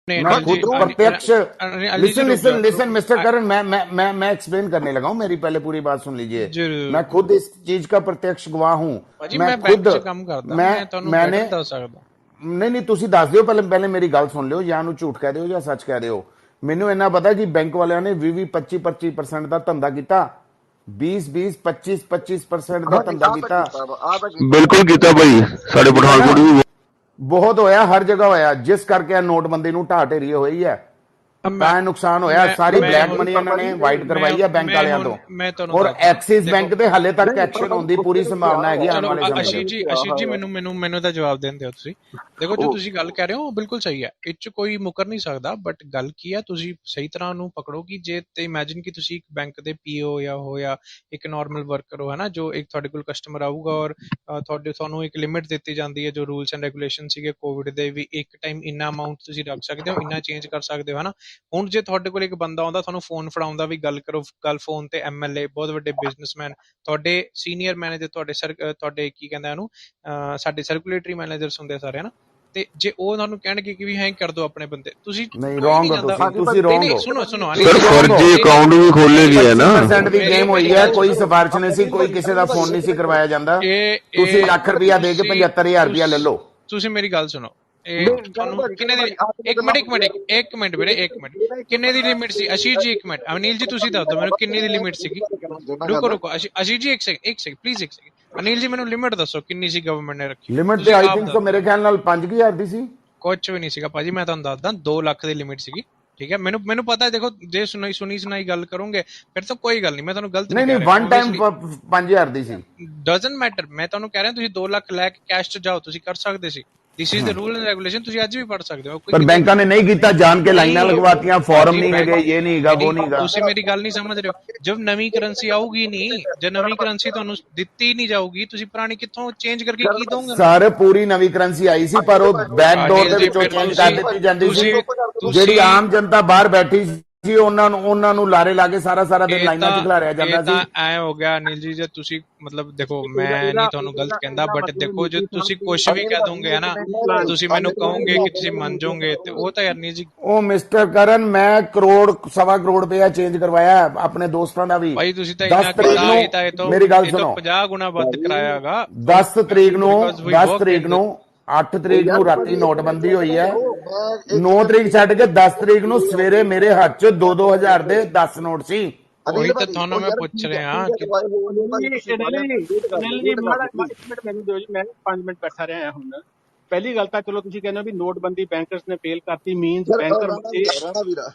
नहीं मैं अनिल जी, खुद प्रत्यक्ष अनिल जी लिसन रुक लिसन जाओ। लिसन मिस्टर करण, मैं एक्सप्लेन करने लगा हूं, मेरी पहले पूरी बात सुन लीजिए। जरूर मैं खुद इस चीज का प्रत्यक्ष गवाह हूं। भाजी, मैं मैं बैंक खुद 'ਚ ਕੰਮ ਕਰਦਾ, मैं ਮੈਂ ਤੁਹਾਨੂੰ मैंने ਬੈਟਰ ਦੱਸ ਸਕਦਾ। ਨਹੀਂ ਨਹੀਂ, ਤੁਸੀਂ ਦੱਸ ਦਿਓ, ਪਹਿਲੇ ਮੇਰੀ ਗੱਲ ਸੁਣ ਲਿਓ, ਜਾਂ ਨੂੰ ਝੂਠ ਕਹਿ ਦਿਓ ਜਾਂ ਸੱਚ ਕਹਿ ਦਿਓ। ਮੈਨੂੰ ਇੰਨਾ ਪਤਾ ਕਿ ਬੈਂਕ ਵਾਲਿਆਂ ਨੇ 20 25% ਦਾ ਧੰਦਾ ਕੀਤਾ, 20 25% ਦਾ ਹਾਂਜੀ ਧੰਦਾ ਆ ਤਾਂ ਕੀਤਾ। ਕੀਤਾ ਵਾ, ਆ ਤਾਂ ਕੀਤਾ ਬਿਲਕੁਲ ਕੀਤਾ ਭਾਈ, ਸਾਡੇ ਠੀਕ ਹੈ ਨਾ, ਪਠਾਨਕੋਟ ਵੀ ਬਹੁਤ ਹੋਇਆ, ਹਰ ਜਗ੍ਹਾ ਹੋਇਆ, ਜਿਸ ਕਰਕੇ ਇਹ ਨੋਟਬੰਦੀ ਨੂੰ ਢਾਹ ਢੇਰੀ ਹੋਈ ਹੈ। ਮੈਂ ਤਾਂ ਇਹ ਨੁਕਸਾਨ ਹੋਇਆ, ਮੈਂ ਸਾਰੀ ਮੈਂ ਬਲੈਕ ਹੁਣ ਮਨੀ ਇਹਨਾਂ ਨੇ ਵਾਈਟ ਮੈਂ ਕਰਵਾਈ ਹੈ ਬੈਂਕ ਮੈਂ ਵਾਲਿਆਂ ਹੁਣ ਤੋਂ। ਮੈਂ ਤੁਹਾਨੂੰ ਔਰ ਦੱਸਦਾ ਐਕਸਿਸ ਦੇਖੋ। ਬੈਂਕ ਤੇ ਹਾਲੇ ਤੱਕ ਨਹੀਂ ਐਕਸ਼ਨ ਪਰ ਹੋਣ ਦੀ ਭਾਜੀ ਪੂਰੀ ਰੁਕੇ ਸੰਭਾਵਨਾ ਹੈਗੀ ਆਉਣ ਚਲੋ ਵਾਲੇ ਸਮੇਂ ਆਸ਼ੀਸ਼ 'ਚ। ਜੀ, ਆਸ਼ੀਸ਼ ਜੀ ਮੈਨੂੰ ਤਾਂ ਜਵਾਬ ਦੇਣ ਦਿਓ ਤੁਸੀਂ। ਦੇਖੋ ਜੋ ਤੁਸੀਂ ਗੱਲ ਕਹਿ ਰਹੇ ਹੋ ਉਹ ਬਿਲਕੁਲ ਸਹੀ ਹੈ, ਇਹ 'ਚ ਕੋਈ ਮੁਕਰ ਨਹੀਂ ਸਕਦਾ, ਬਟ ਗੱਲ ਕੀ ਹੈ, ਤੁਸੀਂ ਸਹੀ ਤਰ੍ਹਾਂ ਉਹਨੂੰ ਪਕੜੋ ਕਿ ਜੇ ਤੇ ਇਮੇਜਿਨ ਕਿ ਤੁਸੀਂ ਇੱਕ ਬੈਂਕ ਦੇ ਪੀਓ ਜਾਂ ਹੋ ਜਾਂ ਇੱਕ ਨਾਰਮਲ ਵਰਕਰ ਹੋ, ਹੈ ਨਾ, ਜੋ ਇੱਕ ਤੁਹਾਡੇ ਕੋਲ ਕਸਟਮਰ ਆਊਗਾ ਔਰ ਤੁਹਾਨੂੰ ਇੱਕ ਲਿਮਿਟ ਦਿੱਤੀ ਜਾਂਦੀ ਹੈ, ਜੋ ਰੂਲਸ ਐਂਡ ਰੈਗੂਲੇਸ਼ਨ ਸੀਗੇ ਕੋਵਿਡ ਦੇ, ਵੀ ਇੱਕ ਟਾਈਮ ਇੰਨਾ ਅਮਾਊਂਟ ਤੁਸੀਂ ਰੱਖ ਸਕਦੇ ਹੋ, ਇੰਨਾ ਚੇਂਜ ਕਰ ਸਕਦੇ ਹੋ, ਹੈ ਨਾ। ਹੁਣ ਜੇ ਤੁਹਾਡੇ ਕੋਲ ਇੱਕ ਬੰਦਾ ਆਉਂਦਾ, ਤੁਹਾਨੂੰ ਫੋਨ ਫੜਾਉਂਦਾ ਵੀ ਗੱਲ ਕਰੋ, ਗੱਲ ਫੋਨ ਤੇ ਐਮਐਲਏ, ਬਹੁਤ ਵੱਡੇ ਬਿਜ਼ਨਸਮੈਨ, ਤੁਹਾਡੇ ਸੀਨੀਅਰ ਮੈਨੇਜਰ, ਤੁਹਾਡੇ ਕੀ ਕਹਿੰਦਾ ਇਹਨੂੰ, ਸਾਡੇ ਸਰਕੂਲੇਟਰੀ ਮੈਨੇਜਰਸ ਹੁੰਦੇ ਸਾਰੇ, ਹਨਾ। ਤੇ ਜੇ ਉਹ ਤੁਹਾਨੂੰ ਕਹਿਣਗੇ ਕਿ ਵੀ ਹੈਂ ਕਰ ਦੋ ਆਪਣੇ ਬੰਦੇ, ਤੁਸੀਂ ਨਹੀਂ, ਕੋਈ ਰੋਂਗ ਨਹੀਂ ਹੋ ਜਾਂਦਾ। ਤੁਸੀਂ, ਹਾਂਜੀ ਤੁਸੀਂ ਭਾਜੀ ਰੋਂਗ ਹੋ, ਸੁਣੋ ਤੁਸੀਂ ਸਰ, ਰੋਂਗ ਹੋ। ਫਰਜੀ ਅਕਾਊਂਟ ਵੀ ਖੋਲੇ ਗਏ ਹੈ ਨਾ। 25% ਦੀ ਗੇਮ ਹੋਈ ਹੈ, ਕੋਈ ਭਾਜੀ ਸਿਫਾਰਿਸ਼ ਨਹੀਂ ਸੀ, ਕੋਈ ਕਿਸੇ ਦਾ ਫੋਨ ਨਹੀਂ ਸੀ ਕਰਵਾਇਆ ਜਾਂਦਾ। ਤੁਸੀਂ ਲੱਖ ਰੁਪਇਆ ਦੇ ਕੇ 75,000 ਰੁਪਇਆ ਲੈ ਲਓ। ਤੁਸੀਂ ਮੇਰੀ ਗੱਲ ਸੁਣੋ, ਇਹ ਨਹੀਂ ਤੁਹਾਨੂੰ ਭਾਜੀ ਕਿੰਨੇ ਦੀ, ਭਾਜੀ ਆਪ ਇੱਕ ਮਿੰਟ ਵੀਰੇ, ਇੱਕ ਮਿੰਟ, ਕਿੰਨੇ ਦੀ ਲਿਮਿਟ ਸੀ ਆਸ਼ੀਸ਼ ਜੀ? ਇੱਕ ਮਿੰਟ ਅਨਿਲ ਜੀ ਤੁਸੀਂ ਦੱਸ ਦਿਓ ਮੈਨੂੰ ਕਿੰਨੀ ਦੀ ਲਿਮਿਟ ਸੀਗੀ। ਰੁਕੋ ਆਸ਼ੀਸ਼ ਜੀ, ਇੱਕ ਸੈਕਿੰਡ ਪਲੀਜ਼, ਇੱਕ ਸੈਕਿੰਡ। ਅਨਿਲ ਜੀ ਮੈਨੂੰ ਲਿਮਿਟ ਦੱਸੋ ਕਿੰਨੀ ਸੀ ਗਵਰਨਮੈਂਟ ਨੇ ਰੱਖੀ? ਲਿਮਿਟ ਤੇ ਆਈ ਥਿੰਕ ਸੋ ਮੇਰੇ ਖਿਆਲ ਨਾਲ 5,000 ਦੀ ਸੀ। ਕੁਝ ਵੀ ਨਹੀਂ ਸੀਗਾ ਭਾਜੀ, ਮੈਂ ਤੁਹਾਨੂੰ ਦੱਸਦਾ 2 ਲੱਖ ਦੀ ਲਿਮਿਟ ਸੀਗੀ। ਠੀਕ ਹੈ, ਮੈਨੂੰ ਪਤਾ ਹੈ। ਦੇਖੋ ਜੇ ਸੁਣੀ ਗੱਲ ਕਰੋਗੇ ਫਿਰ ਤਾਂ ਕੋਈ ਗੱਲ ਨਹੀਂ, ਮੈਂ ਤੁਹਾਨੂੰ ਗਲਤ ਨਹੀਂ ਨਹੀਂ ਕਹਿ ਨਹੀਂ, ਰਿਹਾ। One time 5,000 the C. Doesn't matter, ਮੈਂ ਤੁਹਾਨੂੰ ਕਹਿ ਰਿਹਾ ਤੁਸੀਂ 2 ਲੱਖ ਲੈ ਕੇ ਕੈਸ਼ 'ਚ ਜਾਓ, ਤੁਸੀਂ ਕਰ ਸਕਦੇ ਸੀ। This is the rule and regulation, ਤੁਸੀਂ ਅੱਜ ਵੀ ਪੜ ਸਕਦੇ ਹੋ। ਪਰ ਬੈਂਕਾਂ ਨੇ ਨਹੀਂ ਕੀਤਾ, ਜਾਣ ਕੇ ਲਾਈਨਾਂ ਲਗਵਾਤੀਆਂ, ਫਾਰਮ ਨਹੀਂ ਹੈਗੇ, ਇਹ ਨਹੀਂ ਹੈਗਾ, ਉਹ ਨਹੀਂ ਹੈਗਾ। ਤੁਸੀਂ ਮੇਰੀ ਗੱਲ ਨਹੀਂ ਸਮਝ ਰਹੇ ਹੋ। ਜਦ ਨਵੀਂ ਕਰੰਸੀ ਆਊਗੀ ਨਹੀਂ, ਜੇ ਨਵੀਂ ਕਰੰਸੀ ਤੁਹਾਨੂੰ ਦਿੱਤੀ ਨਹੀਂ ਜਾਊਗੀ, ਤੁਸੀਂ ਪੁਰਾਣੀ ਕਿੱਥੋਂ ਚੇਂਜ ਕਰਕੇ ਕੀ ਦੋਗੇ? ਸਰ ਪੂਰੀ ਨਵੀਂ ਕਰੰਸੀ ਆਈ ਸੀ, ਪਰ ਉਹ ਬੈਕ ਡੋਰ ਦੇ ਵਿੱਚੋਂ ਚੇਂਜ ਕਰ ਦਿੱਤੀ ਜਾਂਦੀ ਸੀ। ਜਿਹੜੀ ਆਮ ਜਨਤਾ ਬਾਹਰ ਬੈਠੀ ਸੀ ਉਹਨਾਂ ਨੂੰ ਲਾਰੇ ਲਾ ਕੇ ਸਾਰਾ ਦਿਨ ਲਾਈਨਾਂ 'ਚ ਖਿਲਾਰਿਆ ਜਾਂਦਾ ਸੀ। ਇਹ ਤਾਂ ਐ ਹੋ ਗਿਆ ਅਨਿਲ ਜੀ, ਜੇ ਤੁਸੀਂ ਮਤਲਬ ਦੇਖੋ, ਮੈਂ ਨਹੀਂ ਤੁਹਾਨੂੰ ਗਲਤ ਕਹਿੰਦਾ, ਬਟ ਦੇਖੋ ਜੇ ਤੁਸੀਂ ਕੁਝ ਵੀ ਕਹਿ ਦੋਗੇ ਹੈ ਨਾ, ਤੁਸੀਂ ਮੈਨੂੰ ਕਹੋਗੇ ਕਿ ਤੁਸੀਂ ਮੰਨ ਜਾਓਗੇ, ਤੇ ਉਹ ਤਾਂ ਅਨਿਲ ਜੀ। ਉਹ ਮਿਸਟਰ ਕਰਨ, ਮੈਂ ਸਵਾ ਕਰੋੜ ਰੁਪਇਆ ਚੇਂਜ ਕਰਵਾਇਆ ਆਪਣੇ ਦੋਸਤਾਂ ਦਾ ਵੀ। ਭਾਈ ਤੁਸੀਂ ਤਾਂ 10 ਤਰੀਕ ਨੂੰ ਮੇਰੀ ਗੱਲ ਸੁਣੋ, 50 ਗੁਣਾ ਵੱਧ ਕਰਾਇਆ ਹੈਗਾ। 10 ਤਰੀਕ ਨੂੰ 8 ਤਰੀਕ ਨੂੰ ਰਾਤੀ ਨੋਟਬੰਦੀ ਹੋਈ ਹੈ। 9 ਤਰੀਕ ਛੱਡ ਕੇ 10 ਤਰੀਕ ਨੂੰ ਸਵੇਰੇ ਮੇਰੇ ਹੱਥ 'ਚ 2-2 ਹਜ਼ਾਰ ਦੇ 10 ਨੋਟ ਸੀ। ਉਹੀ ਤਾਂ ਤੁਹਾਨੂੰ ਮੈਂ ਪੁੱਛ ਰਿਹਾ ਕਿ ਅਨਿਲ ਜੀ ਮਾੜਾ ਇੱਕ ਮਿੰਟ ਮੈਨੂੰ ਦਿਓ ਜੀ, ਮੈਂ 5 ਮਿੰਟ ਬੈਠਾ ਰਿਹਾ ਹੁਣ। ਪਹਿਲੀ ਗੱਲ ਤਾਂ ਚਲੋ ਤੁਸੀਂ ਕਹਿੰਦੇ ਹੋ ਵੀ ਨੋਟਬੰਦੀ ਬੈਂਕਰਸ ਨੇ ਫੇਲ ਕਰਤੀ, ਮੀਨਸ ਬੈਂਕਰ ਰਾਣਾ ਵੀਰਾ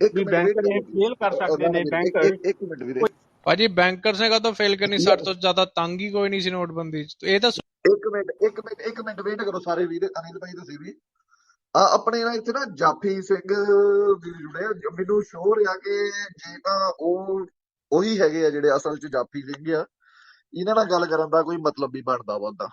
ਇੱਕ ਮਿੰਟ ਬੈਂਕਰ ਇਹ ਫੇਲ ਕਰ ਸਕਦੇ ਨੇ ਬੈਂਕਰ। ਇੱਕ ਮਿੰਟ ਵੀਰੇ, ਭਾਜੀ ਬੈਂਕਰਸ ਨੇ ਕਦੋਂ ਫੇਲ ਕਰਨੀ, ਸਾਡੇ ਤੋਂ ਜ਼ਿਆਦਾ ਤੰਗ ਹੀ ਕੋਈ ਨਹੀਂ ਸੀ ਨੋਟਬੰਦੀ 'ਚ। ਇਹ ਤਾਂ ਇੱਕ ਮਿੰਟ ਵੇਟ ਕਰੋ ਸਾਰੇ ਵੀਰ। ਅਨਿਲ ਭਾਈ ਤੁਸੀਂ ਵੀ ਆਪਣੇ ਨਾਲ ਇੱਥੇ ਨਾ ਜਾਫੀ ਸਿੰਘ ਵੀ ਜੁੜੇ ਆ। ਮੈਨੂੰ ਸ਼ੋਰ ਆ ਕਿ ਜੇ ਤਾਂ ਉਹੀ ਹੈਗੇ ਆ ਜਿਹੜੇ ਅਸਲ 'ਚ ਜਾਫੀ ਸਿੰਘ ਆ, ਇਹਨਾਂ ਨਾਲ ਗੱਲ ਕਰਨ ਦਾ ਕੋਈ ਮਤਲਬ ਵੀ ਬਣਦਾ ਵਾ। ਉਦਾਂ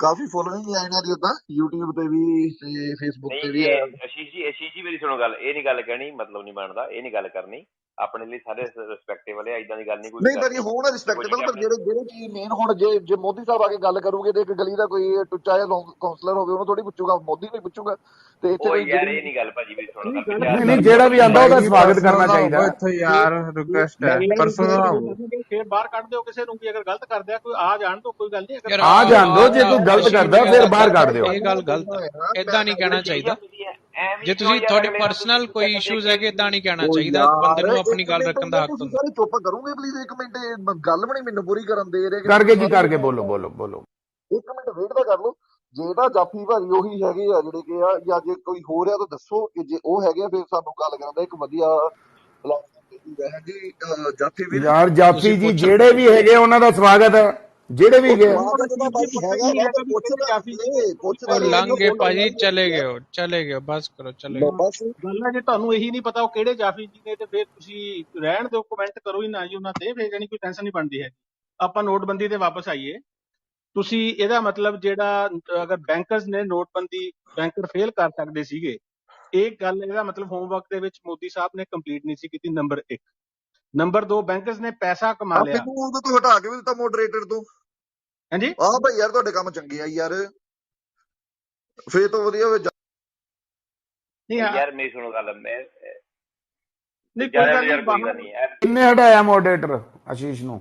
ਕਾਫੀ ਫੋਲੋਇੰਗ ਆ ਇਹਨਾਂ ਦੀ, ਉਦਾਂ YouTube ਤੇ ਵੀ ਤੇ Facebook ਤੇ ਵੀ। ਆਸ਼ੀਸ਼ ਜੀ ਮੇਰੀ ਸੁਣੋ ਗੱਲ, ਇਹ ਨਹੀਂ ਗੱਲ ਕਹਿਣੀ ਮਤਲਬ ਨਹੀਂ ਬਣਦਾ, ਇਹ ਨਹੀਂ ਗੱਲ ਕਰਨੀ। ਆਪਣੇ ਲਈ ਸਾਰੇ ਰਿਸਪੈਕਟੇਬਲ ਹੈ, ਇਦਾਂ ਦੀ ਗੱਲ ਨਹੀਂ ਕੋਈ। ਨਹੀਂ ਭਾਜੀ ਹੋਣ ਰਿਸਪੈਕਟੇਬਲ, ਪਰ ਜਿਹੜੇ ਚੀਜ਼ ਮੇਨ ਹੁਣ ਜੇ ਮੋਦੀ ਸਾਹਿਬ ਆ ਕੇ ਗੱਲ ਕਰੂਗੇ ਤੇ ਇੱਕ ਗਲੀ ਦਾ ਕੋਈ ਟੁੱਚਾ ਜਿਹਾ ਕਾਉਂਸਲਰ ਹੋਵੇ ਉਹਨੂੰ ਥੋੜੀ ਪੁੱਛੂਗਾ, ਮੋਦੀ ਨਹੀਂ ਪੁੱਛੂਗਾ। ਤੇ ਇੱਥੇ ਯਾਰ ਇਹ ਨਹੀਂ ਗੱਲ ਭਾਜੀ ਮੇਰੀ ਸੁਣੋ ਗੱਲ। ਨਹੀਂ ਜਿਹੜਾ ਵੀ ਆਂਦਾ ਉਹਦਾ ਸਵਾਗਤ ਕਰਨਾ ਚਾਹੀਦਾ। ਇੱਥੇ ਯਾਰ ਰਿਕੁਐਸਟ ਹੈ, ਪਰਸੋਂ ਫੇਰ ਬਾਹਰ ਕੱਢ ਦਿਓ ਕਿਸੇ ਨੂੰ, ਵੀ ਅਗਰ ਗਲਤ ਕਰਦੇ ਆ ਕੋਈ ਆ ਜਾਣ ਤੋਂ ਕੋਈ ਗੱਲ ਨਹੀਂ। ਯਾਰ ਆ ਜਾਣ ਦੋ, ਜੇ ਕੋਈ ਗਲਤ ਕਰਦਾ ਫਿਰ ਬਾਹਰ ਕੱਢ ਦਿਓ। ਇਹ ਗੱਲ ਗਲਤ ਹੈ, ਏਦਾਂ ਨਹੀਂ ਕਹਿਣਾ ਚਾਹੀਦਾ। ਜੇ ਤੁਸੀਂ ਤੁਹਾਡੇ ਪਰਸਨਲ ਕੋਈ ਇਸ਼ੂਜ਼ ਹੈਗੇ, ਇਦਾਂ ਨਹੀਂ ਕਹਿਣਾ ਚਾਹੀਦਾ। ਬੰਦੇ ਨੂੰ ਆਪਣੀ ਗੱਲ ਰੱਖਣ ਦਾ ਹੱਕ ਹੁੰਦਾ। ਸਾਰੇ ਚੁੱਪ ਕਰੋਗੇ ਪਲੀਜ਼? ਇੱਕ ਮਿੰਟ, ਗੱਲ ਵੀ ਨਹੀਂ ਮੈਨੂੰ ਪੂਰੀ ਕਰਨ ਦੇ ਰਹੇ। ਕਰਕੇ ਬੋਲੋ। ਇੱਕ ਮਿੰਟ ਵੇਟ ਤਾਂ ਕਰ ਲਓ। ਜੇ ਤਾਂ ਜਾਫੀ ਭਾਜੀ ਉਹੀ ਹੈਗੇ ਆ ਜਿਹੜੇ ਕਿ ਆ, ਜਾਂ ਜੇ ਕੋਈ ਹੋਰ ਆ ਤਾਂ ਦੱਸੋ ਕਿ ਜੇ ਉਹ ਹੈਗੇ ਆ ਫਿਰ ਸਾਨੂੰ ਗੱਲ ਕਰਨ ਦਾ ਇੱਕ ਵਧੀਆ ਪਲੇਟਫਾਰਮ ਜੀ। ਜਾਫੀ ਵੀ ਯਾਰ ਜਾਫੀ ਜੀ ਜਿਹੜੇ ਵੀ ਹੈਗੇ ਉਹਨਾਂ ਦਾ ਸਵਾਗਤ ਹੈ, ਜਿਹੜੇ ਵੀ ਗਏ ਲੰਘ ਗਏ ਭਾਜੀ, ਚਲੇ ਗਏ ਬਸ ਕਰੋ, ਚਲੇ ਗਏ। ਗੱਲ ਹੈ ਜੇ ਤੁਹਾਨੂੰ ਇਹੀ ਨਹੀਂ ਪਤਾ ਉਹ ਕਿਹੜੇ ਜਾਫੀ ਜੀ ਨੇ, ਤੇ ਫਿਰ ਤੁਸੀਂ ਰਹਿਣ ਦਿਓ, ਕਮੈਂਟ ਕਰੋ ਹੀ ਨਾ ਜੀ ਉਹਨਾਂ ਤੇ, ਫਿਰ ਜਾਨੀ ਕੋਈ ਟੈਨਸ਼ਨ ਨਹੀਂ ਬਣਦੀ ਹੈ। ਆਪਾਂ ਨੋਟਬੰਦੀ ਤੇ ਵਾਪਸ ਆਈਏ। ਤੁਸੀਂ ਇਹਦਾ ਮਤਲਬ ਜਿਹੜਾ ਅਗਰ ਬੈਂਕਰਸ ਨੇ ਨੋਟਬੰਦੀ ਬੈਂਕਰ ਫੇਲ ਕਰ ਸਕਦੇ ਸੀਗੇ, ਇਹ ਗੱਲ ਇਹਦਾ ਮਤਲਬ ਹੋਮਵਰਕ ਦੇ ਵਿੱਚ ਮੋਦੀ ਸਾਹਿਬ ਨੇ ਕੰਪਲੀਟ ਨਹੀਂ ਸੀ ਕੀਤੀ। ਨੰਬਰ 1। ਨੰਬਰ 2, ਬੈਂਕਰਸ ਨੇ ਪੈਸਾ ਕਮਾ ਲਿਆ। ਉਹਦੇ ਤੋਂ ਹਟਾ ਕੇ ਵੀ ਦਿੱਤਾ ਮੋਡਰੇਟਰ ਤੋਂ। ਹਾਂਜੀ ਆਹ ਭਾਈ ਯਾਰ ਤੁਹਾਡੇ ਕੰਮ ਚੰਗੇ ਆ ਯਾਰ, ਫੇਰ ਤੋਂ ਵਧੀਆ ਹੋਵੇ। ਨਹੀਂ ਯਾਰ ਮੇਰੀ ਸੁਣੋ ਗੱਲ, ਮੈਂ ਨਹੀਂ, ਕੋਈ ਜ਼ਿਆਦਾ ਗੱਲ ਤੋਂ ਯਾਰ ਨਹੀਂ, ਕੋਈ ਗੱਲ ਬਾਹਰ ਨਹੀਂ ਯਾਰ, ਕਿੰਨੇ ਹਟਾਇਆ ਮੋਡਰੇਟਰ ਆਸ਼ੀਸ਼ ਨੂੰ?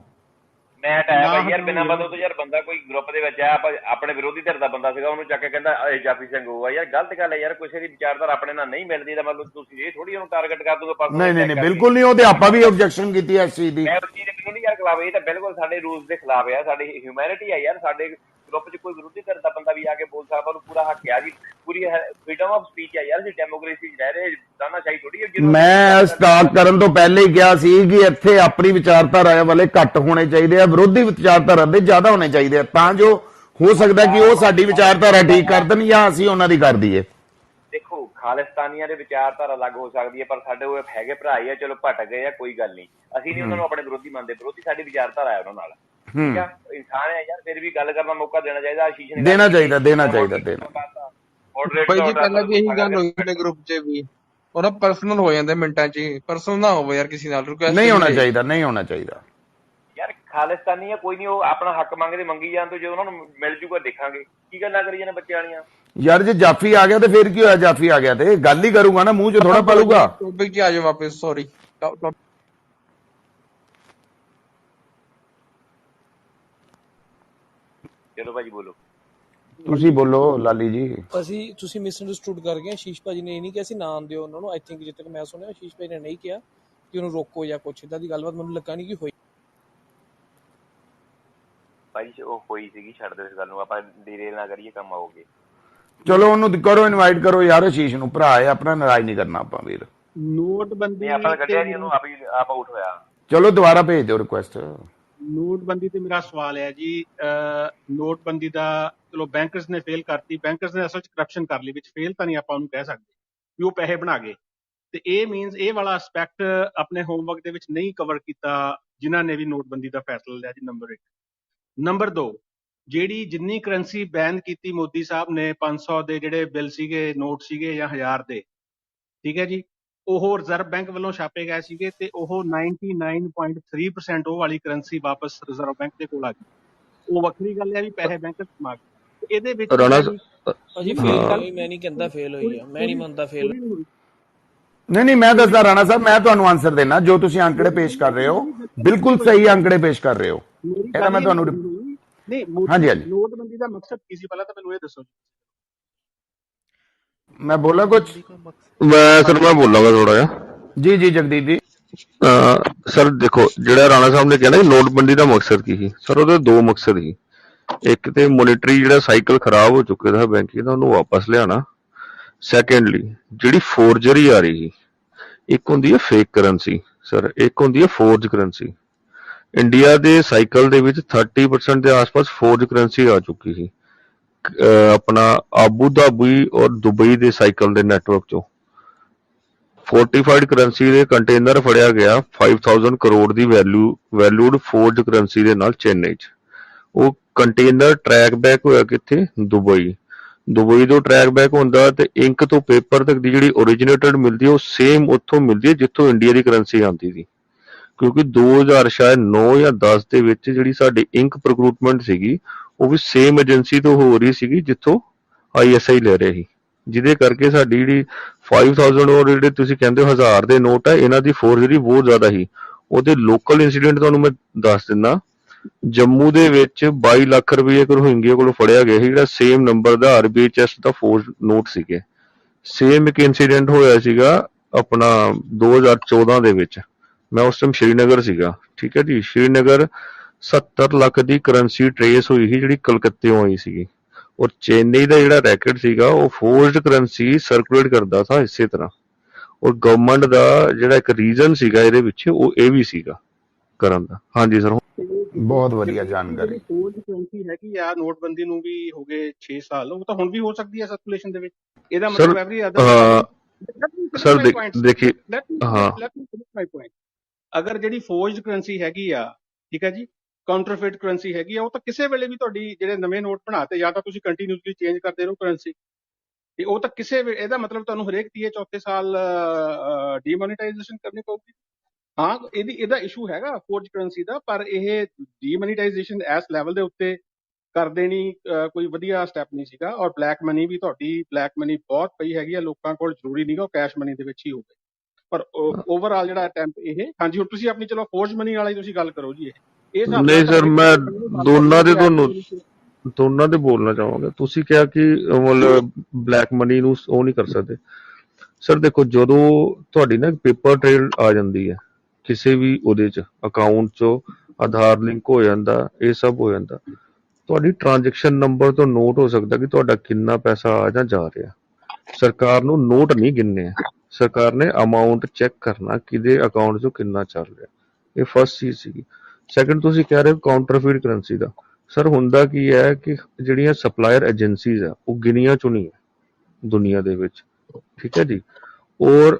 ਮੈਂ ਹਟਾਇਆ ਨਾ ਭਾਈ ਯਾਰ, ਹਟਾਓ ਬਿਨਾਂ ਯਾਰ। ਮਤਲਬ ਤੋਂ ਯਾਰ ਬੰਦਾ ਕੋਈ ਗਰੁੱਪ ਦੇ ਵਿੱਚ ਆ, ਆਪਣੇ ਵਿਰੋਧੀ ਧਿਰ ਦਾ ਬੰਦਾ ਸੀਗਾ, ਉਹਨੂੰ ਚੱਕ ਕੇ ਕਹਿੰਦਾ ਇਹ ਜਾਫੀ ਸਿੰਘ ਹੋਊਗਾ, ਯਾਰ ਗਲਤ ਗੱਲ ਹੈ ਯਾਰ, ਕਿਸੇ ਦੀ ਵਿਚਾਰਧਾਰਾ ਆਪਣੇ ਨਾਲ ਨਹੀਂ ਮਿਲਦੀ ਤਾਂ ਮਤਲਬ ਤੁਸੀਂ ਇਹ ਥੋੜੀ ਉਹਨੂੰ ਟਾਰਗੇਟ ਕਰ ਦੋਗੇ ਪਰਸਨਲ ਨਹੀਂ ਨਹੀਂ ਅਟੈਕ ਨਹੀਂ, ਕਰਕੇ। ਬਿਲਕੁਲ ਨਹੀਂ, ਉਹ ਤੇ ਆਪਾਂ ਵੀ ਆਬਜੈਕਸ਼ਨ ਕੀਤੀ ਹੈ ਇਸ ਚੀਜ਼ ਦੀ। ਮੈਂ ਉਸ ਚੀਜ਼ ਦੇ ਮੈਨੂੰ ਨਹੀਂ ਯਾਰ ਖਿਲਾਫ, ਇਹ ਤਾਂ ਬਿਲਕੁਲ ਸਾਡੇ ਰੂਲਸ ਦੇ ਖਿਲਾਫ ਆ, ਸਾਡੀ ਹਿਊਮੈਨਿਟੀ ਆ ਯਾਰ, ਸਾਡੇ ਗਰੁੱਪ 'ਚ ਕੋਈ ਵਿਰੋਧੀ ਧਿਰ ਦਾ ਬੰਦਾ ਵੀ ਆ ਕੇ ਬੋਲ ਸਕਦਾ, ਉਹਨੂੰ ਪੂਰਾ ਹੱਕ ਆ ਜੀ, ਪੂਰੀ ਫਰੀਡਮ ਆਫ ਸਪੀਚ ਆ ਯਾਰ, ਅਸੀਂ ਡੈਮੋਕ੍ਰੇਸੀ 'ਚ ਰਹਿ ਰਹੇ, ਦਾਨਾਸ਼ਾਹੀ ਥੋੜੀ ਹੈ। ਮੈਂ ਸਟਾਰਟ ਕਰਨ ਤੋਂ ਪਹਿਲੇ ਹੀ ਕਿਹਾ ਸੀ ਕਿ ਇੱਥੇ ਆਪਣੀ ਵਿਚਾਰਧਾਰਾ ਵਾਲੇ ਘੱਟ ਹੋਣੇ ਚਾਹੀਦੇ ਆ, ਵਿਰੋਧੀ ਵਿਚਾਰਧਾਰਾ ਦੇ ਜ਼ਿਆਦਾ ਹੋਣੇ ਚਾਹੀਦੇ ਆ, ਤਾਂ ਜੋ ਹੋ ਸਕਦਾ ਕਿ ਉਹ ਸਾਡੀ ਵਿਚਾਰਧਾਰਾ ਠੀਕ ਕਰ ਦੇਣ ਜਾਂ ਅਸੀਂ ਉਹਨਾਂ ਦੀ ਕਰ ਦਈਏ। ਦੇਖੋ ਖਾਲਿਸਤਾਨੀਆਂ ਦੇ ਵਿਚਾਰਧਾਰਾ ਅਲੱਗ ਹੋ ਸਕਦੀ ਹੈ, ਪਰ ਸਾਡੇ ਉਹ ਹੈਗੇ ਭਰਾ ਹੀ ਆ, ਚਲੋ ਭਟਕ ਗਏ ਆ, ਕੋਈ ਗੱਲ ਨਹੀਂ, ਅਸੀਂ ਨਹੀਂ ਉਹਨਾਂ ਨੂੰ ਆਪਣੇ ਵਿਰੋਧੀ ਮੰਨਦੇ, ਵਿਰੋਧੀ ਸਾਡੀ ਵਿਚਾਰਧਾਰਾ ਹੈ ਉਹਨਾਂ ਨਾਲ, ਠੀਕ ਆ, ਇਨਸਾਨ ਹੈ ਯਾਰ, ਫਿਰ ਵੀ ਗੱਲ ਕਰਨ ਦਾ ਮੌਕਾ ਦੇਣਾ ਚਾਹੀਦਾ। ਆਸ਼ੀਸ਼ ਨੇ ਦੇਣਾ ਚਾਹੀਦਾ। ਭਾਈ ਜੀ ਪਹਿਲਾਂ ਵੀ ਇਹੀ ਗੱਲ ਹੋਈ ਸਾਡੇ ਗਰੁੱਪ 'ਚ ਵੀ, ਉਹ ਨਾ ਪਰਸਨਲ ਹੋ ਜਾਂਦੇ ਮਿੰਟਾਂ 'ਚ ਹੀ, ਪਰਸਨਲ ਨਾ ਹੋਵੇ ਯਾਰ ਕਿਸੇ ਨਾਲ, ਰਿਕੁਐਸਟ ਨਹੀਂ ਹੋਣਾ ਚਾਹੀਦਾ, ਨਹੀਂ ਹੋਣਾ ਚਾਹੀਦਾ ਯਾਰ। ਖਾਲਿਸਤਾਨੀ ਆ, ਕੋਈ ਨਹੀਂ, ਉਹ ਆਪਣਾ ਹੱਕ ਮੰਗਦੇ ਮੰਗੀ ਜਾਣ ਤੋਂ, ਜਦੋਂ ਉਹਨਾਂ ਨੂੰ ਮਿਲ ਜੂਗਾ ਦੇਖਾਂਗੇ ਕੀ ਗੱਲਾਂ ਕਰੀ ਜਾਂਦੇ ਬੱਚੇ ਵਾਲੀਆਂ। ਯਾਰ। ਜੇ ਜਾਫੀ ਆ ਗਿਆ ਤੇ ਫਿਰ ਕੀ ਹੋਇਆ? ਜਾਫੀ ਆ ਗਿਆ ਤੇ ਗੱਲ ਹੀ ਕਰੂਗਾ ਨਾ, ਮੂੰਹ 'ਚ ਥੋੜਾ ਪਲੂਗਾ। ਟੌਪਿਕ 'ਚ ਆ ਜਾਓ ਵਾਪਸ, ਸੌਰੀ। ਚਲੋ ਭਾਜੀ ਬੋਲੋ। ਤੁਸੀਂ ਬੋਲੋ ਲਾਲੀ ਜੀ। ਤੁਸੀਂ ਮਿਸਅੰਡਰਸਟੂਡ ਕਰ ਗਏ। ਆਸ਼ੀਸ਼ ਭਾਜੀ ਨੇ ਇਹ ਨਹੀਂ ਕਿਹਾ ਸੀ ਨਾ ਦਿਓ ਉਹਨਾਂ ਨੂੰ। ਆਈ ਥਿੰਕ ਜਿੱਥੇ ਤੱਕ ਮੈਂ ਸੁਣਿਆ ਆਸ਼ੀਸ਼ ਭਾਜੀ ਨੇ ਨਹੀਂ ਕਿਹਾ ਕਿ ਉਹਨੂੰ ਰੋਕੋ ਜਾਂ ਕੁਛ ਇਦਾਂ ਦੀ ਗੱਲਬਾਤ ਮੈਨੂੰ ਲੱਗਾ ਨਹੀਂ ਕਿ ਹੋਈ। ਭਾਜੀ ਉਹ ਹੋਈ ਸੀਗੀ, ਛੱਡ ਦਿਓ ਇਸ ਗੱਲ ਨੂੰ, ਆਪਾਂ ਡੀਰੇਲ ਨਾ ਕਰੀਏ, ਕੰਮ ਆਓਗੇ। ਚਲੋ ਉਹਨੂੰ ਕਰੋ, ਇਨਵਾਈਟ ਕਰੋ ਯਾਰ, ਆਸ਼ੀਸ਼ ਨੂੰ, ਭਰਾ ਹੈ ਆਪਣਾ, ਨਾਰਾਜ਼ ਨਹੀਂ ਕਰਨਾ ਆਪਾਂ ਵੀਰ। ਨੋਟਬੰਦੀ ਨਹੀਂ ਆਪਾਂ ਕੱਢਿਆ ਨਹੀਂ ਉਹਨੂੰ, ਆਪ ਆਊਟ ਹੋਇਆ। ਚਲੋ ਦੁਬਾਰਾ ਭੇਜ ਦਿਓ ਰਿਕੁਐਸਟ। ਨੋਟਬੰਦੀ ਤੇ ਮੇਰਾ ਸਵਾਲ ਹੈ ਜੀ, ਨੋਟਬੰਦੀ ਦਾ ਚਲੋ ਬੈਂਕਰਸ ਨੇ ਫੇਲ ਕਰਤੀ, ਬੈਂਕਰਸ ਨੇ ਅਸਲ ਚ ਕਰਪਸ਼ਨ ਕਰ ਲਈ, ਵਿੱਚ ਫੇਲ ਤਾਂ ਨਹੀਂ ਆਪਾਂ ਉਹਨੂੰ ਕਹਿ ਸਕਦੇ ਵੀ ਉਹ ਪੈਸੇ ਬਣਾ ਗਏ, ਤੇ ਇਹ ਮੀਨਸ ਇਹ ਵਾਲਾ ਐਸਪੈਕਟ ਆਪਣੇ ਹੋਮਵਰਕ ਦੇ ਵਿੱਚ ਨਹੀਂ ਕਵਰ ਕੀਤਾ ਜਿਨ੍ਹਾਂ ਨੇ ਵੀ ਨੋਟਬੰਦੀ ਦਾ ਫੈਸਲਾ ਲਿਆ ਜੀ। ਨੰਬਰ 1। ਨੰਬਰ 2, ਜਿਹੜੀ ਜਿੰਨੀ ਕਰੰਸੀ ਬੈਨ ਕੀਤੀ ਮੋਦੀ ਸਾਹਿਬ ਨੇ, 500 ਦੇ ਜਿਹੜੇ ਬਿੱਲ ਸੀਗੇ, ਨੋਟ ਸੀਗੇ ਜਾਂ 1000 ਦੇ, ਠੀਕ ਹੈ ਜੀ, ਉਹ ਰਿਜ਼ਰਵ ਬੈਂਕ ਵੱਲੋਂ ਛਾਪੇ ਗਏ ਸੀਗੇ ਤੇ ਉਹ 99.3% ਉਹ ਵਾਲੀ ਕਰੰਸੀ ਵਾਪਸ ਰਿਜ਼ਰਵ ਬੈਂਕ ਦੇ ਕੋਲ ਆ ਗਈ। ਉਹ ਵੱਖਰੀ ਗੱਲ ਹੈ ਵੀ ਪੈਸੇ ਬੈਂਕ ਕਮਾ ਗਏ। ਇਹਦੇ ਵਿੱਚ ਭਾਜੀ ਫੇਲ ਹੋਈ, ਮੈਂ ਨਹੀਂ ਕਹਿੰਦਾ ਫੇਲ ਹੋਈ ਆ, ਮੈਂ ਨਹੀਂ ਮੰਨਦਾ ਫੇਲ। ਨਹੀਂ ਮੈਂ ਦੱਸਦਾ ਰਾਣਾ ਸਾਹਿਬ, ਮੈਂ ਤੁਹਾਨੂੰ ਆਨਸਰ ਦੇਣਾ। ਜੋ ਤੁਸੀਂ ਅੰਕੜੇ ਪੇਸ਼ ਕਰ ਰਹੇ ਹੋ ਬਿਲਕੁਲ ਸਹੀ ਅੰਕੜੇ ਪੇਸ਼ ਕਰ ਰਹੇ ਹੋ, ਇਹਦਾ ਮੈਂ ਤੁਹਾਨੂੰ ਨਹੀਂ। ਹਾਂਜੀ ਹਾਂਜੀ, ਨੋਟਬੰਦੀ ਦਾ ਮਕਸਦ ਕੀ ਸੀ ਪਹਿਲਾਂ ਤਾਂ ਮੈਨੂੰ ਇਹ ਦੱਸੋ। ਮੈਂ ਬੋਲਾਂ ਕੁਝ? ਮੈਂ ਬੋਲਾਂਗਾ ਥੋੜਾ ਜਿਹਾ। ਜੀ ਜੀ ਜਗਦੀਪ ਜੀ। ਸਰ ਦੇਖੋ, ਜਿਹੜਾ ਰਾਣਾ ਸਾਹਿਬ ਨੇ ਕਿਹਾ ਨਾ ਨੋਟਬੰਦੀ ਦਾ ਮਕਸਦ ਕੀ ਸੀ, ਸਰ ਉਹਦੇ ਦੋ ਮਕਸਦ ਸੀ। ਇੱਕ ਤੇ ਮੋਨਿਟਰੀ ਜਿਹੜਾ ਸਾਈਕਲ ਖਰਾਬ ਹੋ ਚੁੱਕੇ ਦਾ ਬੈਂਕਿੰਗ ਦਾ, ਉਹਨੂੰ ਵਾਪਸ ਲਿਆਉਣਾ। ਸੈਕੰਡਲੀ ਜਿਹੜੀ ਫੋਰਜਰੀ ਆ ਰਹੀ ਸੀ, ਇੱਕ ਹੁੰਦੀ ਹੈ ਫੇਕ ਕਰੰਸੀ ਸਰ, ਇੱਕ ਹੁੰਦੀ ਹੈ ਫੋਰਜ ਕਰੰਸੀ। ਇੰਡੀਆ ਦੇ ਸਾਈਕਲ ਦੇ ਵਿੱਚ 30% ਦੇ ਆਸ-ਪਾਸ ਫੋਰਜ ਕਰੰਸੀ ਆ ਚੁੱਕੀ ਸੀ। ਆਪਣਾ ਆਬੂ ਧਾਬੀ ਔਰ ਦੁਬਈ ਦੇ ਸਾਈਕਲ ਦੇ ਨੈਟਵਰਕ ਚੋਂ ਫੋਰਟੀਫਾਈਡ ਕਰੰਸੀ ਦੇ ਕੰਟੇਨਰ ਫੜਿਆ ਗਿਆ 5000 ਕਰੋੜ ਦੀ ਵੈਲਿਊਡ ਫੋਰਜ ਕਰੰਸੀ ਦੇ ਨਾਲ ਚੇਨਈ 'ਚ। ਉਹ ਕੰਟੇਨਰ ਟਰੈਕ ਬੈਕ ਹੋਇਆ ਕਿੱਥੇ? ਦੁਬਈ ਤੋਂ ਟਰੈਕ ਬੈਕ ਹੁੰਦਾ ਤੇ ਇੰਕ ਤੋਂ ਪੇਪਰ ਤੱਕ ਦੀ ਜਿਹੜੀ ਓਰੀਜੀਨੇਟਡ ਮਿਲਦੀ ਹੈ ਉਹ ਸੇਮ ਉੱਥੋਂ ਮਿਲਦੀ ਹੈ ਜਿੱਥੋਂ ਇੰਡੀਆ ਦੀ ਕਰੰਸੀ ਆਉਂਦੀ ਸੀ। ਕਿਉਂਕਿ 2009 ਜਾਂ 10 ਦੇ ਵਿੱਚ ਜਿਹੜੀ ਸਾਡੀ ਇੰਕ ਪ੍ਰੋਕਿਊਰਮੈਂਟ ਸੀਗੀ ਉਹ ਵੀ ਸੇਮ ਏਜੰਸੀ ਤੋਂ ਹੋ ਰਹੀ ਸੀਗੀ ਜਿੱਥੋਂ ISI ਲੈ ਰਹੇ ਸੀ, ਜਿਹਦੇ ਕਰਕੇ ਸਾਡੀ ਜਿਹੜੀ 5000 ਔਰ ਜਿਹੜੇ ਤੁਸੀਂ ਕਹਿੰਦੇ ਹੋ 1000 ਦੇ ਨੋਟ ਹੈ, ਇਹਨਾਂ ਦੀ ਫੋਰਜਰੀ ਬਹੁਤ ਜ਼ਿਆਦਾ ਸੀ। ਉਹਦੇ ਲੋਕਲ ਇੰਸੀਡੈਂਟ ਤੁਹਾਨੂੰ ਮੈਂ ਦੱਸ ਦਿੰਦਾ। ਜੰਮੂ ਦੇ ਵਿੱਚ 22 ਲੱਖ ਰੁਪਏ ਰੋਹਿੰਗਿਆ ਕੋਲੋਂ ਫੜਿਆ ਗਿਆ ਸੀ, ਜਿਹੜਾ ਸੇਮ ਨੰਬਰ ਦਾ RBHS ਦਾ ਫੋਰਜ ਨੋਟ ਸੀਗੇ। ਸੇਮ ਇੱਕ ਇੰਸੀਡੈਂਟ ਹੋਇਆ ਸੀਗਾ ਆਪਣਾ 2014 ਦੇ ਵਿੱਚ, ਮੈਂ ਉਸ ਟਾਈਮ ਸ਼੍ਰੀਨਗਰ ਸੀਗਾ, ਠੀਕ ਹੈ ਜੀ। ਸ਼੍ਰੀਨਗਰ 70 ਲੱਖ ਦੀ ਕਰੰਸੀ ਟਰੇਸ ਹੋਈ ਸੀ ਜਿਹੜੀ ਕਲਕੱਤੇੋਂ ਆਈ ਸੀਗੀ, ਔਰ ਚੇਨਈ ਦਾ ਜਿਹੜਾ ਰੈਕਟ ਸੀਗਾ ਉਹ ਫੋਰਜਡ ਕਰੰਸੀ ਸਰਕੂਲੇਟ ਕਰਦਾ ਸੀ ਇਸੇ ਤਰ੍ਹਾਂ। ਔਰ ਗਵਰਨਮੈਂਟ ਦਾ ਜਿਹੜਾ ਇੱਕ ਰੀਜ਼ਨ ਸੀਗਾ ਇਹਦੇ ਵਿੱਚ ਉਹ ਇਹ ਵੀ ਸੀਗਾ ਕਰਨ ਦਾ। ਹਾਂਜੀ ਸਰ, ਬਹੁਤ ਵਧੀਆ ਜਾਣਕਾਰੀ। ਫੋਰਜ ਕਰੰਸੀ ਹੈਗੀ ਆ, ਨੋਟਬੰਦੀ ਨੂੰ ਵੀ ਹੋ ਗਏ 6 ਸਾਲ, ਉਹ ਤਾਂ ਹੁਣ ਵੀ ਹੋ ਸਕਦੀ ਹੈ ਸਰਕੂਲੇਸ਼ਨ ਦੇ ਵਿੱਚ। ਇਹਦਾ ਮਤਲਬ ਐਵਰੀ ਅਦਰ ਸਰ ਦੇਖिए ਅਗਰ ਜਿਹੜੀ ਫੋਰਜਡ ਕਰੰਸੀ ਹੈਗੀ ਆ, ਠੀਕ ਹੈ ਜੀ, ਕਾਊਂਟਰਫੇਟ ਕਰੰਸੀ ਹੈਗੀ ਆ, ਉਹ ਤਾਂ ਕਿਸੇ ਵੇਲੇ ਵੀ ਤੁਹਾਡੀ ਜਿਹੜੇ ਨਵੇਂ ਨੋਟ ਬਣਾਤੇ ਜਾਂ ਤਾਂ ਤੁਸੀਂ ਕੰਟੀਨਿਊਸਲੀ ਚੇਂਜ ਕਰਦੇ ਰਹੋ ਕਰੰਸੀ, ਤੇ ਉਹ ਤਾਂ ਕਿਸੇ ਵੇਲੇ, ਇਹਦਾ ਮਤਲਬ ਤੁਹਾਨੂੰ ਹਰੇਕ 3-4 ਸਾਲ ਡੀਮੋਨੀਟਾਈਜੇਸ਼ਨ ਕਰਨੀ ਪਊਗੀ। ਹਾਂ, ਇਹਦਾ ਇਸ਼ੂ ਹੈਗਾ ਫੋਰਜ ਕਰੰਸੀ ਦਾ, ਪਰ ਇਹ ਡੀਮੋਨੀਟਾਈਜੇਸ਼ਨ ਇਸ ਲੈਵਲ ਦੇ ਉੱਤੇ ਕਰ ਦੇਣੀ ਕੋਈ ਵਧੀਆ ਸਟੈਪ ਨਹੀਂ ਸੀਗਾ। ਔਰ ਬਲੈਕ ਮਨੀ ਵੀ, ਤੁਹਾਡੀ ਬਲੈਕ ਮਨੀ ਬਹੁਤ ਪਈ ਹੈਗੀ ਆ ਲੋਕਾਂ ਕੋਲ, ਜ਼ਰੂਰੀ ਨਹੀਂਗਾ ਉਹ ਕੈਸ਼ ਮਨੀ ਦੇ ਵਿੱਚ ਹੀ ਹੋਵੇ। ਪਰ ਓਵਰਆਲ ਜਿਹੜਾ ਅਟੈਂਪਟ ਇਹ, ਹਾਂਜੀ ਹੁਣ ਤੁਸੀਂ ਆਪਣੀ ਚਲੋ ਫੋਰਜ ਮਨੀ ਵਾਲੀ ਤੁਸੀਂ ਗੱਲ ਕਰੋ ਜੀ। ਇਹ ਹਿਸਾਬ ਨਹੀਂ ਨਾਲ ਤਾਂ ਸਰ, ਹਰੇਕ ਮੈਂ ਬੰਦੇ ਨੂੰ ਮੰਨ ਲਓ ਦੋਨਾਂ ਦੇ ਕੋਈ ਤੁਹਾਨੂੰ ਐਡ ਦੋਨਾਂ ਦੇ ਬੋਲਣਾ ਚਾਹਾਂਗਾ। ਤੁਸੀਂ ਕਿਹਾ ਕਿ ਮਤਲਬ ਬਲੈਕ ਮਨੀ ਨੂੰ ਉਹ ਨਹੀਂ ਕਰ ਸਕਦੇ। ਸਰ ਦੇਖੋ, ਜਦੋਂ ਤੁਹਾਡੀ ਨਾ ਪੇਪਰ ਟ੍ਰੇਲ ਆ ਜਾਂਦੀ ਹੈ ਕਿਸੇ ਵੀ ਉਹਦੇ ਚ ਅਕਾਊਂਟ ਚੋਂ, ਆਧਾਰ ਲਿੰਕ ਹੋ ਜਾਂਦਾ, ਇਹ ਸਭ ਹੋ ਜਾਂਦਾ, ਤੁਹਾਡੀ ਟ੍ਰਾਂਜੈਕਸ਼ਨ ਨੰਬਰ ਤੋਂ ਨੋਟ ਹੋ ਸਕਦਾ ਕਿ ਤੁਹਾਡਾ ਕਿੰਨਾ ਪੈਸਾ ਆ ਜਾਂ ਜਾ ਰਿਹਾ। ਸਰਕਾਰ ਨੂੰ ਨੋਟ ਨਹੀਂ ਗਿਣਨੇ ਆ, ਸਰਕਾਰ ਨੇ ਅਮਾਉਂਟ ਚੈੱਕ ਕਰਨਾ ਕਿਹਦੇ ਅਕਾਊਂਟ ਚੋਂ ਕਿੰਨਾ ਚੱਲ ਰਿਹਾ। ਇਹ ਫਸਟ ਚੀਜ਼ ਸੀਗੀ। ਸੈਕੰਡ, ਤੁਸੀਂ ਕਹਿ ਰਹੇ ਹੋ ਕਾਊਂਟਰਫੀਟ ਕਰੰਸੀ ਦਾ। ਸਰ ਹੁੰਦਾ ਕੀ ਹੈ ਕਿ ਜਿਹੜੀਆਂ ਸਪਲਾਇਰ ਏਜੰਸੀਜ਼ ਆ ਉਹ ਗਿਣੀਆਂ ਚੁਣੀਆਂ ਦੁਨੀਆ ਦੇ ਵਿੱਚ, ਠੀਕ ਹੈ ਜੀ। ਔਰ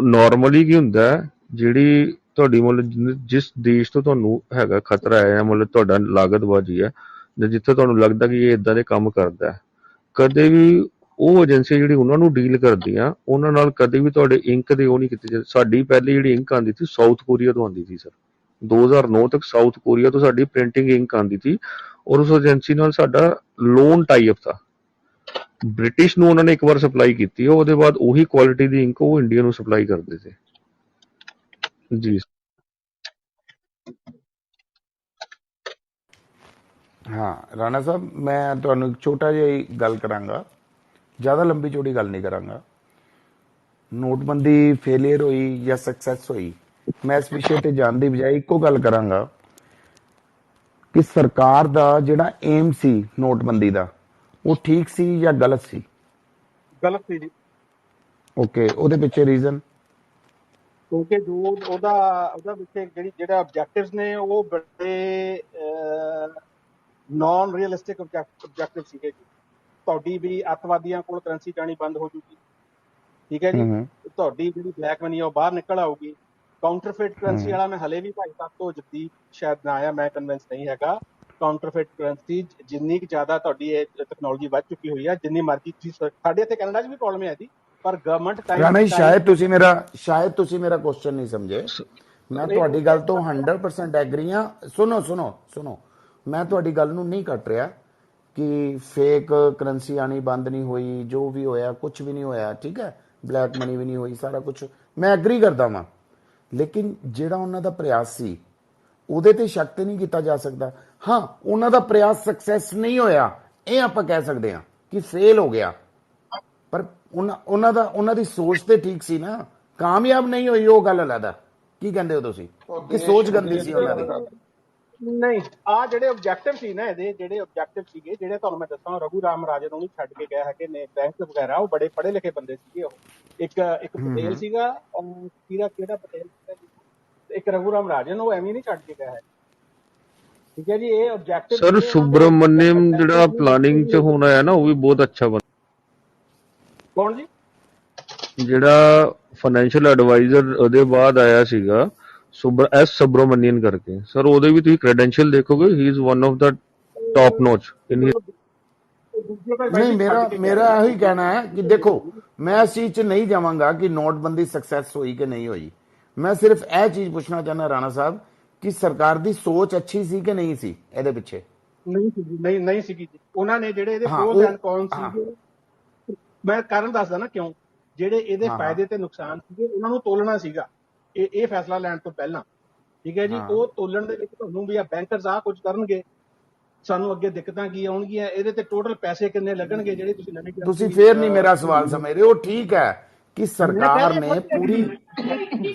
ਨਾਰਮਲੀ ਕੀ ਹੁੰਦਾ ਹੈ, ਜਿਹੜੀ ਤੁਹਾਡੀ ਮਤਲਬ ਜਿਸ ਦੇਸ਼ ਤੋਂ ਤੁਹਾਨੂੰ ਹੈਗਾ ਖਤਰਾ ਹੈ, ਮਤਲਬ ਤੁਹਾਡਾ ਲਾਗਤਬਾਜ਼ੀ ਹੈ, ਜਾਂ ਜਿੱਥੇ ਤੁਹਾਨੂੰ ਲੱਗਦਾ ਕਿ ਇਹ ਇਦਾਂ ਦੇ ਕੰਮ ਕਰਦਾ ਹੈ, ਕਦੇ ਵੀ ਉਹ ਏਜੰਸੀ ਜਿਹੜੀ ਉਹਨਾਂ ਨੂੰ ਡੀਲ ਕਰਦੀਆਂ ਉਹਨਾਂ ਨਾਲ ਕਦੇ ਵੀ ਤੁਹਾਡੇ ਇੰਕ ਦੇ ਉਹ ਨਹੀਂ ਕੀਤੀ ਜਾਂਦੀ। ਸਾਡੀ ਪਹਿਲੀ ਜਿਹੜੀ ਇੰਕ ਆਉਂਦੀ ਸੀ ਸਾਊਥ ਕੋਰੀਆ ਤੋਂ ਆਉਂਦੀ ਸੀ ਸਰ। 2009 ਤੱਕ ਸਾਊਥ ਕੋਰੀਆ ਤੋਂ ਸਾਡੀ ਪ੍ਰਿੰਟਿੰਗ ਇੰਕ ਆਉਂਦੀ ਸੀ, ਔਰ ਉਸ ਏਜੰਸੀ ਨਾਲ ਸਾਡਾ ਲੋਨ ਟਾਈ ਅਪ था। ਬ੍ਰਿਟਿਸ਼ ਨੂੰ ਉਹਨਾਂ ਨੇ ਇੱਕ ਵਾਰ ਸਪਲਾਈ ਕੀਤੀ, ਉਹਦੇ ਬਾਅਦ ਉਹੀ ਕੁਆਲਿਟੀ ਦੀ ਇੰਕ ਉਹ ਇੰਡੀਆ ਨੂੰ ਸਪਲਾਈ ਕਰਦੇ ਸੀ ਜੀ। ਹਾਂ ਰਾਣਾ ਸਾਹਿਬ, ਮੈਂ ਤੁਹਾਨੂੰ ਇੱਕ ਛੋਟਾ ਜਿਹਾ ਹੀ ਗੱਲ ਕਰਾਂਗਾ, ਜ਼ਿਆਦਾ ਲੰਬੀ ਚੌੜੀ ਗੱਲ ਨਹੀਂ ਕਰਾਂਗਾ। ਨੋਟਬੰਦੀ ਫੇਲੀਅਰ ਹੋਈ ਜਾਂ ਸਕਸੈਸ ਹੋਈ, ਮੈਂ ਇਸ ਵਿਸ਼ੇ ਤੇ ਜਾਣ ਦੀ ਬਜਾਏ ਇੱਕੋ ਗੱਲ ਕਰਾਂਗਾ ਕਿ ਸਰਕਾਰ ਦਾ ਜਿਹੜਾ ਏਮ ਸੀ ਨੋਟਬੰਦੀ ਦਾ, ਉਹ ਠੀਕ ਸੀ ਜਾਂ ਗਲਤ ਸੀ? ਗਲਤ ਸੀ ਜੀ। ਓਕੇ, ਉਹਦੇ ਪਿੱਛੇ ਰੀਜ਼ਨ? ਕਿਉਂਕਿ ਜੋ ਉਹਦਾ ਵਿੱਚ ਜਿਹੜਾ ਆਬਜੈਕਟਿਵਸ ਨੇ ਉਹ ਬੜੇ ਨਾਨ ਰੀਅਲਿਸਟਿਕ ਆਬਜੈਕਟਿਵ ਸੀਗੇ ਜੀ। ਤੁਹਾਡੀ ਵੀ ਅੱਤਵਾਦੀਆਂ ਕੋਲ ਕਰੰਸੀ ਜਾਣੀ ਬੰਦ ਹੋ ਜੂਗੀ, ਠੀਕ ਹੈ ਜੀ। ਤੁਹਾਡੀ ਜਿਹੜੀ ਬਲੈਕ ਮਨੀ ਆ ਉਹ ਬਾਹਰ ਨਿਕਲ ਆਊਗੀ। ਕਾਊਂਟਰਫੇਟ ਕਰੰਸੀ ਵਾਲਾ ਮੈਂ ਹਲੇ ਵੀ ਭਾਈ ਸਾਹਿਬ ਤੋਂ ਜਗਦੀਪ ਸ਼ਾਇਦ ਨਾ ਆਇਆ, ਮੈਂ ਕਨਵਿੰਸ ਨਹੀਂ ਹੈਗਾ। ਕਾਊਂਟਰਫੇਟ ਕਰੰਸੀ ਜਿੰਨੀ ਕੁ ਜ਼ਿਆਦਾ ਤੁਹਾਡੀ ਇਹ ਟੈਕਨੋਲੋਜੀ ਵੱਧ ਚੁੱਕੀ ਹੋਈ ਆ, ਜਿੰਨੀ ਮਰਜ਼ੀ ਤੁਸੀਂ ਸਾਡੇ ਇੱਥੇ ਕੈਨੇਡਾ 'ਚ ਵੀ ਪ੍ਰੋਬਲਮ ਹੈ ਜੀ, ਪਰ ਗਵਰਨਮੈਂਟ ਰਾਣਾ ਜੀ, ਸ਼ਾਇਦ ਤੁਸੀਂ ਮੇਰਾ ਕੁਐਸਚਨ ਨਹੀਂ ਸਮਝੇ। ਮੈਂ ਤੁਹਾਡੀ ਗੱਲ ਤੋਂ 100% ਐਗਰੀ ਹਾਂ। ਸੁਣੋ, ਮੈਂ ਤੁਹਾਡੀ ਗੱਲ ਨੂੰ ਨਹੀਂ ਕੱਟ ਰਿਹਾ ਕਿ ਫੇਕ ਕਰੰਸੀ ਆਣੀ ਬੰਦ ਨਹੀਂ ਹੋਈ, ਜੋ ਵੀ ਹੋਇਆ ਕੁਝ ਵੀ ਨਹੀਂ ਹੋਇਆ, ਠੀਕ ਹੈ, ਬਲੈਕ ਮਨੀ ਵੀ ਨਹੀਂ ਹੋਈ, ਸਾਰਾ ਕੁਝ ਮੈਂ ਐਗਰੀ ਕਰਦਾ ਵਾਂ। ਲੇਕਿਨ ਜਿਹੜਾ ਉਹਨਾਂ ਦਾ ਪ੍ਰਯਾਸ ਸੀ ਉਹਦੇ ਤੇ ਸ਼ੱਕ ਤੇ ਨਹੀਂ ਕੀਤਾ ਜਾ ਸਕਦਾ। ਹਾਂ, ਉਹਨਾਂ ਦਾ ਪ੍ਰਯਾਸ ਸਕਸੈਸ ਨਹੀਂ ਹੋਇਆ, ਇਹ ਆਪਾਂ ਕਹਿ ਸਕਦੇ ਹਾਂ ਕਿ ਫੇਲ ਹੋ ਗਿਆ, ਪਰ ਉਹਨਾਂ ਦੀ ਸੋਚ ਤੇ ਠੀਕ ਸੀ ਨਾ। ਕਾਮਯਾਬ ਨਹੀਂ ਹੋਈ ਉਹ ਗੱਲ ਅਲੱਗ ਹੈ। ਕੀ ਕਹਿੰਦੇ ਹੋ ਤੁਸੀਂ ਕਿ ਸੋਚ ਗੰਦੀ ਸੀ ਉਹਨਾਂ ਦੀ? ਨਹੀਂ, ਆ ਜਿਹੜੇ ਆਬਜੈਕਟਿਵ ਸੀ ਨਾ, ਇਹਦੇ ਜਿਹੜੇ ਆਬਜੈਕਟਿਵ ਸੀਗੇ, ਜਿਹੜੇ ਤੁਹਾਨੂੰ ਮੈਂ ਦੱਸਾਂ, ਰਘੂ ਰਾਮ ਰਾਜਨ ਨੂੰ ਛੱਡ ਕੇ ਗਏ ਹੈਗੇ ਨੇ ਬੈਂਕ ਵਗੈਰਾ, ਉਹ ਬੜੇ ਪੜ੍ਹੇ ਲਿਖੇ ਬੰਦੇ ਸੀਗੇ। ਉਹ ਇੱਕ ਪਟੇਲ ਸੀਗਾ, ਕਿਹੜਾ ਪਟੇਲ ਸੀਗਾ, ਇੱਕ ਰਘੂ ਰਾਮ ਰਾਜਨ, ਉਹ ਐਵੇਂ ਨਹੀਂ ਛੱਡ ਕੇ ਗਿਆ ਹੈ, ਠੀਕ ਹੈ ਜੀ। ਇਹ ਆਬਜੈਕਟਿਵ ਸਰ ਸੁਬਰਾਮਨਿਅਮ ਜਿਹੜਾ ਪਲਾਨਿੰਗ ਚ ਹੋਣਾ ਹੈ ਨਾ, ਉਹ ਵੀ ਬਹੁਤ ਅੱਛਾ ਬੰਦਾ। ਕੌਣ ਜੀ? ਜਿਹੜਾ ਫਾਈਨੈਂਸ਼ੀਅਲ ਐਡਵਾਈਜ਼ਰ ਉਹਦੇ ਬਾਅਦ ਆਇਆ ਸੀਗਾ, ਸੁਬਰਾਮਨਿਅਨ ਕਰਕੇ, ਸਰ ਉਹਦੇ ਵੀ ਤੁਸੀਂ ਕ੍ਰੈਡੈਂਸ਼ੀਅਲ ਦੇਖੋਗੇ, he is one of the top notch in. ਨਹੀਂ, ਮੇਰਾ ਇਹੀ ਕਹਿਣਾ ਹੈ ਕਿ ਦੇਖੋ, ਮੈਂ ਇਸ ਚੀਜ਼ 'ਚ ਨਹੀਂ ਜਾਵਾਂਗਾ ਕਿ ਨੋਟਬੰਦੀ ਸਕਸੈਸ ਹੋਈ ਕਿ ਨਹੀਂ ਹੋਈ। ਮੈਂ ਸਿਰਫ ਇਹ ਚੀਜ਼ ਪੁੱਛਣਾ ਚਾਹੁੰਦਾ ਰਾਣਾ ਸਾਹਿਬ ਕਿ ਸਰਕਾਰ ਦੀ ਸੋਚ ਅੱਛੀ ਸੀ ਕਿ ਨਹੀਂ ਸੀ ਇਹਦੇ ਪਿੱਛੇ? ਨਹੀਂ ਸੀਗੀ ਜੀ। ਉਹਨਾਂ ਨੇ ਜਿਹੜੇ ਇਹਦੇ ਪ੍ਰੋਸ ਐਂਡ ਕੌਨਸ ਸੀਗੇ, ਮੈਂ ਕਾਰਨ ਦੱਸਦਾ ਨਾ ਕਿਉਂ। ਜਿਹੜੇ ਇਹਦੇ ਫਾਇਦੇ ਤੇ ਨੁਕਸਾਨ ਸੀਗੇ ਉਹਨਾਂ ਨੂੰ ਤੋਲਣਾ ਸੀਗਾ ਇਹ ਫੈਸਲਾ ਲੈਣ ਤੋਂ ਪਹਿਲਾਂ, ਠੀਕ ਹੈ ਜੀ। ਉਹ ਤੋਲਣ ਦੇ ਵਿੱਚ ਤੁਹਾਨੂੰ ਵੀ ਆ ਬੈਂਕਰਸ ਆ ਕੁਝ ਕਰਨਗੇ, ਸਾਨੂੰ ਅੱਗੇ ਦਿੱਕਤਾਂ ਕੀ ਆਉਣਗੀਆਂ, ਇਹਦੇ ਤੇ ਟੋਟਲ ਪੈਸੇ ਕਿੰਨੇ ਲੱਗਣਗੇ ਜਿਹੜੇ ਤੁਸੀਂ ਫੇਰ ਨਹੀਂ ਮੇਰਾ ਸਵਾਲ ਸਮਝ ਰਹੇ ਹੋ। ਠੀਕ ਹੈ ਕਿ ਸਰਕਾਰ ਨੇ ਪੂਰੀ,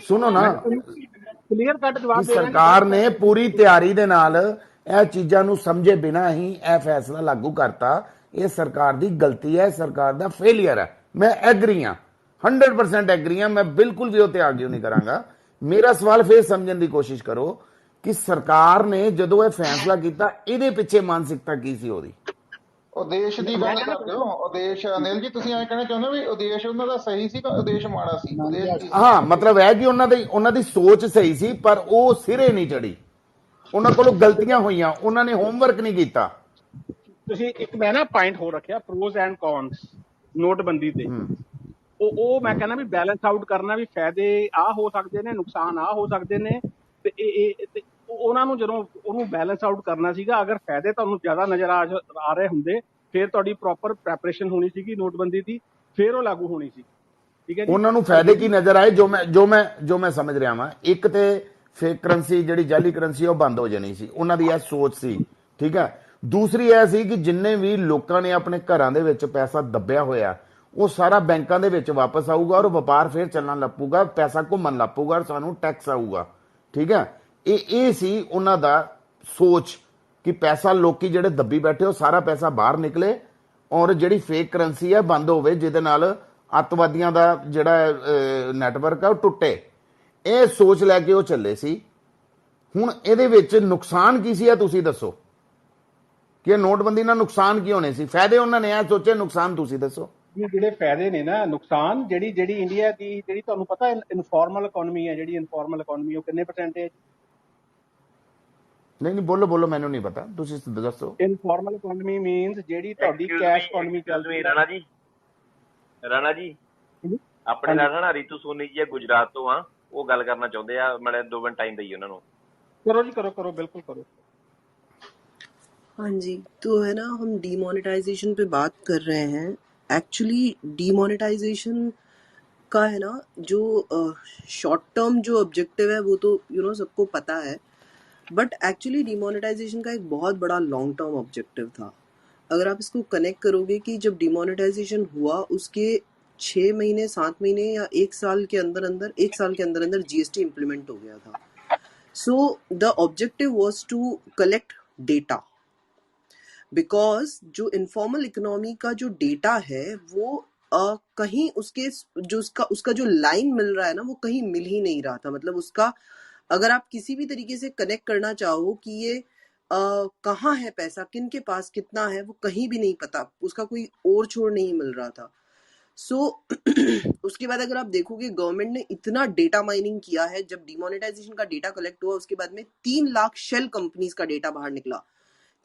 ਸੁਣੋ ਨਾ, ਕਲੀਅਰ ਕੱਟ ਜਵਾਬ ਦੇ ਸਰਕਾਰ ਨੇ ਪੂਰੀ ਤਿਆਰੀ ਦੇ ਨਾਲ ਇਹ ਚੀਜ਼ਾਂ ਨੂੰ ਸਮਝੇ ਬਿਨਾਂ ਹੀ ਇਹ ਫੈਸਲਾ ਲਾਗੂ ਕਰਤਾ। ਇਹ ਸਰਕਾਰ ਦੀ ਗਲਤੀ ਹੈ, ਸਰਕਾਰ ਦਾ ਫੇਲੀਅਰ ਹੈ। ਮੈਂ ਐਗਰੀ ਹਾਂ, 100% ਐਗਰੀ ਹਾਂ। ਮੈਂ ਬਿਲਕੁਲ ਵੀ ਉਹ ਤੇ ਆਰਗੂ ਨਹੀਂ ਕਰਾਂਗਾ। ਮੇਰਾ ਸਵਾਲ ਫੇਰ ਸਮਝਣ ਦੀ ਕੋਸ਼ਿਸ਼ ਕਰੋ ਕਿ ਸਰਕਾਰ ਨੇ ਜਦੋਂ ਇਹ ਫੈਸਲਾ ਕੀਤਾ, ਇਹਦੇ ਪਿੱਛੇ ਮਾਨਸਿਕਤਾ ਕੀ ਸੀ ਉਹਦੀ? ਉਦੇਸ਼ ਦੀ ਗੱਲ ਕਰਦੇ ਹੋ? ਉਦੇਸ਼ ਅਨਿਲ ਜੀ, ਤੁਸੀਂ ਐਂ ਕਹਿਣਾ ਚਾਹੁੰਦੇ ਹੋ ਵੀ ਉਦੇਸ਼ ਉਹਨਾਂ ਦਾ ਸਹੀ ਸੀ ਤਾਂ ਉਦੇਸ਼ ਮਾੜਾ ਸੀ? ਹਾਂ, ਮਤਲਬ ਹੈ ਕਿ ਉਹਨਾਂ ਦੀ ਸੋਚ ਸਹੀ ਸੀ, ਪਰ ਉਹ ਸਿਰੇ ਨਹੀਂ ਚੜੀ, ਉਹਨਾਂ ਕੋਲੋਂ ਗਲਤੀਆਂ ਹੋਈਆਂ, ਉਹਨਾਂ ਨੇ ਹੋਮਵਰਕ ਨਹੀਂ ਕੀਤਾ। ਤੁਸੀਂ ਇੱਕ ਮੈਂ ਨਾ ਪੁਆਇੰਟ ਹੋ ਰੱਖਿਆ, ਪ੍ਰੋਸ ਐਂਡ ਕੌਨਸ ਨੋਟਬੰਦੀ ਦੇ। ਉਹ ਮੈਂ ਕਹਿੰਦਾ ਵੀ ਬੈਲੈਂਸ ਆਊਟ ਕਰਨਾ, ਵੀ ਫਾਇਦੇ ਆ ਹੋ ਸਕਦੇ ਨੇ, ਨੁਕਸਾਨ ਆ ਹੋ ਸਕਦੇ ਨੇ, ਤੇ ਉਹਨਾਂ ਨੂੰ ਜਦੋਂ ਉਹਨੂੰ ਬੈਲੈਂਸ ਆਊਟ ਕਰਨਾ ਸੀਗਾ, ਅਗਰ ਫਾਇਦੇ ਤੁਹਾਨੂੰ ਜ਼ਿਆਦਾ ਨਜ਼ਰ ਆ ਰਹੇ ਹੁੰਦੇ, ਫਿਰ ਤੁਹਾਡੀ ਪ੍ਰੋਪਰ ਪ੍ਰੈਪਰੇਸ਼ਨ ਹੋਣੀ ਸੀਗੀ ਨੋਟਬੰਦੀ ਦੀ, ਫਿਰ ਉਹ ਲਾਗੂ ਹੋਣੀ ਸੀ। ਠੀਕ ਹੈ ਜੀ। ਉਹਨਾਂ ਨੂੰ ਫਾਇਦੇ ਕੀ ਨਜ਼ਰ ਆਏ ਜੋ ਮੈਂ ਸਮਝ ਰਿਹਾ ਵਾਂ, ਇੱਕ ਤੇ ਫੇਕ ਕਰੰਸੀ ਜਿਹੜੀ ਜਾਲੀ ਕਰੰਸੀ ਉਹ ਬੰਦ ਹੋ ਜਾਣੀ ਸੀ, ਉਹਨਾਂ ਦੀ ਇਹ ਸੋਚ ਸੀ। ਠੀਕ ਹੈ। ਦੂਸਰੀ ਇਹ ਸੀ ਕਿ ਜਿੰਨੇ ਵੀ ਲੋਕਾਂ ਨੇ ਆਪਣੇ ਘਰਾਂ ਦੇ ਵਿੱਚ ਪੈਸਾ ਦੱਬਿਆ ਹੋਇਆ ਉਹ ਸਾਰਾ ਬੈਂਕਾਂ ਦੇ ਵਿੱਚ ਵਾਪਸ ਆਊਗਾ ਔਰ ਵਪਾਰ ਫਿਰ ਚੱਲਣ ਲੱਪੂਗਾ, ਪੈਸਾ ਘੁੰਮਣ ਲੱਪੂਗਾ ਔਰ ਸਾਨੂੰ ਟੈਕਸ ਆਊਗਾ। ਠੀਕ ਹੈ। ਇਹ ਸੀ ਉਹਨਾਂ ਦਾ ਸੋਚ ਕਿ ਪੈਸਾ ਲੋਕੀ ਜਿਹੜੇ ਦੱਬੀ ਬੈਠੇ ਉਹ ਸਾਰਾ ਪੈਸਾ ਬਾਹਰ ਨਿਕਲੇ ਔਰ ਜਿਹੜੀ ਫੇਕ ਕਰੰਸੀ ਹੈ ਬੰਦ ਹੋਵੇ, ਜਿਹਦੇ ਨਾਲ ਅੱਤਵਾਦੀਆਂ ਦਾ ਜਿਹੜਾ ਨੈਟਵਰਕ ਆ ਉਹ ਟੁੱਟੇ। ਇਹ ਸੋਚ ਲੈ ਕੇ ਉਹ ਚੱਲੇ ਸੀ। ਹੁਣ ਇਹਦੇ ਵਿੱਚ ਨੁਕਸਾਨ ਕੀ ਸੀ ਇਹ ਤੁਸੀਂ ਦੱਸੋ ਕਿ ਨੋਟਬੰਦੀ ਨਾਲ ਨੁਕਸਾਨ ਕੀ ਹੋਣੇ ਸੀ? ਫਾਇਦੇ ਉਹਨਾਂ ਨੇ ਇਹ ਸੋਚੇ, ਨੁਕਸਾਨ ਤੁਸੀਂ ਦੱਸੋ। ਜਿਹੜੇ ਫਾਇਦੇ ਨੇ ਨਾ, ਨੁਕਸਾਨ ਜਿਹੜੀ ਇੰਡੀਆ ਦੀ ਜਿਹੜੀ ਤੁਹਾਨੂੰ ਪਤਾ ਇਨਫਾਰਮਲ ਇਕਨੋਮੀ ਹੈ, ਜਿਹੜੀ ਇਨਫਾਰਮਲ ਇਕਨੋਮੀ ਉਹ ਕਿੰਨੇ ਪਰਸੈਂਟੇਜ? ਨਹੀਂ ਬੋਲੋ, ਮੈਨੂੰ ਨਹੀਂ ਪਤਾ, ਤੁਸੀਂ ਦੱਸੋ। ਇਨਫਾਰਮਲ ਇਕਨੋਮੀ ਮੀਨਸ ਜਿਹੜੀ ਤੁਹਾਡੀ ਕੈਸ਼ ਇਕਨੋਮੀ ਚੱਲਦੀ ਹੈ। ਰਾਣਾ ਜੀ ਆਪਣੇ ਨਾਲ ਨਾ ਰੀਤੂ ਸੋਨੀ ਜੀ ਗੁਜਰਾਤ ਤੋਂ ਆ, ਉਹ ਗੱਲ ਕਰਨਾ ਚਾਹੁੰਦੇ ਆ, ਮੈਂ 2 ਮਿੰਟ ਟਾਈਮ ਦਈਏ ਉਹਨਾਂ ਨੂੰ। करो जी, करो बिल्कुल करो। हाँ जी, तो है ना, हम डीमोनेटाइजेशन पे बात कर रहे हैं। एक्चुअली डीमोनेटाइजेशन का है ना, जो शॉर्ट टर्म जो ऑब्जेक्टिव है वो तो सबको पता है, बट एक्चुअली डीमोनेटाइजेशन का एक बहुत बड़ा लॉन्ग टर्म ऑब्जेक्टिव था। अगर आप इसको कनेक्ट करोगे कि जब डीमोनेटाइजेशन हुआ उसके 6 महीने 7 महीने या 1 साल के अंदर जीएसटी इम्प्लीमेंट हो गया था। So the objective was to collect data, because जो informal economy का जो data है वो कहीं उसका जो लाइन मिल रहा है ना, वो कहीं मिल ही नहीं रहा था। मतलब उसका अगर आप किसी भी तरीके से कनेक्ट करना चाहो कि ये कहाँ है पैसा, किन के पास कितना है, वो कहीं भी नहीं पता, उसका कोई ओर छोर नहीं मिल रहा था। सो उसके बाद अगर आप देखोगे गवर्नमेंट ने इतना डेटा माइनिंग किया है। जब डिमोनेटाइजेशन का डेटा कलेक्ट हुआ उसके बाद में 3 लाख शेल कंपनीज का डेटा बाहर निकला।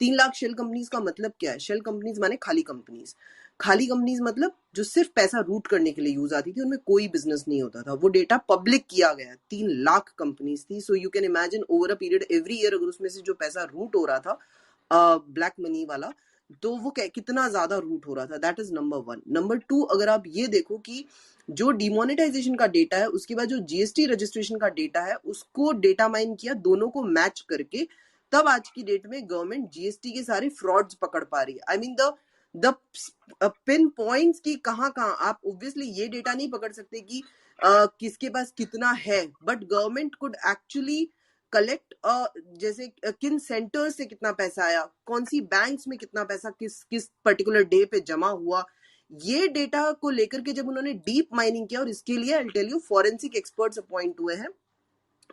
3 लाख शेल कंपनीज का मतलब क्या है? शेल कंपनीज माने खाली कंपनीज। खाली कंपनीज मतलब जो सिर्फ पैसा रूट करने के लिए यूज आती थी, उनमें कोई बिजनेस नहीं होता था। वो डेटा पब्लिक किया गया। 3 लाख कंपनीज थी। So you can imagine over a period every year अगर उसमें से जो पैसा रूट हो रहा था ब्लैक मनी वाला, तो वो कितना ज्यादा रूट हो रहा था। That is number 1। नंबर 2, अगर आप ये देखो कि जो डिमोनेटाइजेशन का डेटा है उसके बाद जो जीएसटी रजिस्ट्रेशन का डेटा है उसको डेटा माइन किया, दोनों को मैच करके तब आज की डेट में गवर्नमेंट जीएसटी के सारे फ्रॉड्स पकड़ पा रही है। I mean the pin points की कहाँ आप ऑब्वियसली ये डेटा नहीं पकड़ सकते कि किसके पास कितना है, but government could actually collect जैसे किन सेंटर्स से कितना पैसा आया, कौन सी बैंक्स में कितना पैसा किस पर्टिकुलर डे पे जमा हुआ, ये डेटा को लेकर के जब उन्होंने डीप माइनिंग किया। और इसके लिए I will tell you forensic experts appoint हुए हैं।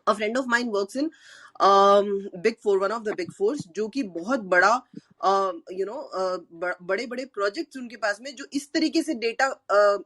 A friend of mine works in big 4, one of the big 4, जो कि बहुत बड़ा बड़े बड़े प्रोजेक्ट्स उनके पास में जो इस तरीके से डेटा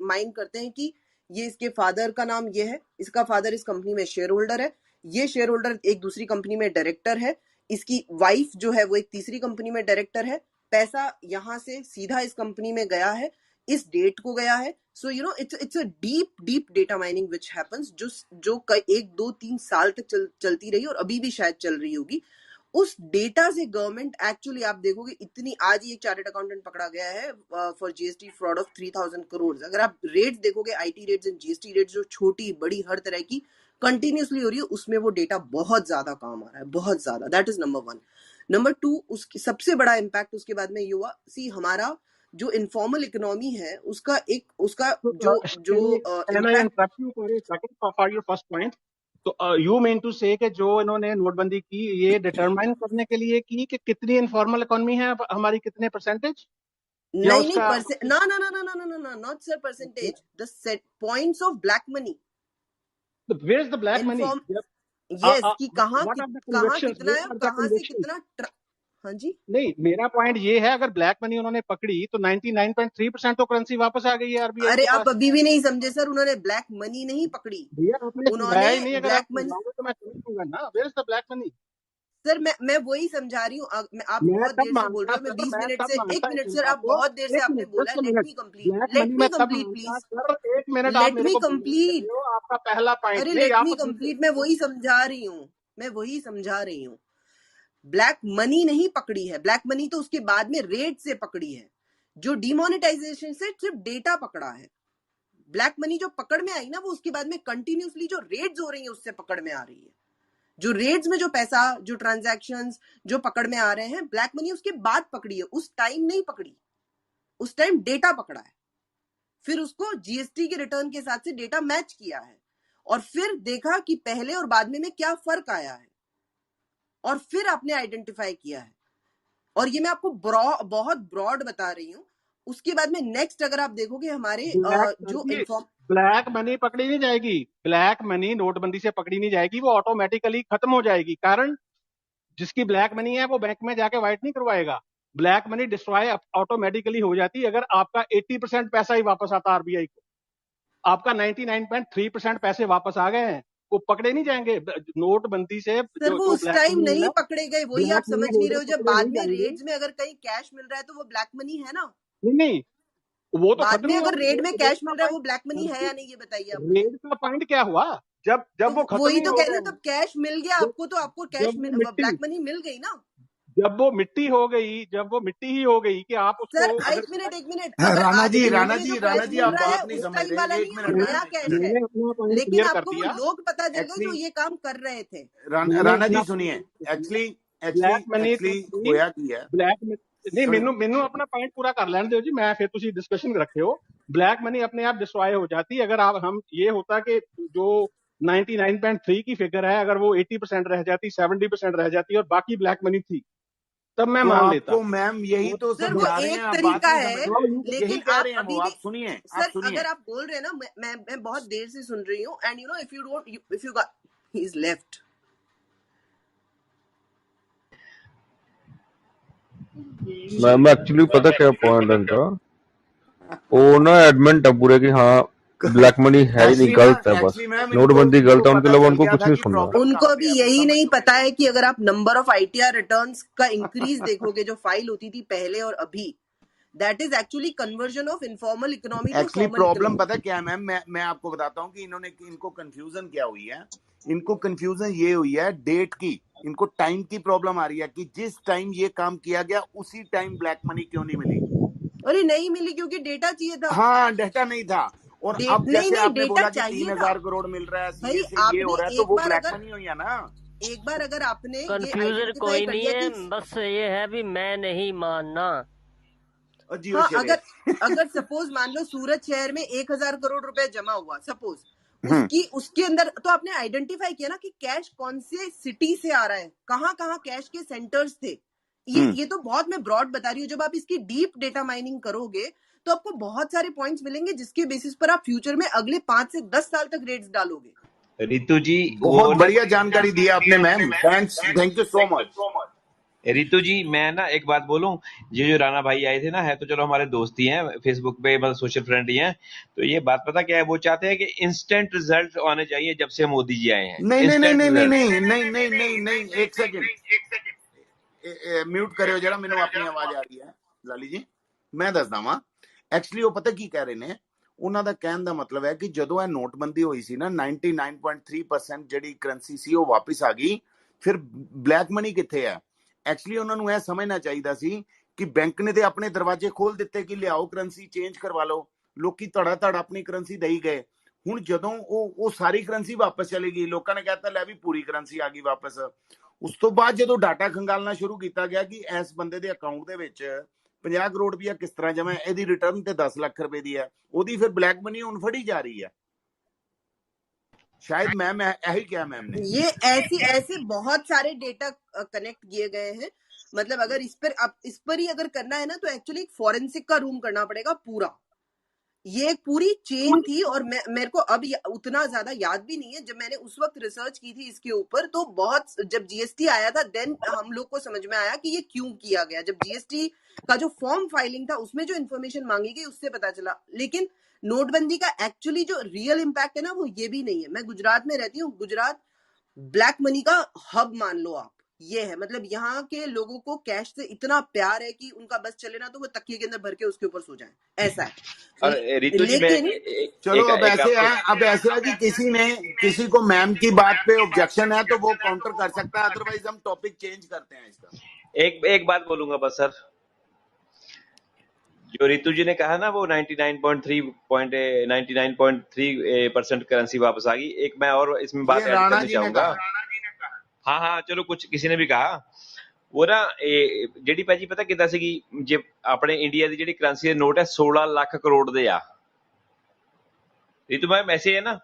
माइन करते हैं कि ये इसके फादर का नाम ये है, इसका फादर इस कंपनी में शेयर होल्डर है, ये शेयर होल्डर एक दूसरी कंपनी में डायरेक्टर है, इसकी वाइफ जो है वो एक तीसरी कंपनी में डायरेक्टर है, पैसा यहाँ से सीधा इस कंपनी में गया है, इस डेट को गया है। So it's a deep data mining which happens, जो 1, 2, 3 साल तक चलती रही और अभी भी शायद चल रही होगी। उस डेटा से गवर्नमेंट एक्चुअली आप देखोगे इतनी, आज ही एक चार्टर्ड अकाउंटेंट पकड़ा गया है for GST fraud of 3000 crore. अगर आप रेट्स देखोगे, IT rates and GST rates जो छोटी बड़ी हर तरह की कंटिन्यूसली हो रही है, उसमें वो डेटा बहुत ज्यादा काम आ रहा है, बहुत ज्यादा। That is number 1। नंबर 2, उसकी सबसे बड़ा इम्पैक्ट उसके बाद में ये हुआ, हमारा जो इनफॉर्मल इकोनॉमी है उसका तो यू मीन टू से कि जो इन्होंने नोटबंदी की ये डिटरमाइन करने के लिए की कि कितनी इनफॉर्मल इकोनॉमी है हमारी, कितने परसेंटेज? नहीं, not sir percentage, the set points of black money. Where is the black money? Yes, कि कहाँ कितना है, कहाँ से कितना। हाँ जी, नहीं, मेरा पॉइंट ये है, अगर ब्लैक मनी उन्होंने पकड़ी तो 99.3% तो करेंसी वापस आ गई है आरबीआई। अरे आप अभी भी नहीं समझे सर, उन्होंने ब्लैक मनी नहीं पकड़ी, उन्होंने ब्लैक मनी। तो मैं समझूंगा ना, where is the black money? Sir मैं वही समझा रही हूँ। आप बहुत देर से बोल रहे हो, मैं 20 मिनट से 1 मिनट सर, आप बहुत देर से आपने बोला है। लेट मी कंप्लीट प्लीज, एक मिनट, लेट मी कंप्लीट। आपका पहला पॉइंट। अरे लेट मी कंप्लीट, मैं वही समझा रही हूँ। मैं वही समझा रही हूँ। ब्लैक मनी नहीं पकड़ी है, ब्लैक मनी तो उसके बाद में रेट से पकड़ी है। जो डिमोनेटाइजेशन से सिर्फ डेटा पकड़ा है। ब्लैक मनी जो पकड़ में आई ना, वो उसके बाद में कंटिन्यूसली जो रेड्स हो रही है उससे पकड़ में आ रही है। जो रेड्स में जो पैसा, जो ट्रांजैक्शंस जो पकड़ में आ रहे हैं, ब्लैक मनी उसके बाद पकड़ी है, उस टाइम नहीं पकड़ी। उस टाइम डेटा पकड़ा है, फिर उसको जीएसटी के रिटर्न के साथ से डेटा मैच किया है, और फिर देखा कि पहले और बाद में क्या फर्क आया है, और फिर आपने आइडेंटिफाई किया है। और ये मैं आपको बहुत ब्रॉड बता रही हूँ। उसके बाद में नेक्स्ट अगर आप देखोगे हमारे जो इन्फॉर्म ब्लैक मनी पकड़ी नहीं जाएगी, ब्लैक मनी नोटबंदी से पकड़ी नहीं जाएगी, वो ऑटोमेटिकली खत्म हो जाएगी। कारण जिसकी ब्लैक मनी है वो बैंक में जाके वाइट नहीं करवाएगा। ब्लैक मनी डिस्ट्रॉय ऑटोमेटिकली हो जाती है अगर आपका 80% पैसा ही वापस आता आरबीआई को। आपका 99.3% पैसे वापस आ गए हैं, वो पकड़े नहीं जाएंगे नोटबंदी से। सर वो उस टाइम नहीं पकड़े गए, वही आप समझ नहीं रहे हो। जब बाद में रेड्स में अगर कहीं कैश मिल रहा है तो वो ब्लैक मनी है ना। नहीं, वो तो बाद में अगर रेड में कैश मिल रहा है वो ब्लैक मनी है या नहीं, ये बताइए आप। रेड का पॉइंट क्या हुआ? जब तो वो खत्म वही ही तो हो कह रहे गए, हो, तब कैश मिल गया आपको, तो आपको कैश ब्लैक मनी मिल गई ना। जब वो मिट्टी हो गई, जब वो मिट्टी ही हो गई कि आप उसको सर एक मिनट राणा जी आप बात नहीं समझ रहे, एक मिनट नया कैश है, लेकिन आपको वो लोग पता चल गए जो ये काम कर रहे थे। राणा जी सुनिए, एक्चुअली होया की है ब्लैक नहीं, ਮੈਨੂੰ ਆਪਣਾ ਪੁਆਇੰਟ ਪੂਰਾ ਕਰ ਲੈਣ ਦਿਓ ਜੀ, ਮੈਂ ਫਿਰ ਤੁਸੀਂ डिस्कशन रखे हो। ब्लैक मनी अपने आप डिस्ट्रॉय हो जाती अगर आप हम ये होता कि जो 99.3 की फिगर है, अगर वो 80% रह जाती, 70% रह जाती और बाकी ब्लैक मनी थी, तब मैं मान लेता। आपको मैम यही तो सर वो एक तरीका है, लेकिन आप अभी भी सुनिए, सर अगर आप बोल रहे हैं ना, मैं बहुत देर से सुन रही हूँ, and you know if you got he is left. Ma'am actually पता क्या पॉइंट है इनका, वो ना एडमेंट है पूरे कि हाँ ब्लैक मनी है ही नहीं, गलत है, बस नोटबंदी गलत है उनके अलावा उनको कुछ नहीं सुनना। उनको भी यही नहीं पता है कि अगर आप नंबर ऑफ आईटीआर रिटर्न्स का इंक्रीज देखोगे, जो फाइल होती थी पहले और अभी, that is actually conversion of informal economy to actually problem पता क्या है मैम, मैं आपको बताता हूँ कि इनको कंफ्यूजन क्या हुई है। इनको कंफ्यूजन ये हुई है डेट की, इनको टाइम की प्रॉब्लम आ रही है कि जिस टाइम ये काम किया गया उसी टाइम ब्लैक मनी क्यों नहीं मिली। अरे नहीं मिली क्योंकि डेटा चाहिए था। हाँ, डेटा नहीं था। और अब जैसे आपने बोला कि 3000 करोड़ मिल रहा है, भाई ये हो रहा है, तो वो ब्लैक मनी हुई है ना। एक बार अगर आपने कंफ्यूजन कोई नहीं है, बस ये है भी मैं नहीं मानना। हाँ, अगर सपोज मान लो सूरत शहर में 1000 करोड़ रुपए जमा हुआ, सपोज उसके अंदर तो आपने आइडेंटिफाई किया ना कि कैश कौन से सिटी से आ रहा है, कहाँ कहाँ कैश के सेंटर्स थे। ये तो बहुत मैं ब्रॉड बता रही हूँ। जब आप इसकी डीप डेटा माइनिंग करोगे तो आपको बहुत सारे पॉइंट्स मिलेंगे जिसके बेसिस पर आप फ्यूचर में अगले 5 से 10 साल तक रेट्स डालोगे। रितु जी बहुत बढ़िया जानकारी दी आपने ma'am, thank you so much. Ritu ji मैं ना एक बात बोलूं, ये जो राणा भाई आए थे ना, है तो चलो हमारे दोस्त ही हैं, फेसबुक पे मतलब सोशल फ्रेंड ही हैं, तो ये बात पता क्या है, वो चाहते हैं कि इंस्टेंट रिजल्ट आने चाहिए जब से मोदी जी आए हैं। नहीं, एक सेकंड म्यूट करियो जरा, मैंने अपनी आवाज आ रही है लाली जी। मैं दसदा वा एक्चुअली वो पता की कह रहे ने, ਉਹਨਾਂ ਦਾ ਕਹਿਣ ਦਾ ਮਤਲਬ ਹੈ ਕਿ ਜਦੋਂ ਇਹ ਨੋਟਬੰਦੀ ਹੋਈ ਸੀ ਨਾ 99.3% ਜਿਹੜੀ ਕਰੰਸੀ ਸੀ ਉਹ ਵਾਪਸ ਆ ਗਈ, ਫਿਰ ਬਲੈਕ ਮਨੀ ਕਿੱਥੇ ਹੈ। एक्चुअली ਉਹਨਾਂ ਨੂੰ ਇਹ ਸਮਝਣਾ ਚਾਹੀਦਾ ਸੀ ਕਿ ਬੈਂਕ ਨੇ ਤੇ ਆਪਣੇ ਦਰਵਾਜ਼ੇ ਖੋਲ ਦਿੱਤੇ ਕਿ ਲਿਆਓ ਕਰੰਸੀ ਚੇਂਜ ਕਰਵਾ ਲਓ, ਲੋਕੀ ਧੜਾ ਧੜ ਆਪਣੀ ਕਰੰਸੀ ਦੇਈ ਗਏ। ਹੁਣ ਜਦੋਂ ਉਹ ਸਾਰੀ ਕਰੰਸੀ ਵਾਪਸ ਚਲੀ ਗਈ, ਲੋਕਾਂ ਨੇ ਕਹਿਤਾ ਲੈ ਵੀ ਪੂਰੀ ਕਰੰਸੀ ਆ ਗਈ ਵਾਪਸ। ਉਸ ਤੋਂ ਬਾਅਦ ਜਦੋਂ ਡਾਟਾ ਖੰਗਾਲਣਾ ਸ਼ੁਰੂ ਕੀਤਾ ਗਿਆ ਕਿ ਇਸ ਬੰਦੇ ਦੇ ਅਕਾਊਂਟ ਦੇ ਵਿੱਚ 50 ਕਰੋੜ ਰੁਪਇਆ ਕਿਸ ਤਰ੍ਹਾਂ ਜਮਾ ਹੈ, ਇਹਦੀ ਰਿਟਰਨ ਤੇ 10 ਲੱਖ ਰੁਪਏ ਦੀ ਹੈ, ਉਹਦੀ ਫਿਰ ਬਲੈਕ ਮਨੀ ਹੁਣ फड़ी जा रही है। शायद मैम यही क्या मैम ने ये ऐसे बहुत सारे डेटा कनेक्ट किए गए हैं। मतलब अगर इस पर ही अगर करना है ना तो एक्चुअली एक फॉरेंसिक का रूम करना पड़ेगा पूरा। ये एक पूरी चेन थी और मेरे को अब उतना ज्यादा याद भी नहीं है। जब मैंने उस वक्त रिसर्च की थी इसके ऊपर तो बहुत, जब जीएसटी आया था देन हम लोग को समझ में आया कि ये क्यों किया गया। जब जीएसटी का जो फॉर्म फाइलिंग था उसमें जो इन्फॉर्मेशन मांगी गई उससे पता चला। लेकिन नोटबंदी का एक्चुअली जो रियल इम्पैक्ट है ना वो ये भी नहीं है। मैं गुजरात में रहती हूँ, गुजरात ब्लैक मनी का हब मान लो आप। ये है मतलब यहाँ के लोगों को कैश से इतना प्यार है कि उनका बस चले ना तो वो तकिए के अंदर भर के उसके ऊपर सो जाए, ऐसा है। और रितु जी मैं लेकिन चलो अब एक ऐसे है, आपको अब ऐसे है कि किसी को मैम की बात पे ऑब्जेक्शन है तो वो काउंटर कर सकता है, अदरवाइज हम टॉपिक चेंज करते हैं इसका। एक बात बोलूंगा बस सर, जो रितु जी ने कहा ना वो 99.3% करेंसी वापस आ गई। एक मैं और इसमें बात ये ऐड राणा करनी जी ने चाहूंगा। कहा। हाँ चलो कुछ किसी ने भी कहा वो ना ਜਿਹੜੀ ਭਾਜੀ ਪਤਾ ਕਿੱਦਾਂ ਸੀਗੀ, ਜੇ ਆਪਣੇ ਇੰਡੀਆ ਦੀ ਜਿਹੜੀ ਕਰੰਸੀ ਦੇ ਨੋਟ ਹੈ 16 ਲੱਖ ਕਰੋੜ ਦੇ ਆ। रितु मैम ऐसे है ना?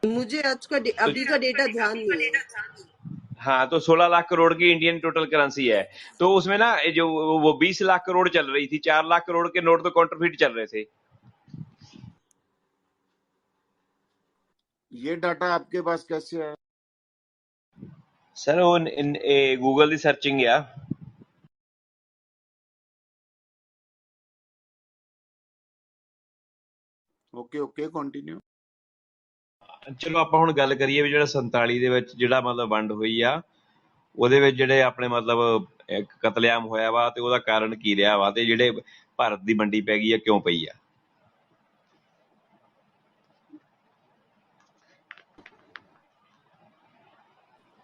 मुझे अभी का डेटा ध्यान नहीं है। हाँ तो 16 लाख करोड़ की इंडियन टोटल करेंसी है, तो उसमें ना जो वो 20 लाख करोड़ चल रही थी, 4 लाख करोड़ के नोट तो काउंटरफीट चल रहे थे। ये डाटा आपके पास कैसे है? सर वो गूगल की सर्चिंग है। Okay continue. ਚਲੋ ਆਪਾਂ ਹੁਣ ਗੱਲ ਕਰੀਏ ਵੀ ਜਿਹੜਾ 47 ਦੇ ਵਿੱਚ ਜਿਹੜਾ ਮਤਲਬ ਵੰਡ ਹੋਈ ਆ, ਉਹਦੇ ਵਿੱਚ ਜਿਹੜੇ ਆਪਣੇ ਮਤਲਬ ਕਤਲੇਆਮ ਹੋਇਆ ਵਾ ਤੇ ਉਹਦਾ ਕਾਰਨ ਕੀ ਰਿਹਾ ਵਾ, ਤੇ ਜਿਹੜੇ ਭਾਰਤ ਦੀ ਮੰਡੀ ਪੈ ਗਈ ਆ ਕਿਉਂ ਪਈ ਆ।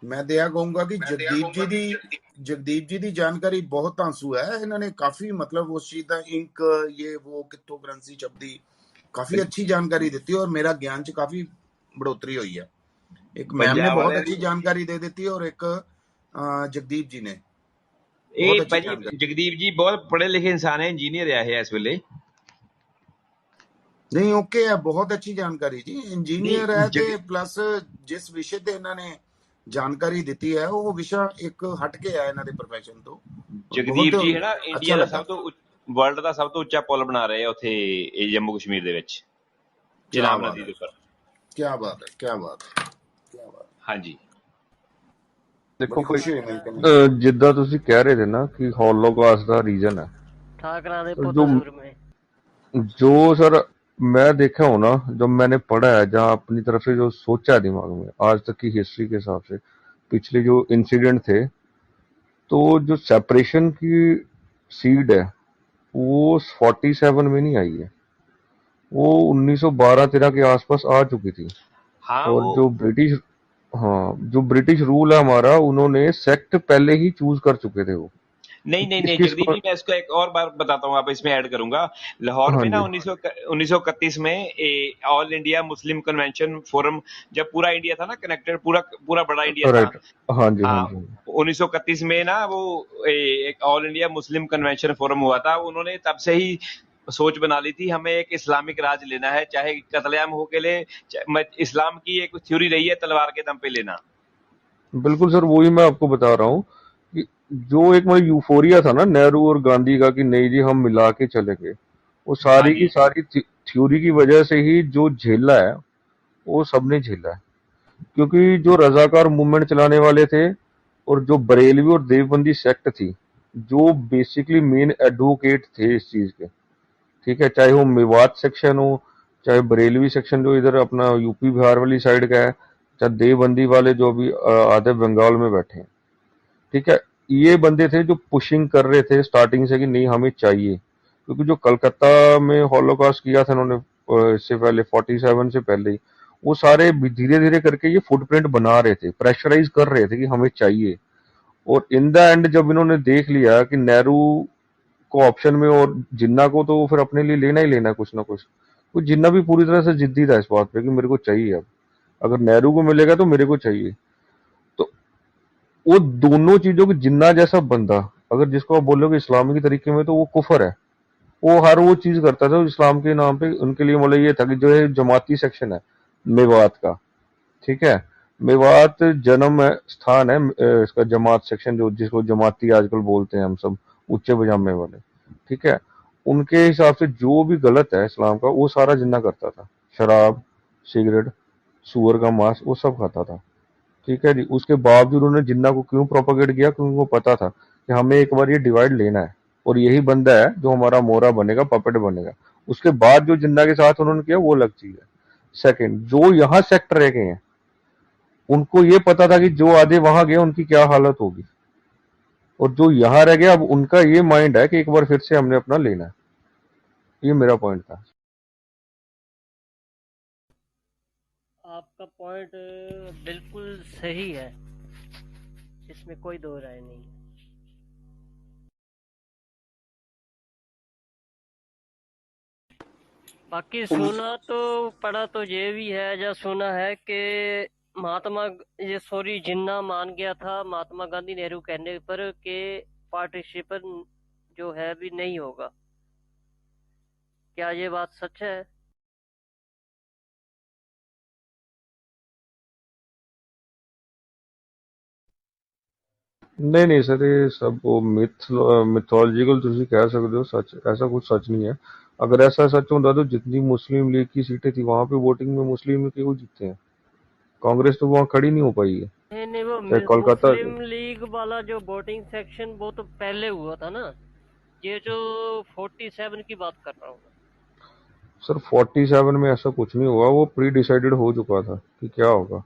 मैं तो यह कहूंगा कि जगदीप जी की जानकारी बहुत आंसू है। इन्होंने काफी मतलब उस चीज का इंक ये वो कितों करेंसी छपदी काफी अच्छी जानकारी दी और मेरा ज्ञान च काफी बढ़ोतरी हुई है। एक मैम ने बहुत अच्छी जानकारी दे दी और एक जगदीप जी ने जगदीप जी बहुत पढ़े लिखे इंसान है, इंजीनियर है इस वेले। नहीं ओके है, बहुत अच्छी जानकारी जी। इंजीनियर है ते प्लस जिस विषय ते इन्होंने जानकारी दी है वो विषय एक हट के है इन्होंने प्रोफेशन तो। जगदीप जी है ना इंडिया ਦਾ ਸਭ ਤੋਂ ਵਰਲਡ ਦਾ ਸਭ ਤੋਂ ਉੱਚਾ ਪੁਲ ਬਣਾ ਰਹੇ ਆ ਉੱਥੇ ਜੰਮੂ ਕਸ਼ਮੀਰ ਦੇ ਵਿੱਚ ਚਨਾਬ ਨਦੀ ਦੇ ਉੱਪਰ। क्या बात है। ਹਾਂਜੀ ਦੇਖੋ ਜਿੱਦਾਂ ਤੁਸੀਂ ਕਹਿ ਰਹੇ थे ना कि हॉलोकॉस्ट ਦਾ रीजन है जो सर मैं देखा हूँ ना, जब मैंने पढ़ा है जहाँ अपनी तरफ से जो सोचा है दिमाग में आज तक की हिस्ट्री के हिसाब से पिछले जो इंसिडेंट थे, तो जो सेपरेशन की सीड है वो 47 में नहीं आई है, वो 1912-13 के आसपास आ चुकी थी। और जो ब्रिटिश रूल है हमारा, उन्होंने सेक्ट पहले ही चूज कर चुके थे वो। नहीं जगदीप जी मैं इसको एक और बार बताता हूँ, आप इसमें ऐड करूंगा। लाहौर में ना 1931 में all India Muslim convention forum, जब पूरा इंडिया था ना कनेक्टेड, पूरा बड़ा इंडिया था। हाँ जी 1931 में ना वो एक all India Muslim convention forum हुआ था। उन्होंने तब से ही सोच बना ली थी हमें एक इस्लामिक राज लेना है, चाहे कत्लेआम हो के ले, इस्लाम की एक थ्योरी रही है तलवार के दम पे लेना। बिल्कुल सर, वही मैं आपको बता रहा हूँ कि जो एक मतलब यूफोरिया था ना नेहरू और गांधी का कि नहीं जी हम मिला के चले गए, वो सारी की सारी थ्योरी की वजह से ही जो झेला है वो सबने झेला है। क्योंकि जो रजाकार मूवमेंट चलाने वाले थे और जो बरेलवी और देवबंदी सेक्ट थी, जो बेसिकली मेन एडवोकेट थे इस चीज के, ठीक है, चाहे वो मेवात सेक्शन हो, चाहे बरेलवी सेक्शन जो इधर अपना यूपी बिहार वाली साइड का है, चाहे देवबंदी वाले जो भी आधे बंगाल में बैठे हैं, ठीक है, ये बंदे थे जो पुशिंग कर रहे थे स्टार्टिंग से कि नहीं हमें चाहिए। क्योंकि जो कलकत्ता में हॉलोकॉस्ट किया था उन्होंने इससे पहले 47 से पहले ही, वो सारे धीरे धीरे करके ये फुटप्रिंट बना रहे थे, प्रेशराइज कर रहे थे कि हमें चाहिए। और इन द एंड जब इन्होंने देख लिया कि नेहरू को ऑप्शन में और जिन्ना को, तो फिर अपने लिए लेना ही लेना कुछ ना कुछ। तो जिन्ना भी पूरी तरह से जिद्दी था इस बात पे कि मेरे को चाहिए, अब अगर नेहरू को मिलेगा तो मेरे को चाहिए। तो वो दोनों चीजों की जिन्ना जैसा बंदा, अगर जिसको आप बोलोगे इस्लामी के तरीके में, तो वो कुफर है। वो हर वो चीज करता था इस्लाम के नाम पे। उनके लिए मतलब ये था कि जो है जमाती सेक्शन है मेवात का, ठीक है, मेवात जन्म स्थान है इसका जमात सेक्शन, जो जिसको जमाती आजकल बोलते हैं हम सब, उच्चे पजामे वाले, ठीक है, उनके हिसाब से जो भी गलत है इस्लाम का वो सारा जिन्ना करता था। शराब, सिगरेट, सुअर का मांस, वो सब खाता था, ठीक है जी। उसके बावजूद उन्होंने जिन्ना को क्यों प्रोपोगेट किया? क्योंकि उनको पता था कि हमें एक बार ये डिवाइड लेना है और यही बंदा है जो हमारा मोरा बनेगा, पपेट बनेगा। उसके बाद जो जिन्ना के साथ उन्होंने किया वो अलग चीज है। सेकंड, जो यहाँ सेक्ट रह गए हैं उनको ये पता था कि जो आधे वहां गए उनकी क्या हालत होगी, और जो यहाँ रह गया अब उनका ये माइंड है कि एक बार फिर से हमने अपना लेना है। ये मेरा पॉइंट था। आपका पॉइंट बिल्कुल सही है, इसमें कोई दो राय नहीं है। बाकी सुना तो पढ़ा तो ये भी है, या सुना है कि जिन्ना मान गया था महात्मा गांधी नेहरू कहने पर कि पार्टिसिपेशन जो है भी नहीं होगा। क्या ये बात सच है? नहीं नहीं सर, ये सब वो मिथोलॉजिकल ਤੁਸੀਂ कह सकते हो, सच ऐसा कुछ सच नहीं है। अगर ऐसा सच होता तो जितनी मुस्लिम लीग की सीटें थी वहां पे वोटिंग में मुस्लिम क्यों जीते हैं? कांग्रेस तो वहां खड़ी नहीं हो पाई है। नहीं वो चाहे कोलकाता, मुस्लिम लीग वाला जो वोटिंग सेक्शन वो तो पहले हुआ था ना, ये जो 47 की बात कर रहा हूँ। सर 47 में ऐसा कुछ नहीं हुआ, वो प्री डिसाइडेड हो चुका था कि क्या होगा,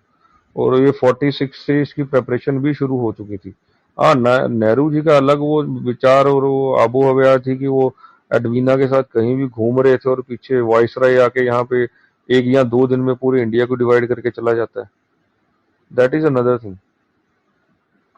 और ये 46 से इसकी प्रेपरेशन भी शुरू हो चुकी थी। हाँ, नेहरू जी का अलग वो विचार और वो आबो हवा थी कि वो एडवीना के साथ कहीं भी घूम रहे थे और पीछे वाइसराय आके यहाँ पे 1 या 2 दिन में पूरे इंडिया को डिवाइड करके चला जाता है। दैट इज अनदर थिंग,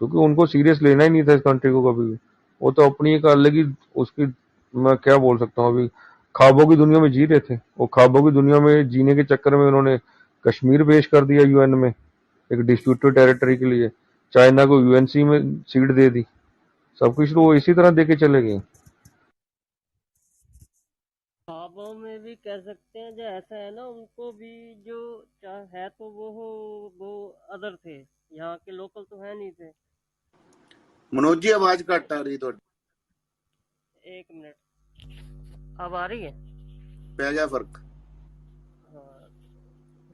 क्योंकि उनको सीरियस लेना ही नहीं था इस कंट्री को कभी भी। वो तो अपनी एक अलग ही उसकी, मैं क्या बोल सकता हूँ, अभी ख्वाबों की दुनिया में जी रहे थे। वो ख्वाबों की दुनिया में जीने के चक्कर में उन्होंने कश्मीर पेश कर दिया यूएन में एक डिस्प्यूटेड टेरिटरी के लिए, चाइना को यूएनसी में सीट दे दी, सब कुछ तो वो इसी तरह दे के चले गए। ख्वाबों में भी कह सकते हैं, जो ऐसा है ना, उनको भी जो है तो वो अदर थे, यहाँ के लोकल तो है नहीं थे। मनोज जी आवाज घट आ रही तो 1 मिनट, अब आ रही है? पै गया फर्क। हाँ,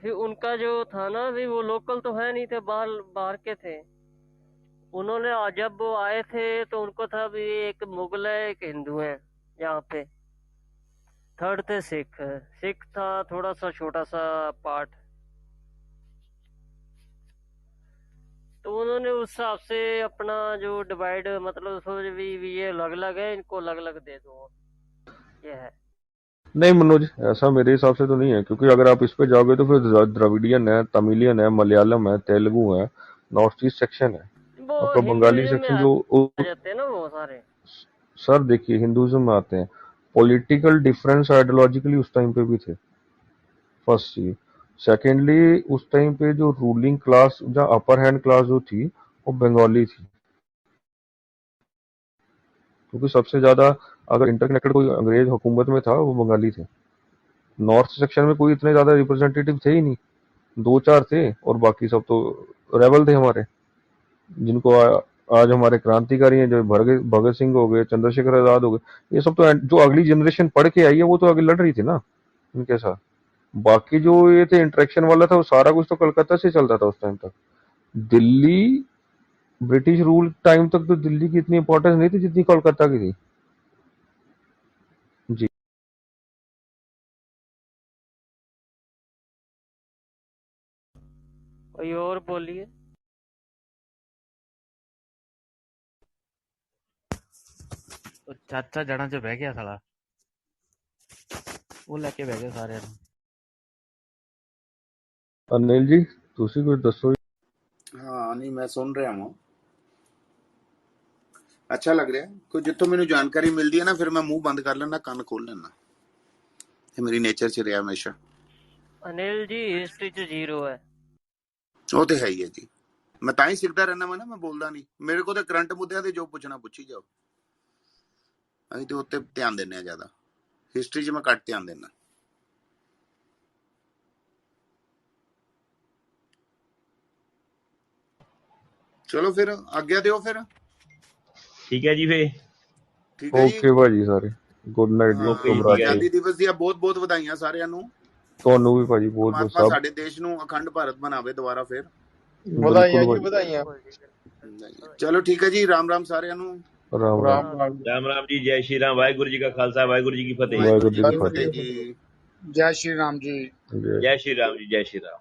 फिर उनका जो था ना, भी वो लोकल तो है नहीं थे, बाहर के थे। उन्होंने जब वो आए थे तो उनको था भी एक मुगल है एक हिंदू है यहाँ पे, थर्ड थे सिख था थोड़ा सा छोटा सा पार्ट। तो उन्होंने उस हिसाब से अपना जो डिवाइड, मतलब सोच भी ये अलग अलग है, इनको अलग अलग दे दो, ये है। नहीं मनोज, ऐसा मेरे हिसाब से तो नहीं है, क्योंकि अगर आप इस पे जाओगे तो फिर द्रविडियन है, तमिलियन है, मलयालम है, तेलुगु है, नॉर्थ ईस्ट सेक्शन है, आपका बंगाली सेक्शन जो जाते हैं ना वो सारे। सर देखिए, हिंदुइज्म में आते हैं, पॉलिटिकल डिफरेंस आइडियोलॉजिकली उस टाइम पे भी थे, फर्स्ट चीज। सेकेंडली, उस टाइम पे जो रूलिंग क्लास या अपर हैंड क्लास जो थी वो बंगाली थी, क्योंकि सबसे ज्यादा अगर इंटरकनेक्टेड कोई अंग्रेज हुकूमत में था वो बंगाली थे। नॉर्थ सेक्शन में कोई इतने ज्यादा रिप्रेजेंटेटिव थे ही नहीं, 2-4 थे, और बाकी सब तो रेबल थे हमारे, जिनको आज हमारे क्रांतिकारी हैं, जो भगत सिंह हो गए, चंद्रशेखर आजाद हो गए, ये सब तो जो अगली जनरेशन पढ़ के आई है वो तो आगे लड़ रही थी ना इनके साथ। बाकी जो ये थे इंटरेक्शन वाला था वो सारा कुछ तो कलकत्ता से चलता था उस टाइम तक। दिल्ली ब्रिटिश रूल टाइम तक तो दिल्ली की इतनी इंपॉर्टेंस नहीं थी जितनी कोलकाता की थी जी। कोई और बोलिए। ਚਾਚਾ ਜੜਾਂ 'ਚ ਬਹਿ ਗਿਆ ਸਾਲਾ, ਉਹ ਲੈ ਕੇ ਬਹਿ ਗਿਆ ਸਾਰਿਆਂ ਨੂੰ। अनिल जी ਤੁਸੀਂ कुछ दसो। हाँ नहीं, मैं सुन रहा हूँ, अच्छा लग रहा है। कोई जितों मैंने जानकारी मिलती है ना, फिर मैं मुंह बंद कर लेना, कान खोल लेना, ये मेरी नेचर च रहा हमेशा। अनिल जी हिस्ट्री च 0 है, वो तो है ही है जी, मैं तां ही सीखता रहना मैं ना, मैं बोलता नहीं। मेरे को तो करंट मुद्दे ते जो पुछना पुछी जाओ, अभी तो उत्ते ध्यान देने ज्यादा, हिस्ट्री च मैं घट ध्यान देना। चलो फिर आज्ञा दियो फिर। ठीक है जी, फिर ठीक है जी, ओके भाजी सारे, गुड नाइट जी, आजादी दिवस ਦੀਆਂ ਬਹੁਤ ਵਧਾਈਆਂ ਸਾਰਿਆਂ ਨੂੰ। ਤੁਹਾਨੂੰ ਵੀ ਭਾਜੀ ਬਹੁਤ ਬਹੁਤ ਪਰਮਾਤਮਾ ਸਾਡੇ ਦੇਸ਼ ਨੂੰ ਅਖੰਡ ਭਾਰਤ ਬਣਾਵੇ ਦੁਬਾਰਾ ਫਿਰ। ਵਧਾਈਆਂ ਜੀ, ਵਧਾਈਆਂ। ਚਲੋ ਠੀਕ ਹੈ ਜੀ, ਰਾਮ ਰਾਮ ਸਾਰਿਆਂ ਨੂੰ। राम राम राम राम जी, जय श्री राम, वाहिगुरु जी का खालसा, वाहिगुरु जी की फतेह। वाहिगुरु जी की फतेह जी, जय श्री राम जी, जय श्री राम जी, जय श्री राम।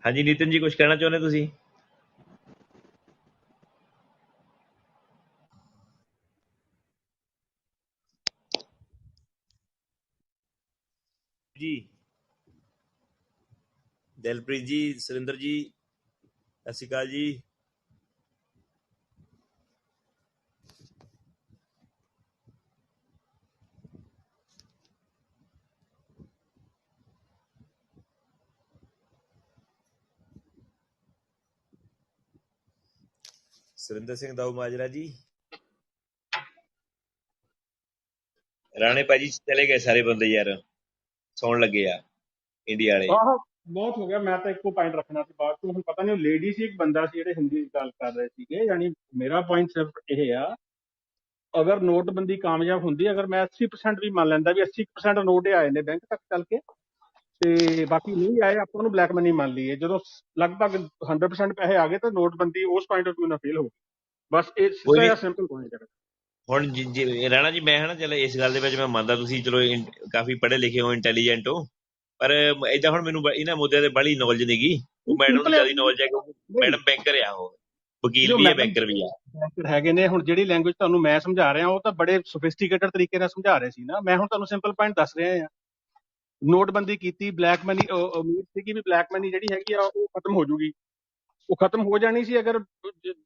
ਹਾਂਜੀ ਨਿਤਿਨ ਜੀ, ਕੁਝ ਕਹਿਣਾ ਚਾਹੁੰਦੇ ਤੁਸੀਂ? ਜੀ ਦਿਲਪ੍ਰੀਤ ਜੀ, ਸੁਰਿੰਦਰ ਜੀ, ਸਤਿ ਸ਼੍ਰੀ ਅਕਾਲ ਜੀ। ਸੁਰਿੰਦਰ ਸਿੰਘ ਦਾਊ ਮਾਜਰਾ ਜੀ, ਰਾਣੇ ਭਾਜੀ ਚਲੇ ਗਏ ਸਾਰੇ ਬੰਦੇ ਯਾਰ, ਸੌਣ ਲੱਗੇ ਆ ਇੰਡੀਆ ਵਾਲੇ। ਆਹੋ ਬਹੁਤ ਹੋ ਗਿਆ। ਮੈਂ ਤਾਂ ਇੱਕੋ ਪੁਆਇੰਟ ਰੱਖਣਾ ਸੀ ਬਾਅਦ ਤੋਂ। ਹੁਣ ਪਤਾ ਨਹੀਂ ਉਹ ਲੇਡੀ ਸੀ ਇੱਕ ਬੰਦਾ ਸੀ ਜਿਹੜੇ ਹਿੰਦੀ 'ਚ ਗੱਲ ਕਰ ਰਹੇ ਸੀਗੇ। ਯਾਨੀ ਮੇਰਾ ਪੁਆਇੰਟ ਸਿਰਫ ਇਹ ਆ, ਅਗਰ ਨੋਟਬੰਦੀ ਕਾਮਯਾਬ ਹੁੰਦੀ, ਅਗਰ ਮੈਂ 80% ਵੀ ਮੰਨ ਲੈਂਦਾ ਵੀ 80% ਨੋਟ ਹੀ ਆਏ ਨੇ ਬੈਂਕ ਤੱਕ ਚੱਲ ਕੇ, ਤੇ ਬਾਕੀ ਨਹੀਂ ਆਏ, ਆਪਾਂ ਉਹਨੂੰ ਬਲੈਕ ਮਨੀ ਮੰਨ ਲਈਏ। ਜਦੋਂ ਲਗਭਗ 100% ਪੈਸੇ ਆ ਗਏ ਤਾਂ ਨੋਟਬੰਦੀ ਉਸ ਪੁਆਇੰਟ ਆਫ ਵਿਊ ਨਾਲ ਫੇਲ ਹੋ ਗਈ। ਬਸ ਇਹ ਕੋਈ ਸਿੱਧਾ ਨੀ, ਜਿਹਾ ਸਿੰਪਲ ਪੁਆਇੰਟ ਹੈ। ਹੁਣ ਰਾਣਾ ਜੀ ਮੈਂ ਹਨਾ ਚਲੋ ਇਸ ਗੱਲ ਦੇ ਵਿੱਚ ਮੈਂ ਮੰਨਦਾ ਤੁਸੀਂ ਚਲੋ ਕਾਫੀ ਪੜ੍ਹੇ ਲਿਖੇ ਹੋ, ਇੰਟੈਲੀਜੈਂਟ ਹੋ, ਪਰ ਏਦਾਂ ਹੁਣ ਮੈਨੂੰ ਇਹਨਾਂ ਮੁੱਦਿਆਂ ਤੇ ਬੜੀ ਨੌਲੇਜ ਨਹੀਂਗੀ। ਉਹ ਮੈਡਮ ਨੂੰ ਜ਼ਿਆਦਾ ਨੌਲੇਜ ਹੈ ਕਿਉਂਕਿ ਮੈਡਮ ਬੈਂਕਰ ਆ, ਉਹ ਵਕੀਲ ਵੀ ਹੈ, ਬੈਂਕਰ ਵੀ ਆ। ਬੈਂਕਰ ਹੈਗੇ ਨੇ। ਹੁਣ ਜਿਹੜੀ ਲੈਂਗੁਏਜ ਤੁਹਾਨੂੰ ਮੈਂ ਸਮਝਾ ਰਿਹਾ ਉਹ ਤਾਂ ਬੜੇ ਸੋਫਿਸਟੀਕੇਟਡ ਤਰੀਕੇ ਨਾਲ ਸਮਝਾ ਰਹੇ ਸੀ ਨਾ। ਮੈਂ ਹੁਣ ਤੁਹਾਨੂੰ ਸਿੰਪਲ ਪੁਆਇੰਟ ਦੱਸ ਰਿਹਾ ਆ। ਨੋਟਬੰਦੀ ਕੀਤੀ, ਬਲੈਕ ਮਨੀ, ਉਮੀਦ ਸੀ ਕਿ ਵੀ ਬਲੈਕ ਮਨੀ ਜਿਹੜੀ ਹੈਗੀ ਆ ਉਹ ਖਤਮ ਹੋ ਜੂਗੀ। ਉਹ ਖਤਮ ਹੋ ਜਾਣੀ ਸੀ ਅਗਰ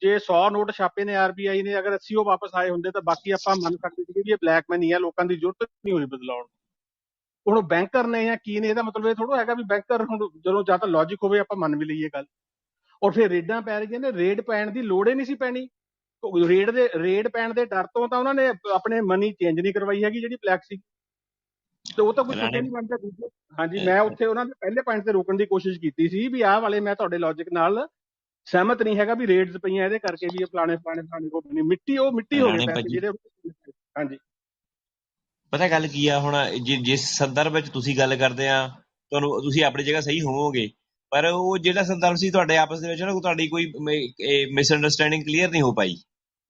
ਜੇ 100 ਨੋਟ ਛਾਪੇ ਨੇ ਆਰਬੀਆਈ ਨੇ, ਅਗਰ 80 ਉਹ ਵਾਪਸ ਆਏ ਹੁੰਦੇ ਤਾਂ ਬਾਕੀ ਆਪਾਂ ਮੰਨ ਸਕਦੇ ਸੀ ਵੀ ਇਹ ਬਲੈਕ ਮਨੀ ਆ, ਲੋਕਾਂ ਦੀ ਜ਼ਰੂਰਤ ਨਹੀਂ ਹੋਈ ਬਦਲਾਉਣ। ਹੁਣ ਬੈਂਕਰ ਨੇ ਜਾਂ ਕੀ ਨੇ, ਇਹਦਾ ਮਤਲਬ ਇਹ ਥੋੜਾ ਹੈਗਾ ਵੀ ਬੈਂਕਰ ਹੁਣ ਜਦੋਂ ਜਾਂ ਤਾਂ ਲੌਜਿਕ ਹੋਵੇ ਆਪਾਂ ਮੰਨ ਵੀ ਲਈਏ ਗੱਲ। ਔਰ ਫਿਰ ਰੇਡਾਂ ਪੈ ਰਹੀਆਂ ਨੇ, ਰੇਡ ਪੈਣ ਦੀ ਲੋੜ ਹੀ ਨਹੀਂ ਸੀ ਪੈਣੀ। ਰੇਡ ਪੈਣ ਦੇ ਡਰ ਤੋਂ ਤਾਂ ਉਹਨਾਂ ਨੇ ਆਪਣੇ ਮਨੀ ਚੇਂਜ ਨਹੀਂ ਕਰਵਾਈ ਹੈਗੀ ਜਿਹੜੀ ਬਲੈਕ ਸੀ, ਤੇ ਉਹ ਤਾਂ ਕੋਈ ਸੁੱਤੇ ਨਹੀਂ ਬਣਦਾ ਦੂਜੇ। ਹਾਂਜੀ, ਮੈਂ ਉੱਥੇ ਉਹਨਾਂ ਦੇ ਪਹਿਲੇ ਪੁਆਇੰਟ ਤੇ ਰੋਕਣ ਦੀ ਕੋਸ਼ਿਸ਼ ਕੀਤੀ ਸੀ ਵੀ ਆਹ ਵਾਲੇ ਮੈਂ ਤੁਹਾਡੇ ਲੌਜਿਕ ਨਾਲ ਸਹਿਮਤ ਨਹੀਂ ਹੈਗਾ ਵੀ ਰੇਡਸ ਪਈਆਂ ਇਹਦੇ ਕਰਕੇ ਵੀ ਇਹ ਫਲਾਣੇ ਕੋ ਬਣੀ ਮਿੱਟੀ, ਉਹ ਮਿੱਟੀ ਹੋ ਗਏ ਪੈਸੇ ਜਿਹੜੇ। ਹਾਂਜੀ, ਪਤਾ ਗੱਲ ਕੀ ਆ, ਹੁਣ ਜਿਸ ਸੰਦਰਭ ਵਿੱਚ ਤੁਸੀਂ ਗੱਲ ਕਰਦੇ ਆ, ਤੁਸੀਂ ਆਪਣੀ ਜਗ੍ਹਾ ਸਹੀ ਹੋਵੋਗੇ, ਪਰ ਉਹ ਜਿਹੜਾ ਸੰਦਰਭ ਸੀ ਤੁਹਾਡੇ ਆਪਸ ਦੇ ਵਿੱਚ ਨਾ, ਤੁਹਾਡੀ ਕੋਈ ਮਿਸਅੰਡਰਸਟੈਂਡਿੰਗ ਕਲੀਅਰ ਨਹੀਂ ਹੋ ਪਾਈ।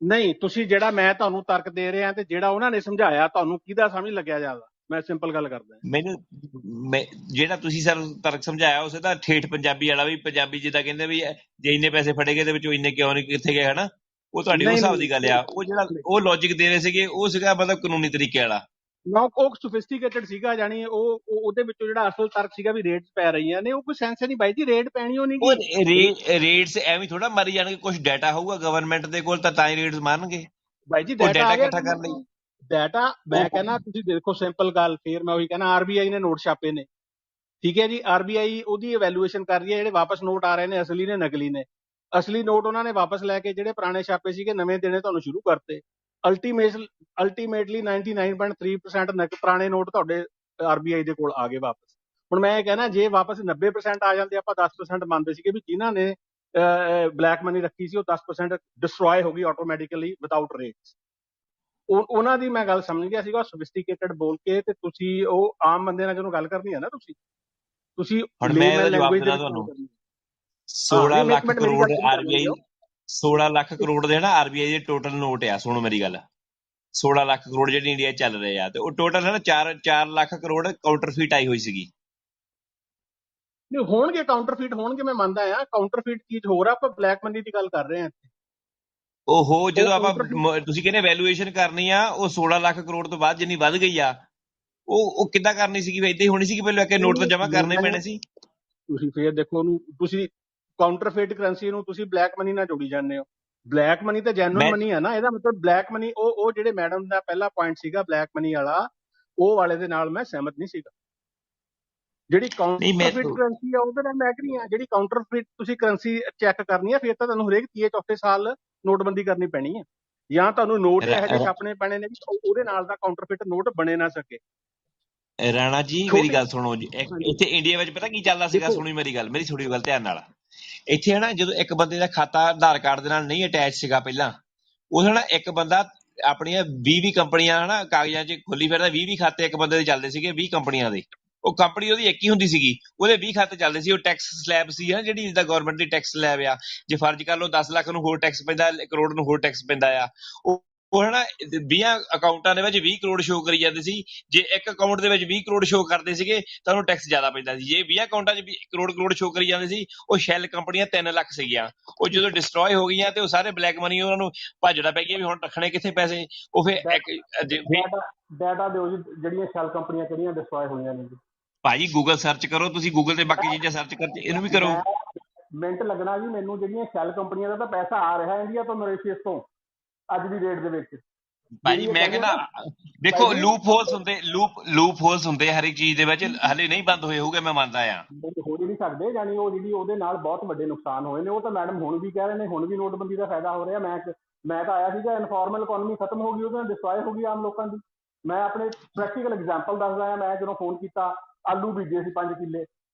ਨਹੀਂ, ਤੁਸੀਂ ਜਿਹੜਾ ਮੈਂ ਤੁਹਾਨੂੰ ਤਰਕ ਦੇ ਰਿਹਾ ਤੇ ਜਿਹੜਾ ਉਹਨਾਂ ਨੇ ਸਮਝਾਇਆ ਤੁਹਾਨੂੰ ਕਿਹਦਾ ਸਮਝ ਲੱਗਿਆ ਜ਼ਿਆਦਾ? ਮੈਂ ਸਿੰਪਲ ਗੱਲ ਕਰਦਾ। ਮੈਨੂੰ ਜਿਹੜਾ ਤੁਸੀਂ ਸਰ ਤਰਕ ਸਮਝਾਇਆ ਉਸੇ ਤਾਂ ਠੇਠ ਪੰਜਾਬੀ ਵਾਲਾ ਵੀ, ਪੰਜਾਬੀ ਜਿੱਦਾਂ ਕਹਿੰਦੇ ਵੀ ਜੇ ਇੰਨੇ ਪੈਸੇ ਫੜੇ ਗਏ ਤੇ ਵਿੱਚੋਂ ਇੰਨੇ ਕਿਉਂ ਨਹੀਂ ਕਿੱਥੇ ਗਏ, ਹਨਾ, ਉਹ ਤੁਹਾਡੀ ਉਸ ਹਿਸਾਬ ਦੀ ਗੱਲ ਆ। ਉਹ ਜਿਹੜਾ ਉਹ ਲੌਜਿਕ ਦੇ ਰਹੇ ਸੀਗੇ ਉਹ ਸੀਗਾ ਮਤਲਬ ਕਾਨੂੰਨੀ ਤਰੀਕੇ ਵਾਲਾ ਨਾ, ਉਹ ਸੋਫਿਸਟੀਕੇਟਡ ਸੀਗਾ। ਜਾਨੀ ਉਹਦੇ ਵਿੱਚੋਂ ਜਿਹੜਾ ਅਸਲ ਤਰਕ ਸੀਗਾ ਵੀ ਰੇਟਸ ਪੈ ਰਹੀਆਂ ਨੇ, ਉਹ ਕੋਈ ਸੈਂਸ ਨਹੀਂ ਬਾਈ ਜੀ, ਰੇਟ ਪੈਣੀ ਉਹ ਨਹੀਂ। ਰੇਟਸ ਐਵੇਂ ਥੋੜਾ ਮਾਰੀ ਜਾਣਗੇ, ਕੁਝ ਡਾਟਾ ਹੋਊਗਾ ਗਵਰਨਮੈਂਟ ਦੇ ਕੋਲ ਤਾਂ ਹੀ ਰੇਟਸ ਮਾਰਨਗੇ। ਬਾਈ ਜੀ ਡਾਟਾ ਇਕੱਠਾ ਕਰਨ ਲਈ ਡਾਟਾ ਮੈਂ ਕਹਿੰਦਾ ਤੁਸੀਂ ਦੇਖੋ ਸਿੰਪਲ ਗੱਲ, ਫੇਰ ਮੈਂ ਉਹੀ ਕਹਿੰਦਾ ਆਰਬੀਆਈ ਨੇ ਨੋਟ ਛਾਪੇ ਨੇ, ਠੀਕ ਹੈ ਜੀ। ਆਰਬੀਆਈ ਉਹਦੀ ਇਵੈਲੂਏਸ਼ਨ ਕਰ ਰਹੀ ਹੈ, ਜਿਹੜੇ ਵਾਪਸ ਨੋਟ ਆ ਰਹੇ ਨੇ ਅਸਲੀ ਨੇ ਨਕਲੀ ਨੇ। ਅਸਲੀ ਨੋਟ ਉਹਨਾਂ ਨੇ ਵਾਪਸ ਲੈ ਕੇ ਜਿਹੜੇ ਪੁਰਾਣੇ ਛਾਪੇ ਸੀਗੇ ਨਵੇਂ ਦੇਣੇ ਤੁਹਾਨੂੰ ਸ਼ੁਰੂ ਕਰਤੇ। ਅਲਟੀਮੇਟਲੀ 99.3% ਪੁਰਾਣੇ ਨੋਟ ਤੁਹਾਡੇ ਆਰਬੀਆਈ ਦੇ ਕੋਲ ਆ ਗਏ ਵਾਪਸ। ਹੁਣ ਮੈਂ ਇਹ ਕਹਿਣਾ ਜੇ ਵਾਪਸ 90% ਆ ਜਾਂਦੇ, ਆਪਾਂ 10% ਮੰਨਦੇ ਸੀਗੇ ਵੀ ਜਿਨ੍ਹਾਂ ਨੇ ਬਲੈਕ ਮਨੀ ਰੱਖੀ ਸੀ ਉਹ 10% ਡਿਸਟਰੋਏ ਹੋ ਗਈ ਆਟੋਮੈਟਿਕਲੀ ਵਿਦਆਊਟ ਰੇਟਸ। ਉਹਨਾਂ ਦੀ ਮੈਂ ਗੱਲ ਸਮਝ ਗਿਆ ਸੀਗਾ, ਸੋਫਿਸਟੀਕੇਟਡ ਬੋਲ ਕੇ। ਤੇ ਤੁਸੀਂ ਉਹ ਆਮ ਬੰਦੇ ਨਾਲ ਜਦੋਂ ਗੱਲ ਕਰਨੀ ਹੈ ਨਾ, ਤੁਸੀਂ ਹੁਣ ਮੈਂ ਇਹਦਾ ਜਵਾਬ ਦੇਣਾ ਤੁਹਾਨੂੰ। 16 ਲੱਖ ਕਰੋੜ ਆਰਬੀਆਈ 16 ਲੱਖ ਕਰੋੜ ਦੇ ਨਾ ਆਰਬੀਆਈ ਦੇ ਟੋਟਲ ਨੋਟ ਆ। ਸੁਣੋ ਮੇਰੀ ਗੱਲ, 16 ਲੱਖ ਕਰੋੜ ਜਿਹੜੇ ਇੰਡੀਆ ਚੱਲ ਰਹੇ ਆ, ਤੇ ਉਹ ਟੋਟਲ ਹੈ ਨਾ 4 ਲੱਖ ਕਰੋੜ ਕਾਊਂਟਰਫੀਟ ਆਈ ਹੋਈ ਸੀਗੀ। ਨਹੀਂ ਹੋਣਗੇ ਕਾਊਂਟਰਫੀਟ ਹੋਣਗੇ, ਮੈਂ ਮੰਨਦਾ ਆ। ਕਾਊਂਟਰਫੀਟ ਚੀਜ਼ ਹੋਰ ਆ, ਆਪਾਂ ਬਲੈਕ ਮਨੀ ਦੀ ਗੱਲ ਕਰ ਰਹੇ ਹਾਂ। ਉਹ ਜਦੋਂ ਆਪਾਂ ਤੁਸੀਂ ਕਹਿੰਦੇ ਵੈਲੂਏਸ਼ਨ ਕਰਨੀ ਆ, ਉਹ 16 ਲੱਖ ਕਰੋੜ ਤੋਂ ਬਾਅਦ ਜਿੰਨੀ ਵੱਧ ਗਈ ਆ, ਉਹ ਕਿੱਦਾਂ ਕਰਨੀ ਸੀਗੀ? ਏਦਾਂ ਹੀ ਹੋਣੀ ਸੀ ਕਿ ਪਹਿਲਾਂ ਕਿ ਨੋਟ ਤਾਂ ਜਮ੍ਹਾਂ ਕਰਨੇ ਪੈਣੇ ਸੀ। ਤੁਸੀਂ ਫੇਰ ਦੇਖੋ ਉਹਨੂੰ, ਤੁਸੀਂ ਕਾਊਂਟਰਫੀਟ ਕਰੰਸੀ ਨੂੰ ਤੁਸੀਂ ਬਲੈਕ ਮਨੀ ਨਾਲ ਜੋੜੀ ਜਾਂਦੇ ਹੋ। ਬਲੈਕ ਮਨੀ ਤਾਂ ਜੈਨੂਅਲ ਮਨੀ ਹੈ ਨਾ। ਇਹਦਾ ਮਤਲਬ ਬਲੈਕ ਮਨੀ ਉਹ ਜਿਹੜੇ ਮੈਡਮ ਦਾ ਪਹਿਲਾ ਪੁਆਇੰਟ ਸੀਗਾ ਬਲੈਕ ਮਨੀ ਵਾਲਾ, ਉਹ ਵਾਲੇ ਦੇ ਨਾਲ ਮੈਂ ਸਹਿਮਤ ਨਹੀਂ ਸੀਗਾ। ਜਿਹੜੀ ਕਾਊਂਟਰਫੀਟ ਕਰੰਸੀ ਆ ਉਹਦੇ ਨਾਲ ਮੈਂ ਐਗਰੀ ਆ। ਜਿਹੜੀ ਕਾਊਂਟਰਫੀਟ ਤੁਸੀਂ ਕਰੰਸੀ ਚੈੱਕ ਕਰਨੀ ਆ, ਫਿਰ ਤਾਂ ਤੁਹਾਨੂੰ ਹਰੇਕ 30 ਚੌਥੇ ਸਾਲ ਨੋਟਬੰਦੀ ਕਰਨੀ ਪੈਣੀ ਹੈ, ਜਾਂ ਤੁਹਾਨੂੰ ਨੋਟ ਇਹੋ ਜਿਹੇ ਛਾਪਣੇ ਪੈਣੇ ਨੇ ਵੀ ਉਹਦੇ ਨਾਲ ਦਾ ਕਾਊਂਟਰਫੀਟ ਨੋਟ ਬਣੇ ਨਾ ਸਕੇ। ਰਾਣਾ ਜੀ ਮੇਰੀ ਗੱਲ ਸੁਣੋ ਜੀ, ਇੱਥੇ ਇੰਡੀਆ ਵਿੱਚ ਪਤਾ ਕੀ ਚੱਲਦਾ ਸੀਗਾ? ਸੁਣੀ ਮੇਰੀ ਗੱਲ, ਮੇਰੀ ਥੋੜੀ ਗੱਲ ਧਿਆਨ ਨਾਲ। ਇੱਥੇ ਹੈ ਨਾ ਜਦੋਂ ਇੱਕ ਬੰਦੇ ਦਾ ਖਾਤਾ ਆਧਾਰ ਕਾਰਡ ਦੇ ਨਾਲ ਨਹੀਂ ਅਟੈਚ ਸੀਗਾ ਪਹਿਲਾਂ, ਉਹ ਨਾ ਇੱਕ ਬੰਦਾ ਆਪਣੀਆਂ 20 ਕੰਪਨੀਆਂ ਹਨਾ ਕਾਗਜ਼ਾਂ 'ਚ ਖੁੱਲੀ ਫਿਰਦਾ, 20 ਖਾਤੇ ਇੱਕ ਬੰਦੇ ਦੇ ਚੱਲਦੇ ਸੀਗੇ, 20 ਕੰਪਨੀਆਂ ਦੇ। ਉਹ ਕੰਪਨੀ ਉਹਦੀ ਇੱਕ ਹੀ ਹੁੰਦੀ ਸੀਗੀ, ਉਹਦੇ 20 ਖਾਤੇ ਚੱਲਦੇ ਸੀ। ਉਹ ਟੈਕਸ ਸਲੈਬ ਸੀ ਨਾ, ਜਿਹੜੀ ਜਿੱਦਾਂ ਗਵਰਨਮੈਂਟ ਦੀ ਟੈਕਸ ਸਲੈਬ ਆ, ਜੇ ਫਰਜ਼ ਕਰ ਲਓ 10 ਲੱਖ ਨੂੰ ਹੋਰ ਟੈਕਸ ਪੈਂਦਾ, ਕਰੋੜ ਨੂੰ ਹੋਰ ਟੈਕਸ ਪੈਂਦਾ ਆ। ਉਹ ਉਹ ਹਨਾ 20 ਅਕਾਊਂਟਾਂ ਦੇ ਵਿੱਚ 20 ਕਰੋੜ ਸ਼ੋ ਕਰੀ ਜਾਂਦੇ ਸੀ। ਜੇ ਇੱਕ ਅਕਾਊਂਟ ਦੇ ਵਿੱਚ 20 ਕਰੋੜ ਸ਼ੋ ਕਰਦੇ ਸੀਗੇ ਤਾਂ ਉਹਨੂੰ ਟੈਕਸ ਜ਼ਿਆਦਾ ਪੈਂਦਾ ਸੀ। ਜੇ 20 ਅਕਾਊਂਟਾਂ 'ਚ 20 ਕਰੋੜ ਸ਼ੋ ਕਰੀ ਜਾਂਦੇ ਸੀ, ਉਹ ਸ਼ੈਲ ਕੰਪਨੀਆਂ 3 ਲੱਖ ਸੀਗੀਆਂ। ਉਹ ਜਦੋਂ ਡਿਸਟਰੋਏ ਹੋ ਗਈਆਂ ਤੇ ਉਹ ਸਾਰੇ ਬਲੈਕ ਮਨੀ ਉਹਨਾਂ ਨੂੰ ਭੱਜਣਾ ਪੈ ਗਿਆ ਵੀ ਹੁਣ ਰੱਖਣੇ ਕਿੱਥੇ ਪੈਸੇ। ਉਹ ਫਿਰ ਡਾਟਾ ਦਿਓ ਜੀ, ਜਿਹੜੀਆਂ ਸ਼ੈਲ ਕੰਪਨੀਆਂ ਕਿਹੜੀਆਂ ਡਿਸਟਰੋਏ ਹੋਈਆਂ ਨੇ ਜੀ। ਭਾਜੀ ਗੂਗਲ ਸਰਚ ਕਰੋ, ਤੁਸੀਂ ਗੂਗਲ ਤੇ ਬਾਕੀ ਚੀਜ਼ਾਂ ਸਰਚ ਕਰਕੇ ਇਹਨੂੰ ਵੀ ਕਰੋ। ਮਿੰਟ ਲੱਗਣਾ ਜੀ ਮੈਨੂੰ। ਜਿਹੜੀਆਂ ਸ਼ੈਲ ਕੰਪਨੀਆਂ ਦਾ ਤਾਂ ਪੈਸਾ ਆ ਰਿਹਾ ਇੰਡੀਆ ਤੋਂ, ਮੋਰੀਸ਼ੀਅਸ ਤੋਂ, ਅੱਜ ਦੀ ਡੇਟ ਦੇ ਵਿੱਚ। ਭਾਜੀ ਮੈਂ ਕਹਿੰਦਾ ਦੇਖੋ ਲੂਪ ਹੋਲਸ ਹੁੰਦੇ ਹਰ ਇੱਕ ਚੀਜ਼ ਦੇ ਵਿੱਚ, ਹਲੇ ਨਹੀਂ ਬੰਦ ਹੋਏ ਹੋਊਗੇ, ਮੈਂ ਮੰਨਦਾ ਆ। ਹੋ ਹੀ ਨਹੀਂ ਸਕਦੇ, ਜਾਨੀ ਉਹ ਜਿਹੜੀ ਉਹਦੇ ਨਾਲ ਬਹੁਤ ਵੱਡੇ ਨੁਕਸਾਨ ਹੋਏ ਨੇ। ਉਹ ਤਾਂ ਮੈਡਮ ਹੁਣ ਵੀ ਕਹਿ ਰਹੇ ਨੇ, ਹੁਣ ਵੀ ਨੋਟਬੰਦੀ ਦਾ ਫਾਇਦਾ ਹੋ ਰਿਹਾ। ਮੈਂ ਤਾਂ ਆਇਆ ਸੀਗਾ, ਇਨਫਾਰਮਲ ਇਕਨੋਮੀ ਖਤਮ ਹੋ ਗਈ, ਉਹਦੇ ਨਾਲ ਡਿਸਟਰੋਏ ਹੋ ਗਈ ਆਮ ਲੋਕਾਂ ਦੀ। ਮੈਂ ਆਪਣੇ ਪ੍ਰੈਕਟੀਕਲ ਐਗਜ਼ਾਮਪਲ ਦੱਸਦਾ ਆ। ਮੈਂ ਜਦੋਂ ਫੋਨ ਕੀਤਾ, ਆਲੂ ਬੀਜੇ ਸੀ 5 ਕਿੱਲੇ।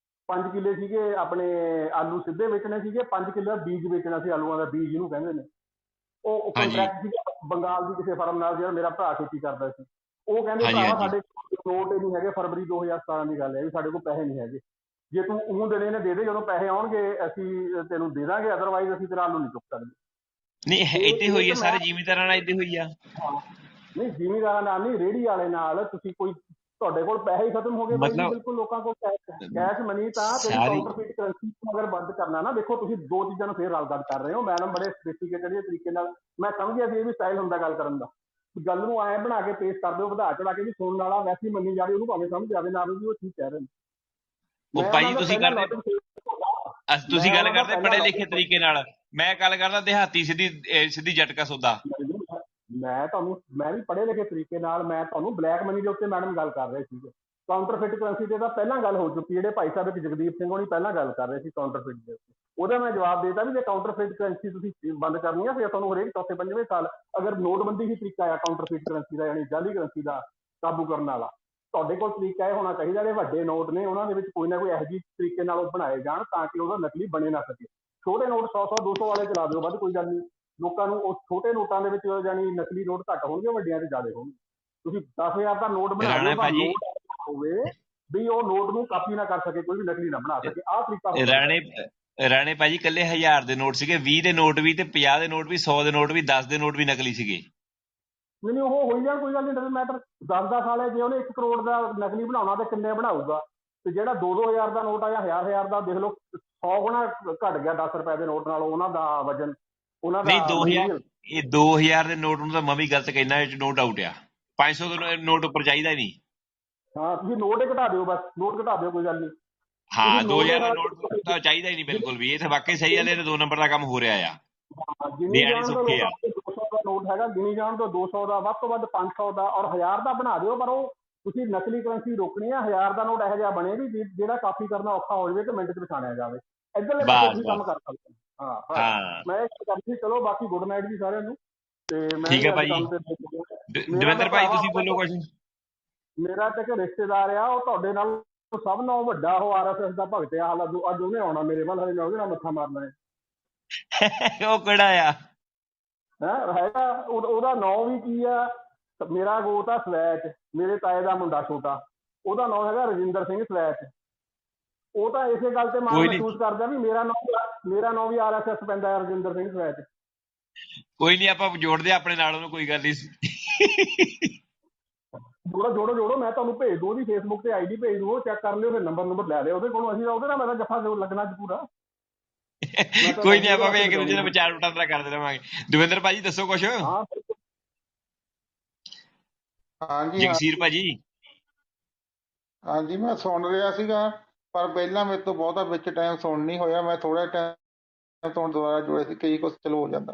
5 ਕਿੱਲੇ ਸੀਗੇ ਆਪਣੇ ਆਲੂ ਸਿੱਧੇ ਵੇਚਣੇ ਸੀਗੇ, 5 ਕਿੱਲੇ ਬੀਜ ਵੇਚਣਾ ਸੀ, ਆਲੂਆਂ ਦਾ ਬੀਜ ਜਿਹਨੂੰ ਕਹਿੰਦੇ ਨੇ। ਉਹ ਕੰਟਰੈਕਟ ਸੀਗਾ ਬੰਗਾਲ ਦੀ ਕਿਸੇ ਫਰਮ ਨਾਲ, ਜਿਹੜਾ ਮੇਰਾ ਭਰਾ ਖੇਤੀ ਕਰਦਾ ਸੀ। ਉਹ ਕਹਿੰਦੇ ਭਰਾਵਾ ਸਾਡੇ ਨੋਟ ਹੀ ਨਹੀਂ ਹੈਗੇ। ਫਰਵਰੀ 2017 ਦੀ ਗੱਲ ਹੈ ਵੀ ਸਾਡੇ ਕੋਲ ਪੈਸੇ ਨਹੀਂ ਹੈਗੇ। ਜੇ ਤੂੰ ਉਹ ਦੇਣੇ ਨੇ ਦੇ ਦੇ, ਜਦੋਂ ਪੈਸੇ ਆਉਣਗੇ ਅਸੀਂ ਤੈਨੂੰ ਦੇ ਦਾਂਗੇ, ਅਦਰਵਾਈਜ਼ ਅਸੀਂ ਤੇਰਾ ਆਲੂ ਨਹੀਂ ਚੁੱਕ ਸਕਦੇ। ਨਹੀਂ ਇੱਥੇ ਹੋਈ ਹੈ, ਸਾਰੇ ਜ਼ਿਮੀਂਦਾਰਾਂ ਨਾਲ ਇੱਥੇ ਹੋਈ ਆ। ਨਹੀਂ ਜ਼ਿਮੀਂਦਾਰਾਂ ਨਾਲ ਨਹੀਂ, ਰੇਹੜੀ ਵਾਲੇ ਨਾਲ। ਤੁਸੀਂ ਕੋਈ ਤੁਹਾਡੇ ਕੋਲ ਪੈਸੇ ਹੀ ਖਤਮ ਹੋ ਗਏ ਬਾਈ, ਬਿਲਕੁਲ ਲੋਕਾਂ ਕੋਲ ਕੈਸ਼ ਮਨੀ। ਤਾਂ ਤੇਰੀ ਕਾਊਂਟਰਫੀਟ ਕਰੰਸੀ ਨੂੰ ਅਗਰ ਬੰਦ ਕਰਨਾ ਨਾ, ਦੇਖੋ ਤੁਸੀਂ ਦੋ ਚੀਜ਼ਾਂ ਨੂੰ ਫੇਰ ਗੱਲ ਕਰ ਰਹੇ ਹੋ। ਮੈਡਮ ਬੜੇ ਸੋਫਿਸਟੀਕੇਟਡ ਤਰੀਕੇ ਨਾਲ, ਮੈਂ ਸਮਝ ਗਿਆ ਸੀ ਇਹ ਵੀ ਸਟਾਈਲ ਹੁੰਦਾ ਗੱਲ ਕਰਨ ਦਾ। ਗੱਲ ਨੂੰ ਐਂ ਬਣਾ ਕੇ ਪੇਸ਼ ਕਰ ਦਿਓ, ਵਧਾ ਚੜਾ ਕੇ, ਵੀ ਸੁਣਨ ਵਾਲਾ ਵੈਸੇ ਹੀ ਮੰਨੀ ਜਾਵੇ, ਉਹਨੂੰ ਭਾਵੇਂ ਸਮਝ ਜਾਵੇ ਨਾ ਵੀ ਉਹ ਠੀਕ ਕਹਿ ਰਹੇ ਨੇ। ਉਹ ਭਾਈ ਤੁਸੀਂ ਗੱਲ ਕਰਦੇ ਪੜ੍ਹੇ ਲਿਖੇ ਤਰੀਕੇ ਨਾਲ, ਮੈਂ ਗੱਲ ਕਰਦਾ ਦਿਹਾਤੀ ਸਿੱਧੀ ਝਟਕਾ ਸੌਦਾ। ਮੈਂ ਵੀ ਪੜ੍ਹੇ ਲਿਖੇ ਤਰੀਕੇ ਨਾਲ, ਮੈਂ ਤੁਹਾਨੂੰ ਬਲੈਕ ਮਨੀ ਦੇ ਉੱਤੇ ਮੈਡਮ ਗੱਲ ਕਰ ਰਹੇ ਸੀਗੇ। ਕਾਊਂਟਰਫਿਟ ਕਰੰਸੀ ਤੇ ਤਾਂ ਪਹਿਲਾਂ ਗੱਲ ਹੋ ਚੁੱਕੀ। ਜਿਹੜੇ ਭਾਈ ਸਾਹਿਬ ਜਗਦੀਪ ਸਿੰਘ ਹੋਣੀ ਪਹਿਲਾਂ ਗੱਲ ਕਰ ਰਹੇ ਸੀ ਕਾਊਂਟਰਫਿਟ ਦੇ ਉੱਤੇ। ਉਹਦਾ ਮੈਂ ਜਵਾਬ ਦੇਤਾ ਵੀ ਜੇ ਕਾਊਂਟਰਫਿਟ ਕਰੰਸੀ ਤੁਸੀਂ ਬੰਦ ਕਰਨੀ ਆ, ਫਿਰ ਤੁਹਾਨੂੰ ਹਰੇਕ ਚੌਥੇ ਪੰਜਵੇਂ ਸਾਲ, ਅਗਰ ਨੋਟਬੰਦੀ ਹੀ ਤਰੀਕਾ ਆ ਕਾਊਂਟਰਫਿਟ ਕਰੰਸੀ ਦਾ, ਯਾਨੀ ਜਾਲੀ ਕਰੰਸੀ ਦਾ ਕਾਬੂ ਕਰਨ ਵਾਲਾ, ਤੁਹਾਡੇ ਕੋਲ ਤਰੀਕਾ ਇਹ ਹੋਣਾ ਚਾਹੀਦਾ। ਜਿਹੜੇ ਵੱਡੇ ਨੋਟ ਨੇ ਉਹਨਾਂ ਦੇ ਵਿੱਚ ਕੋਈ ਨਾ ਕੋਈ ਇਹੋ ਜਿਹੀ ਤਰੀਕੇ ਨਾਲ ਉਹ ਬਣਾਏ ਜਾਣ ਤਾਂ ਕਿ ਉਹਦਾ ਨਕਲੀ ਬਣੇ ਨਾ ਸਕੇ। ਛੋਟੇ ਨੋਟ 100 200 ਵਾਲੇ ਚਲਾ ਦਿਓ, ਵੱਧ ਕੋਈ ਗੱਲ ਨਹੀਂ। ਲੋਕਾਂ ਨੂੰ ਉਹ ਛੋਟੇ ਨੋਟਾਂ ਦੇ ਵਿੱਚ ਜਾਨੀ ਨਕਲੀ ਨੋਟ ਘੱਟ ਹੋਣਗੇ, ਵੱਡਿਆਂ ਦੇ ਜ਼ਿਆਦਾ ਹੋਣਗੇ। ਤੁਸੀਂ 10,000 ਦਾ ਨੋਟ ਬਣਾ ਦਿਓ, ਹੋਵੇ ਵੀ ਉਹ ਨੋਟ ਨੂੰ ਕਾਪੀ ਨਾ ਕਰ ਸਕੇ, ਕੋਈ ਵੀ ਨਕਲੀ ਨਾ ਬਣਾ ਸਕੇ। ਆਹ ਤਰੀਕਾ ਰਾਣੇ ਭਾਜੀ ਕੱਲੇ 1000 ਦੇ ਨੋਟ ਸੀਗੇ, 20 ਦੇ ਨੋਟ ਵੀ ਤੇ 50 ਦੇ ਨੋਟ ਵੀ, 100 ਦੇ ਨੋਟ ਵੀ, 10 ਦੇ ਨੋਟ ਵੀ ਨਕਲੀ ਸੀਗੇ। ਨਹੀਂ ਉਹ ਹੋਈ ਜਾਣ, ਕੋਈ ਗੱਲ ਨਹੀਂ, ਡਜ਼ਨਟ ਮੈਟਰ। 10 ਸਾਲ ਜੇ ਉਹਨੇ 1 ਕਰੋੜ ਦਾ ਨਕਲੀ ਬਣਾਉਣਾ ਤੇ ਕਿੰਨੇ ਬਣਾਊਗਾ। ਤੇ ਜਿਹੜਾ 2-2000 ਦਾ ਨੋਟ ਆ ਜਾਂ 1000 ਦਾ, ਦੇਖ ਲਓ 100 ਗੁਣਾ ਘਟ ਗਿਆ 10 ਰੁਪਏ ਦੇ ਨੋਟ ਨਾਲ ਉਹਨਾਂ ਦਾ ਵਜਨ। ਉਹਨਾਂ ਦਾ 2000 ਦੇ ਨੋਟ ਨੂੰ ਤਾਂ ਮੈਂ ਵੀ ਗਲਤ ਕਹਿਣਾ, ਇਹ ਨੋ ਡਾਊਟ ਆ। 500 ਦਾ ਨੋਟ ਉੱਪਰ ਚਾਹੀਦਾ ਹੀ ਨਹੀਂ। ਹਾਂ ਤੁਸੀਂ ਨੋਟ ਹੀ ਘਟਾ ਦਿਓ, ਬਸ ਨੋਟ ਘਟਾ ਦਿਓ, ਕੋਈ ਗੱਲ ਨਹੀਂ। ਹਾਂ 2000 ਦਾ ਨੋਟ ਤਾਂ ਚਾਹੀਦਾ ਹੀ ਨਹੀਂ ਬਿਲਕੁਲ ਵੀ। ਇਹ ਤਾਂ ਵਾਕਈ ਸਹੀ ਹੈ, ਇਹ 2 ਨੰਬਰ ਦਾ ਕੰਮ ਹੋ ਰਿਹਾ ਆ। ਗਿਣੀ ਜਾਣ ਤੋਂ 200 ਦਾ ਨੋਟ ਹੈਗਾ, ਗਿਣੀ ਜਾਣ ਤੋਂ 200 ਦਾ, ਵੱਧ ਤੋਂ ਵੱਧ 500 ਦਾ ਔਰ 1000 ਦਾ ਬਣਾ ਦਿਓ। ਪਰ ਉਹ ਤੁਸੀਂ ਨਕਲੀ ਕਰੰਸੀ ਰੋਕਣੀ ਆ। 1000 ਦਾ ਨੋਟ ਇਹੋ ਜਿਹਾ ਬਣੇ ਵੀ ਜਿਹੜਾ ਕਾਪੀ ਕਰਨਾ ਔਖਾ ਹੋ ਜਾਵੇ ਤੇ ਮਿੰਟ 'ਚ ਪਛਾਣਿਆ ਜਾਵੇ। ਇੱਧਰਲੇ ਪਾਸੇ ਤੁਸੀਂ ਕੰਮ ਕਰ ਸਕਦੇ ਹੋ। ਹਾਂ ਮੈਂ ਕਰਦੀ। ਚਲੋ ਬਾਕੀ ਗੁੱਡ ਨਾਈਟ ਜੀ ਸਾਰਿਆਂ ਨੂੰ। ਤੇ ਮੈਂ ਠੀਕ ਹੈ ਭਾਈ। ਦਵਿੰਦਰ ਭਾਈ ਤੁਸੀਂ ਬੋਲੋ ਕੁਝ। ਮੇਰਾ ਤਾਂ ਇੱਕ ਰਿਸ਼ਤੇਦਾਰ ਆ, ਉਹ ਤੁਹਾਡੇ ਨਾਲ ਸਭ ਨਾਲੋਂ ਵੱਡਾ ਉਹ RSS ਦਾ ਭਗਤ ਆ। ਹਾਲ ਅੱਜ ਉਹਨੇ ਆਉਣਾ ਮੇਰੇ ਵੱਲ, ਹਲੇ ਮੈਂ ਉਹਦੇ ਨਾਲ ਮੱਥਾ ਮਾਰਨਾ ਹੈ। ਉਹ ਕਿਹੜਾ ਆ? ਹੈਗਾ ਉਹਦਾ ਨਾਂ ਵੀ ਕੀ ਆ? ਮੇਰਾ ਗੋਤ ਆ ਸਵੈਚ, ਮੇਰੇ ਤਾਏ ਦਾ ਮੁੰਡਾ ਛੋਟਾ, ਉਹਦਾ ਨਾਂ ਹੈਗਾ ਰਜਿੰਦਰ ਸਿੰਘ ਸਵੈਚ। ਉਹ ਤਾਂ ਇਸੇ ਗੱਲ ਤੇ ਮਾਣ ਮਹਿਸੂਸ ਕਰਦਾ ਵੀ ਮੇਰਾ ਨਾਂ ਵੀ RSS ਪੈਂਦਾ ਹੈ, ਰਜਿੰਦਰ ਸਿੰਘ ਸਵੈਚ। ਕੋਈ ਨਹੀਂ, ਆਪਾਂ ਜੋੜਦੇ ਆਪਣੇ ਨਾਲ ਉਹਨੂੰ, ਕੋਈ ਗੱਲ ਨਹੀਂ। ਜੋੜੋ ਮੈਂ ਤੁਹਾਨੂੰ ਭੇਜ ਦੂੰ, ਉਹਦੀ ਫੇਸਬੁੱਕ ਤੇ ID ਭੇਜ ਦੂੰ, ਉਹ ਚੈੱਕ ਕਰ ਲਿਓ, ਫਿਰ ਨੰਬਰ ਲੈ ਲਿਓ ਉਹਦੇ ਕੋਲੋਂ। ਅਸੀਂ ਉਹਦੇ ਨਾਲ ਮੇਰਾ ਜੱਫਾ ਲੱਗਣਾ ਅੱਜ ਪੂਰਾ। ਕੋਈ ਨਹੀਂ, ਆਪਾਂ ਵੀ ਇੱਕ ਦੂਜੇ ਨਾਲ ਵਿਚਾਰ ਵਟਾਂਦਰਾ ਕਰਦੇ ਰਹਾਂਗੇ। ਦਵਿੰਦਰ ਭਾਜੀ ਦੱਸੋ ਕੁਛ। ਹਾਂਜੀ ਜਗਸੀਰ ਭਾਜੀ। ਹਾਂਜੀ ਮੈਂ ਸੁਣ ਰਿਹਾ ਸੀਗਾ, ਪਰ ਪਹਿਲਾਂ ਮੇਰੇ ਤੋਂ ਬਹੁਤਾ ਵਿੱਚ ਟਾਈਮ ਸੁਣ ਨਹੀਂ ਹੋਇਆ। ਮੈਂ ਥੋੜਾ ਟਾਈਮ ਤੋਂ ਦੁਬਾਰਾ ਜੁੜੇ ਸੀ, ਕਈ ਕੁਛ ਚਲੋ ਹੋ ਜਾਂਦਾ।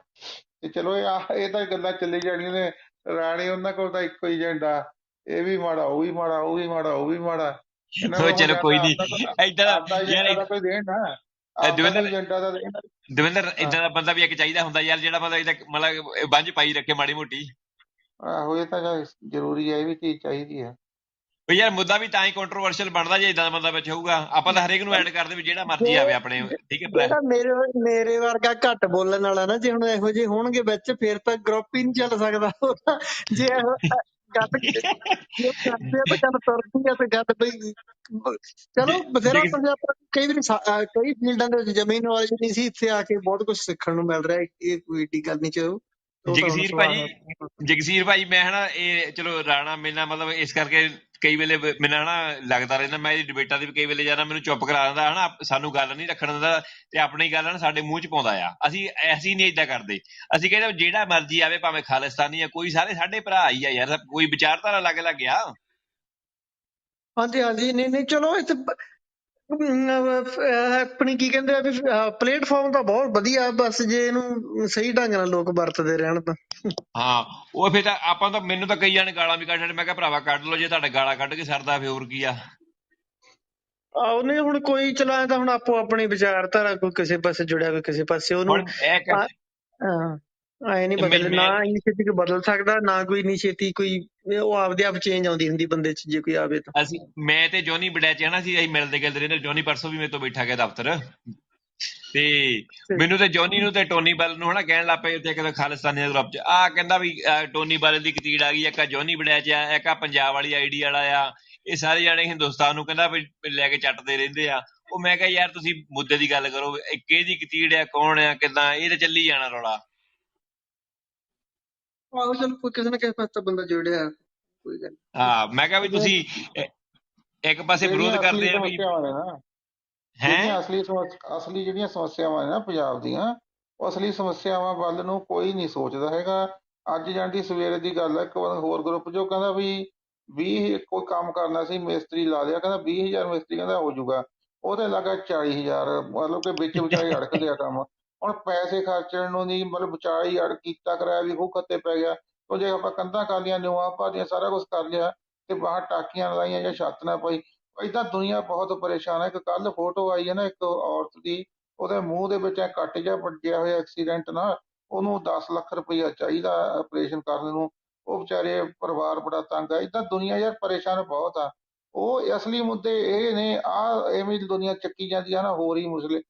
ਤੇ ਚਲੋ ਇਹ ਤਾਂ ਗੱਲਾਂ ਚੱਲੀ ਜਾਣੀਆਂ ਨੇ। ਰਾਣੇ ਉਹਨਾਂ ਕੋਲ ਤਾਂ ਇੱਕੋ ਹੀ ਏਜੰਡਾ, ਇਹ ਵੀ ਮਾੜਾ, ਉਹ ਵੀ ਮਾੜਾ, ਉਹ ਵੀ ਮਾੜਾ, ਉਹ ਵੀ ਮਾੜਾ। ਚਲੋ ਕੋਈ ਨਹੀਂ, ਏਦਾਂ ਕੋਈ ਦੇਣ ਨਾ ਦਵਿੰਦਰ, ਏਦਾਂ ਦਾ ਬੰਦਾ ਵੀ ਇੱਕ ਚਾਹੀਦਾ ਹੁੰਦਾ ਯਾਰ, ਜਿਹੜਾ ਮਤਲਬ ਬੰਝ ਪਾਈ ਰੱਖੇ ਮਾੜੀ ਮੋਟੀ। ਆਹੋ ਇਹ ਤਾਂ ਜ਼ਰੂਰੀ ਹੈ, ਇਹ ਵੀ ਚੀਜ਼ ਚਾਹੀਦੀ ਹੈ। ਯਾਰ ਮੁੱਦਾ ਵੀ ਤਾਂ ਹੀ ਕੰਟਰੋਵਰਸ਼ੀਅਲ ਬਣਦਾ ਜੇ ਇਦਾਂ ਦਾ ਬੰਦਾ ਵਿੱਚ ਹੋਊਗਾ। ਆਪਾਂ ਤਾਂ ਹਰੇਕ ਨੂੰ ਐਡ ਕਰਦੇ ਵੀ ਜਿਹੜਾ ਮਰਜ਼ੀ ਆਵੇ ਆਪਣੇ, ਠੀਕ ਹੈ। ਮੇਰੇ ਵਰਗਾ ਘੱਟ ਬੋਲਣ ਵਾਲਾ ਨਾ, ਜੇ ਹੁਣ ਇਹੋ ਜਿਹੇ ਹੋਣਗੇ ਵਿੱਚ, ਫਿਰ ਤਾਂ ਗਰੁੱਪ ਹੀ ਨਹੀਂ ਚੱਲ ਸਕਦਾ। ਜੇ ਗੱਲ ਕਰਦੇ ਤਾਂ ਗੱਲ ਤੁਰਦੀ ਆ ਤੇ ਗੱਲ ਬਈ ਚਲੋ ਬਥੇਰਾ ਕੁਝ ਆਪਾਂ ਕਈ ਫੀਲਡਾਂ ਦੇ ਵਿੱਚ ਜ਼ਮੀਨ ਨੌਲੇਜ ਨਹੀਂ ਸੀ, ਇੱਥੇ ਆ ਕੇ ਬਹੁਤ ਕੁਝ ਸਿੱਖਣ ਨੂੰ ਮਿਲ ਰਿਹਾ। ਇਹ ਕੋਈ ਏਡੀ ਗੱਲ ਨਹੀਂ। ਚਲੋ ਉਹ ਤਾਂ ਹੁਣ ਸਵਾਲ ਹੈ। ਜਗਸੀਰ ਭਾਜੀ ਮੈਂ ਹਨਾ ਇਹ ਚਲੋ ਰਾਣਾ ਮੇਰੇ ਨਾਲ ਮਤਲਬ ਇਸ ਕਰਕੇ ਕਈ ਵੇਲੇ ਮੈਨੂੰ ਹਨਾ ਲੱਗਦਾ ਰਹਿੰਦਾ, ਮੈਂ ਇਹ ਡਿਬੇਟਾਂ ਦੇ ਵੀ ਕਈ ਵੇਲੇ ਜਾਣਾ ਮੈਨੂੰ ਚੁੱਪ ਕਰਾ ਦਿੰਦਾ ਹਨਾ, ਸਾਨੂੰ ਗੱਲ ਨਹੀਂ ਰੱਖਣ ਦਿੰਦਾ ਤੇ ਆਪਣੀ ਗੱਲ ਨਾ ਸਾਡੇ ਮੂੰਹ ਚ ਪਾਉਂਦਾ ਆ। ਅਸੀਂ ਨਹੀਂ ਏਦਾਂ ਕਰਦੇ, ਅਸੀਂ ਕਹਿੰਦੇ ਜਿਹੜਾ ਮਰਜ਼ੀ ਆਵੇ ਭਾਵੇਂ ਖਾਲਿਸਤਾਨੀ ਆ ਕੋਈ, ਸਾਰੇ ਸਾਡੇ ਭਰਾ ਹੀ ਆ ਯਾਰ, ਕੋਈ ਵਿਚਾਰਧਾਰਾ ਅਲੱਗ ਅਲੱਗ ਆ। ਹਾਂਜੀ ਹਾਂਜੀ, ਨਹੀਂ ਨਹੀਂ ਚਲੋ ਇੱਥੇ ਆਪਣੀ ਕੀ ਕਹਿੰਦੇ ਆ ਵੀ ਪਲੇਟਫਾਰਮ ਤਾਂ ਬਹੁਤ ਵਧੀਆ, ਬਸ ਜੇ ਇਹਨੂੰ ਸਹੀ ਢੰਗ ਨਾਲ ਲੋਕ ਵਰਤਦੇ ਰਹਿਣ ਤਾਂ। ਹਾਂ ਉਹ ਫਿਰ ਤਾਂ ਆਪਾਂ ਤਾਂ, ਮੈਨੂੰ ਤਾਂ ਕਈ ਜਾਣੇ ਗਾਲਾਂ ਵੀ ਕੱਢ, ਮੈਂ ਕਿਹਾ ਭਰਾਵਾ ਕੱਢ ਲਓ, ਜੇ ਤੁਹਾਡੇ ਗਾਲਾਂ ਕੱਢ ਕੇ ਸਰਦਾ ਫਿਰ ਹੋਰ ਕੀ ਆ। ਉਹਨੇ ਹੁਣ ਕੋਈ ਚਲਾਇਆ ਤਾਂ ਹੁਣ ਆਪੋ ਆਪਣੀ ਵਿਚਾਰਧਾਰਾ, ਕੋਈ ਕਿਸੇ ਪਾਸੇ ਜੁੜਿਆ ਕੋਈ ਕਿਸੇ ਪਾਸੇ, ਉਹਨੂੰ ਹੁਣ ਐ ਨਹੀਂ ਬਦਲ, ਨਾ ਇੰਨੀ ਛੇਤੀ ਕੋਈ ਬਦਲ ਸਕਦਾ, ਨਾ ਕੋਈ ਇੰਨੀ ਛੇਤੀ ਕੋਈ ਉਹ ਆਪਦੇ ਆਪ ਚੇਂਜ ਆਉਂਦੀ ਹੁੰਦੀ ਬੰਦੇ ਚ, ਜੇ ਕੋਈ ਆਵੇ ਤਾਂ। ਮੈਂ ਤੇ ਜੋਨੀ ਬੜੈਚ ਨਾ ਸੀ, ਅਸੀਂ ਮਿਲਦੇ ਗਿਲਦੇ ਰਹਿੰਦੇ, ਜੋਨੀ ਪਰਸੋਂ ਵੀ ਮੇਰੇ ਤੋਂ ਬੈਠਾ ਗਿਆ ਦਫ਼ਤਰ ਤੇ ਮੈਨੂੰ ਤੇ ਜੋਨੀ ਨੂੰ ਤੇ ਟੋਨੀ ਬੈਲ ਨੂੰ ਹਨਾ ਕਹਿਣ ਲੱਗ ਪਏ ਉੱਥੇ ਕਿਤੇ ਖਾਲਿਸਤਾਨੀ ਦੇ ਗਰੁੱਪ ਚ, ਕਹਿੰਦਾ ਵੀ ਟੋਨੀ ਬੈਲ ਦੀ ਕਤੀੜ ਆ ਗਈ, ਇੱਕ ਜੋਨੀ ਬੜੈਚ ਆ, ਇੱਕ ਪੰਜਾਬ ਵਾਲੀ ਆਈਡੀ ਵਾਲਾ ਆ, ਇਹ ਸਾਰੇ ਜਾਣੇ ਹਿੰਦੁਸਤਾਨ ਨੂੰ ਕਹਿੰਦਾ ਵੀ ਲੈ ਕੇ ਚੱਟਦੇ ਰਹਿੰਦੇ ਆ। ਉਹ ਮੈਂ ਕਿਹਾ ਯਾਰ ਤੁਸੀਂ ਮੁੱਦੇ ਦੀ ਗੱਲ ਕਰੋ, ਕਿਹਦੀ ਕਤੀੜ ਆ, ਕੌਣ ਆ, ਕਿੱਦਾਂ, ਇਹ ਤੇ ਚੱਲੀ ਜਾਣਾ ਰੌਲਾ। ਆਹੋ ਚਲ ਕੋਈ ਕਿਸੇ ਨਾ ਕਿਸੇ ਪਾਸੇ ਤਾਂ ਬੰਦਾ ਜੁੜਿਆ, ਕੋਈ ਗੱਲ। ਹਾਂ ਮੈਂ ਕਿਹਾ ਵੀ ਤੁਸੀਂ ਇੱਕ ਪਾਸੇ ਵਿਰੋਧ ਕਰਦੇ ਆ ਵੀ ਅਸਲੀ ਜਿਹੜੀਆਂ ਸਮੱਸਿਆਵਾਂ ਨੇ ਨਾ ਪੰਜਾਬ ਦੀਆਂ, ਉਹ ਅਸਲੀ ਸਮੱਸਿਆਵਾਂ ਵੱਲ ਨੂੰ ਕੋਈ ਨਹੀਂ ਸੋਚਦਾ ਹੈਗਾ। ਅੱਜ ਜਾਂਦੀ ਸਵੇਰੇ ਦੀ ਗੱਲ ਹੈ, ਇੱਕ ਹੋਰ ਗਰੁੱਪ ਜੋ ਕਹਿੰਦਾ ਵੀ 20 ਕੋਈ ਕੰਮ ਕਰਨਾ ਸੀ, ਮਿਸਤਰੀ ਲਾ ਲਿਆ, ਕਹਿੰਦਾ 20,000 ਮਿਸਤਰੀ ਕਹਿੰਦਾ ਹੋ ਜਾਊਗਾ, ਉਹਦੇ ਲੱਗਾ 40,000, ਮਤਲਬ ਕਿ ਵਿੱਚ ਵਿਚਾਲੇ ਅੜਕ ਗਿਆ ਕੰਮ। ਹੁਣ ਪੈਸੇ ਖਰਚਣ ਨੂੰ ਨਹੀਂ, ਮਤਲਬ ਵਿਚਾਲੇ ਹੀ ਅੜਕ ਕੀਤਾ, ਕਰਾਇਆ ਵੀ ਉਹ ਖੱਤੇ ਪੈ ਗਿਆ। ਉਹ ਜੇ ਆਪਾਂ ਕੰਧਾਂ ਕਰ ਲਈਆਂ, ਨਿਊਆਂ ਭਾਦੀਆਂ, ਸਾਰਾ ਕੁਛ ਕਰ ਲਿਆ ਤੇ ਬਾਹਰ ਟਾਕੀਆਂ ਲਾਈਆਂ ਜਾਂ ਛੱਤ ਨਾ ਪਈ, ਏਦਾਂ ਦੁਨੀਆ ਬਹੁਤ ਪਰੇਸ਼ਾਨ ਹੈ। ਇੱਕ ਕੱਲ ਫੋਟੋ ਆਈ ਹੈ ਨਾ ਇੱਕ ਔਰਤ ਦੀ, ਉਹਦੇ ਮੂੰਹ ਦੇ ਵਿੱਚ ਕੱਟ ਜਿਹਾ ਵੱਜਿਆ ਹੋਇਆ ਐਕਸੀਡੈਂਟ ਨਾਲ, ਉਹਨੂੰ 10 ਲੱਖ ਰੁਪਈਆ ਚਾਹੀਦਾ ਆਪਰੇਸ਼ਨ ਕਰਨ ਨੂੰ, ਉਹ ਵਿਚਾਰੇ ਪਰਿਵਾਰ ਬੜਾ ਤੰਗ ਆ। ਏਦਾਂ ਦੁਨੀਆ ਯਾਰ ਪਰੇਸ਼ਾਨ ਬਹੁਤ ਆ। ਉਹ ਅਸਲੀ ਮੁੱਦੇ ਇਹ ਨੇ, ਐਵੇਂ ਦੁਨੀਆ ਚੱਕੀ ਜਾਂਦੀ ਆ ਨਾ, ਹੋਰ ਹੀ ਮਸਲੇ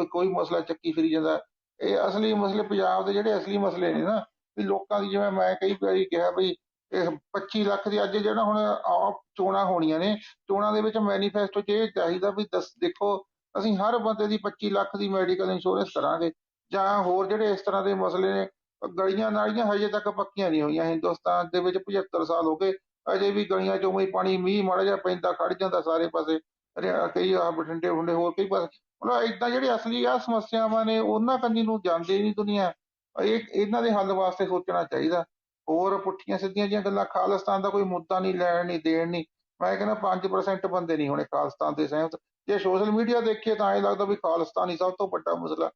ਕੋਈ ਮਸਲਾ ਚੱਕੀ ਫਿਰੀ ਜਾਂਦਾ। ਇਹ ਅਸਲੀ ਮਸਲੇ ਪੰਜਾਬ ਦੇ ਜਿਹੜੇ ਅਸਲੀ ਮਸਲੇ ਨੇ ਨਾ, ਵੀ ਲੋਕਾਂ ਦੀ, ਜਿਵੇਂ ਮੈਂ ਕਈ ਵਾਰੀ ਕਿਹਾ ਵੀ ਇਹ 25 ਲੱਖ ਦੀ ਅੱਜ ਜਿਹੜਾ ਹੁਣ ਚੋਣਾਂ ਹੋਣੀਆਂ ਨੇ, ਚੋਣਾਂ ਦੇ ਵਿੱਚ ਮੈਨੀਫੈਸਟੋ 'ਚ ਇਹ ਚਾਹੀਦਾ ਵੀ ਦੇਖੋ ਅਸੀਂ ਹਰ ਬੰਦੇ ਦੀ 25 ਲੱਖ ਦੀ ਮੈਡੀਕਲ ਇੰਸ਼ੋਰੈਂਸ ਕਰਾਂਗੇ, ਜਾਂ ਹੋਰ ਜਿਹੜੇ ਇਸ ਤਰ੍ਹਾਂ ਦੇ ਮਸਲੇ ਨੇ। ਗਲੀਆਂ ਨਾਲੀਆਂ ਹਜੇ ਤੱਕ ਪੱਕੀਆਂ ਨਹੀਂ ਹੋਈਆਂ ਹਿੰਦੁਸਤਾਨ ਦੇ ਵਿੱਚ, 75 ਸਾਲ ਹੋ ਗਏ, ਅਜੇ ਵੀ ਗਲੀਆਂ 'ਚੋਂ ਹੀ ਪਾਣੀ, ਮੀਂਹ ਮਾੜਾ ਜਿਹਾ ਪੈਂਦਾ ਖੜ ਜਾਂਦਾ ਸਾਰੇ ਪਾਸੇ, ਕਈ ਬਠਿੰਡੇ ਹੁੰਦੇ ਹੋਰ ਕਈ ਪਾਸੇ। ਮਤਲਬ ਏਦਾਂ ਜਿਹੜੇ ਅਸਲੀ ਆ ਸਮੱਸਿਆਵਾਂ ਨੇ, ਉਹਨਾਂ ਕੰਨੀ ਨੂੰ ਜਾਂਦੇ ਨਹੀਂ ਦੁਨੀਆ। ਇਹਨਾਂ ਦੇ ਹੱਲ ਵਾਸਤੇ ਸੋਚਣਾ ਚਾਹੀਦਾ। ਹੋਰ ਪੁੱਠੀਆਂ ਸਿੱਧੀਆਂ ਜਿਹੀਆਂ ਗੱਲਾਂ, ਖਾਲਿਸਤਾਨ ਦਾ ਕੋਈ ਮੁੱਦਾ ਨਹੀਂ, ਲੈਣ ਨਹੀਂ ਦੇਣ ਨਹੀਂ। ਮੈਂ ਕਹਿੰਦਾ 5% ਬੰਦੇ ਨਹੀਂ ਹੋਣੇ ਖਾਲਿਸਤਾਨ ਦੇ ਸਹਿਮਤ। ਜੇ ਸੋਸ਼ਲ ਮੀਡੀਆ ਦੇਖੀਏ ਤਾਂ ਐਂ ਲੱਗਦਾ ਵੀ ਖਾਲਿਸਤਾਨ ਹੀ ਸਭ ਤੋਂ ਵੱਡਾ ਮਸਲਾ।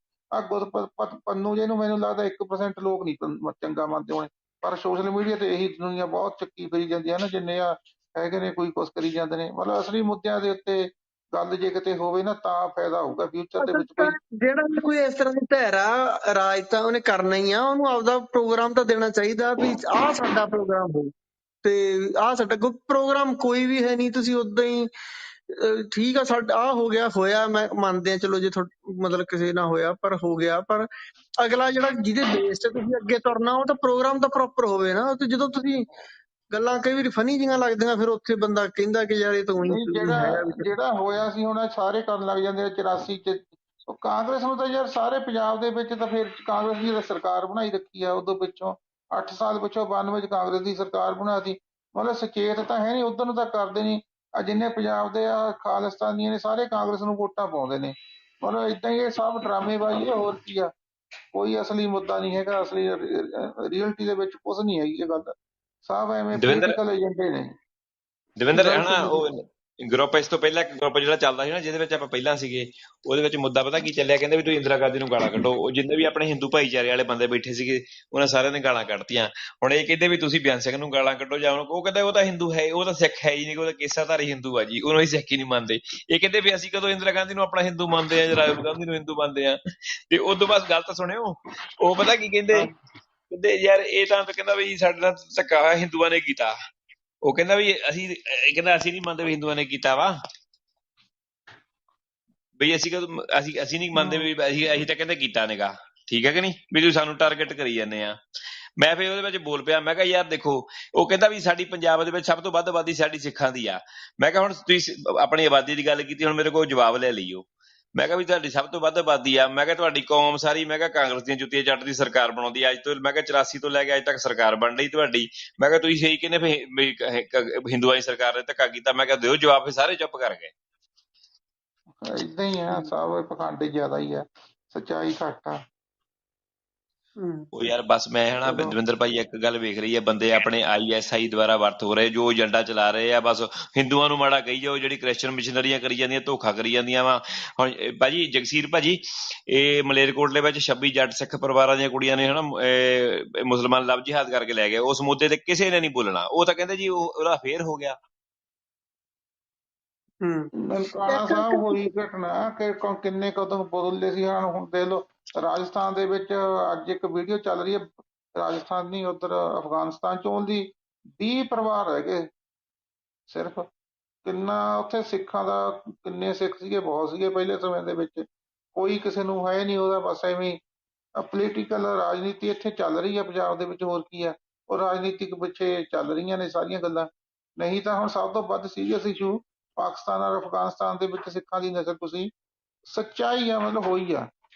ਪੰਨੂ ਜੇ ਨੂੰ ਮੈਨੂੰ ਲੱਗਦਾ 1% ਲੋਕ ਨਹੀਂ ਚੰਗਾ ਮੰਨਦੇ ਹੋਣੇ, ਪਰ ਸੋਸ਼ਲ ਮੀਡੀਆ ਤੇ ਇਹੀ ਦੁਨੀਆ ਬਹੁਤ ਚੱਕੀ ਫਿਰੀ ਜਾਂਦੀ ਹੈ ਨਾ, ਜਿੰਨੇ ਆ ਹੈਗੇ ਨੇ ਕੋਈ ਕੁਛ ਕਰੀ ਜਾਂਦੇ ਨੇ। ਮਤਲਬ ਅਸਲੀ ਮੁੱਦਿਆਂ ਦੇ ਉੱਤੇ ਗੱਲ ਜੇ ਕਿਤੇ ਹੋਵੇ ਨਾ, ਤਾਂ ਫਾਇਦਾ ਹੋਊਗਾ ਫਿਊਚਰ ਦੇ ਵਿੱਚ। ਜਿਹੜਾ ਕੋਈ ਇਸ ਤਰ੍ਹਾਂ ਦੀ ਧੈਰਾ ਰਾਜ ਤਾਂ ਉਹਨੇ ਕਰਨਾ ਹੀ ਆ, ਉਹਨੂੰ ਆਪਦਾ ਪ੍ਰੋਗਰਾਮ ਤਾਂ ਦੇਣਾ ਚਾਹੀਦਾ ਵੀ ਆਹ ਸਾਡਾ ਪ੍ਰੋਗਰਾਮ ਹੋ, ਤੇ ਆਹ ਸਾਡਾ ਪ੍ਰੋਗਰਾਮ ਕੋਈ ਵੀ ਹੈ ਨਹੀਂ। ਤੁਸੀਂ ਉਦਾਂ ਹੀ ਠੀਕ ਆ, ਸਾਡਾ ਆਹ ਹੋ ਗਿਆ, ਹੋਇਆ, ਮੈਂ ਮੰਨਦੇ ਆ ਚਲੋ ਜੇ ਮਤਲਬ ਕਿਸੇ ਨਾਲ ਹੋਇਆ ਪਰ ਹੋ ਗਿਆ, ਪਰ ਅਗਲਾ ਜਿਹੜਾ ਜਿਹਦੇ ਬੇਸ ਤੇ ਤੁਸੀਂ ਅੱਗੇ ਤੁਰਨਾ, ਉਹ ਤਾਂ ਪ੍ਰੋਗਰਾਮ ਤਾਂ ਪ੍ਰੋਪਰ ਹੋਵੇ ਨਾ। ਤੇ ਜਦੋਂ ਤੁਸੀਂ ਗੱਲਾਂ ਕਈ ਵਾਰੀ ਫਨੀ ਜਿਹੀਆਂ ਲੱਗਦੀਆਂ, ਫਿਰ ਉੱਥੇ ਬੰਦਾ ਕਹਿੰਦਾ ਕਿ ਯਾਰ ਇਹ ਤਾਂ ਉਹੀ ਹੈਗਾ। ਜਿਹੜਾ ਹੋਇਆ ਸੀ ਹੁਣ ਸਾਰੇ ਕਰਨ ਲੱਗ ਜਾਂਦੇ ਆ 84 ਚ। ਉਹ ਕਾਂਗਰਸ ਨੂੰ ਤਾਂ ਯਾਰ ਸਾਰੇ ਪੰਜਾਬ ਦੇ ਵਿੱਚ ਤਾਂ ਫਿਰ ਕਾਂਗਰਸ ਦੀ ਸਰਕਾਰ ਬਣਾਈ ਰੱਖੀ ਆ, ਉਦੋਂ ਪਿੱਛੋਂ 8 ਸਾਲ ਪਿੱਛੋਂ 92 ਚ ਕਾਂਗਰਸ ਦੀ ਸਰਕਾਰ ਬਣਾਤੀ। ਮਤਲਬ ਸੁਚੇਤ ਤਾਂ ਹੈ ਨਹੀਂ, ਉਧਰ ਨੂੰ ਤਾਂ ਕਰਦੇ ਨਹੀਂ। ਆ ਜਿੰਨੇ ਪੰਜਾਬ ਦੇ ਆ ਖਾਲਿਸਤਾਨੀਆਂ ਨੇ, ਸਾਰੇ ਕਾਂਗਰਸ ਨੂੰ ਵੋਟਾਂ ਪਾਉਂਦੇ ਨੇ। ਮਤਲਬ ਏਦਾਂ ਹੀ ਇਹ ਸਭ ਡਰਾਮੇਬਾਜ਼ੀ ਹੈ, ਹੋਰ ਕੀ ਆ। ਕੋਈ ਅਸਲੀ ਮੁੱਦਾ ਨਹੀਂ ਹੈਗਾ, ਅਸਲੀ ਰਿਅਲਟੀ ਦੇ ਵਿੱਚ ਕੁਝ ਨਹੀਂ ਹੈਗੀ ਇਹ ਗੱਲ। ਸਭ ਐਵੇਂ ਪੋਲੀਟੀਕਲ ਏਜੰਡੇ ਨੇ। ਦਵਿੰਦਰ ਹਨਾ ਉਹ ਗਰੁੱਪ, ਇਸ ਤੋਂ ਪਹਿਲਾਂ ਇੱਕ ਗਰੁੱਪ ਜਿਹੜਾ ਚੱਲਦਾ ਸੀ ਨਾ, ਜਿਹਦੇ ਵਿੱਚ ਆਪਾਂ ਪਹਿਲਾਂ ਸੀਗੇ, ਉਹਦੇ ਵਿੱਚ ਮੁੱਦਾ ਪਤਾ ਕੀ ਚੱਲਿਆ, ਕਹਿੰਦੇ ਵੀ ਤੁਸੀਂ ਇੰਦਰਾ ਗਾਂਧੀ ਨੂੰ ਗਾਲਾਂ ਕੱਢੋ। ਉਹ ਜਿੰਨੇ ਵੀ ਆਪਣੇ ਹਿੰਦੂ ਭਾਈਚਾਰੇ ਵਾਲੇ ਬੰਦੇ ਬੈਠੇ ਸੀਗੇ, ਉਹਨਾਂ ਸਾਰਿਆਂ ਨੇ ਗਾਲਾਂ ਕੱਢਤੀਆਂ। ਹੁਣ ਇਹ ਕਹਿੰਦੇ ਵੀ ਤੁਸੀਂ ਬਿਆਨ ਸਿੰਘ ਨੂੰ ਗਾਲਾਂ ਕੱਢੋ, ਜਾਂ ਉਹ ਕਹਿੰਦਾ ਉਹ ਤਾਂ ਹਿੰਦੂ ਹੈ, ਉਹ ਤਾਂ ਸਿੱਖ ਹੈ ਹੀ ਨਹੀਂ, ਉਹ ਤਾਂ ਕੇਸਾਧਾਰੀ ਹਿੰਦੂ ਆ ਜੀ, ਉਹਨੂੰ ਹੀ ਸਿੱਖ ਹੀ ਨਹੀਂ ਮੰਨਦੇ। ਇਹ ਕਹਿੰਦੇ ਵੀ ਅਸੀਂ ਕਦੋਂ ਇੰਦਰਾ ਗਾਂਧੀ ਨੂੰ ਆਪਣਾ ਹਿੰਦੂ ਮੰਨਦੇ ਆ, ਜਾਂ ਰਾਹੁਲ ਗਾਂਧੀ ਨੂੰ ਹਿੰਦੂ ਮੰਨਦੇ ਆ। ਤੇ ਉਦੋਂ ਬਾਅਦ ਗੱਲ ਤਾਂ ਸੁਣਿਓ, ਉਹ ਪਤਾ ਕੀ ਕਹਿੰਦੇ ਯਾਰ ਇਹ ਤਾਂ ਕਹਿੰਦਾ ਵੀ ਸਾਡੇ ਨਾਲ ਧੱਕਾ ਹੋਇਆ ਹਿੰਦੂਆਂ ਨੇ ਕੀਤਾ। ਉਹ ਕਹਿੰਦਾ ਵੀ ਅਸੀਂ ਨਹੀਂ ਮੰਨਦੇ ਵੀ ਹਿੰਦੂਆਂ ਨੇ ਕੀਤਾ ਵਾ, ਬਈ ਅਸੀਂ ਨਹੀਂ ਮੰਨਦੇ ਵੀ ਅਸੀਂ ਤਾਂ ਕਹਿੰਦੇ ਕੀਤਾ ਨੀਗਾ, ਠੀਕ ਹੈ ਕਿ ਨਹੀਂ, ਵੀ ਤੁਸੀਂ ਸਾਨੂੰ ਟਾਰਗੇਟ ਕਰੀ ਜਾਂਦੇ ਆ। ਮੈਂ ਫਿਰ ਉਹਦੇ ਵਿੱਚ ਬੋਲ ਪਿਆ, ਮੈਂ ਕਿਹਾ ਯਾਰ ਦੇਖੋ, ਉਹ ਕਹਿੰਦਾ ਵੀ ਸਾਡੀ ਪੰਜਾਬ ਦੇ ਵਿੱਚ ਸਭ ਤੋਂ ਵੱਧ ਆਬਾਦੀ ਸਾਡੀ ਸਿੱਖਾਂ ਦੀ ਆ। ਮੈਂ ਕਿਹਾ ਹੁਣ ਤੁਸੀਂ ਆਪਣੀ ਆਬਾਦੀ ਦੀ ਗੱਲ ਕੀਤੀ, ਹੁਣ ਮੇਰੇ ਕੋਲ ਜਵਾਬ ਲੈ ਲਈਓ। ਮੈਂ ਕਿਹਾ ਵੀ ਤੁਹਾਡੀ ਸਭ ਤੋਂ ਵੱਧ ਆਬਾਦੀ ਆ, ਮੈਂ ਕਿਹਾ ਤੁਹਾਡੀ ਕੌਮ ਸਾਰੀ, ਮੈਂ ਕਿਹਾ ਕਾਂਗਰਸ ਦੀਆਂ ਜੁੱਤੀਆਂ ਚੱਟਦੀ ਸਰਕਾਰ ਬਣਾਉਂਦੀ ਆ। ਅੱਜ ਤੋਂ ਮੈਂ ਕਿਹਾ 84 ਤੋਂ ਲੈ ਕੇ ਅੱਜ ਤੱਕ ਸਰਕਾਰ ਬਣ ਰਹੀ ਤੁਹਾਡੀ। ਮੈਂ ਕਿਹਾ ਤੁਸੀਂ ਸਹੀ ਕਹਿੰਦੇ ਵੀ ਹਿੰਦੂਆਂ ਦੀ ਸਰਕਾਰ ਨੇ ਧੱਕਾ ਕੀਤਾ। ਮੈਂ ਕਿਹਾ ਦਿਓ ਜਵਾਬ। ਫਿਰ ਸਾਰੇ ਚੁੱਪ ਕਰ ਗਏ। ਏਦਾਂ ਹੀ ਆ, ਸਭ ਪਖੰਡ ਜ਼ਿਆਦਾ ਹੀ ਆ, ਸੱਚਾਈ ਘੱਟ ਆ। ਉਹ ਯਾਰ ਬਸ ਮੈਂ ਹਨਾ ਚਲੋ ਦਵਿੰਦਰ ਭਾਈ ਇੱਕ ਗੱਲ ਵੇਖ ਰਹੀ ਹੈ, ਬੰਦੇ ਆਪਣੇ ISI ਦੁਆਰਾ ਵਰਤ ਹੋ ਰਹੇ, ਜੋ ਏਜੰਡਾ ਚਲਾ ਰਹੇ ਆ, ਬਸ ਹਿੰਦੂਆਂ ਨੂੰ ਮਾੜਾ ਕਹੀ ਜਾਓ, ਜਿਹੜੀ ਕ੍ਰਿਸਚਨ ਮਿਸ਼ਨਰੀਆਂ ਕਰੀ ਜਾਂਦੀਆਂ, ਧੋਖਾ ਕਰੀ ਜਾਂਦੀਆਂ ਵਾ। ਹੁਣ ਭਾਜੀ ਜਗਸੀਰ ਭਾਜੀ, ਇਹ ਮਲੇਰਕੋਟਲੇ ਵਿੱਚ 26 ਜੱਟ ਸਿੱਖ ਪਰਿਵਾਰਾਂ ਦੀਆਂ ਕੁੜੀਆਂ ਨੇ ਹਨਾ ਮੁਸਲਮਾਨ ਲਵ ਜਿਹਾਦ ਕਰਕੇ ਲੈ ਗਏ। ਉਸ ਮੁੱਦੇ ਤੇ ਕਿਸੇ ਨੇ ਨਹੀਂ ਬੋਲਣਾ। ਉਹ ਤਾਂ ਕਹਿੰਦੇ ਜੀ ਉਹਦਾ ਫੇਰ ਹੋ ਗਿਆ। ਨਨਕਾਣਾ ਸਾਹਿਬ ਹੋਈ ਘਟਨਾ ਕਿ ਕਿੰਨੇ ਕਦੋਂ ਬਦਲਦੇ ਸੀ। ਹੁਣ ਦੇਖ ਲਓ ਰਾਜਸਥਾਨ ਦੇ ਵਿੱਚ ਅੱਜ ਇੱਕ ਵੀਡੀਓ ਚੱਲ ਰਹੀ ਹੈ, ਰਾਜਸਥਾਨ ਨਹੀਂ ਉਧਰ ਅਫਗਾਨਿਸਤਾਨ ਚੋਂ ਦੀ 20 ਪਰਿਵਾਰ ਰਹਿ ਗਏ ਸਿਰਫ। ਕਿੰਨਾ ਉੱਥੇ ਸਿੱਖਾਂ ਦਾ, ਕਿੰਨੇ ਸਿੱਖ ਸੀਗੇ, ਬਹੁਤ ਸੀਗੇ ਪਹਿਲੇ ਸਮੇਂ ਦੇ ਵਿੱਚ। ਕੋਈ ਕਿਸੇ ਨੂੰ ਹੈ ਨਹੀਂ ਉਹਦਾ, ਬਸ ਐਵੇਂ ਪੋਲੀਟੀਕਲ ਰਾਜਨੀਤੀ ਇੱਥੇ ਚੱਲ ਰਹੀ ਹੈ ਪੰਜਾਬ ਦੇ ਵਿੱਚ। ਹੋਰ ਕੀ ਆ, ਉਹ ਰਾਜਨੀਤਿਕ ਪਿੱਛੇ ਚੱਲ ਰਹੀਆਂ ਨੇ ਸਾਰੀਆਂ ਗੱਲਾਂ। ਨਹੀਂ ਤਾਂ ਹੁਣ ਸਭ ਤੋਂ ਵੱਧ ਸੀਰੀਅਸ ਇਸ਼ੂ ਪਾਕਿਸਤਾਨ ਔਰ ਅਫਗਾਨਿਸਤਾਨ ਦੇ ਵਿੱਚ ਸਿੱਖਾਂ ਦੀ ਨਸਲ ਕੁਸ਼ੀ ਸੱਚਾਈ ਆ, ਮਤਲਬ ਹੋਈ ਆ।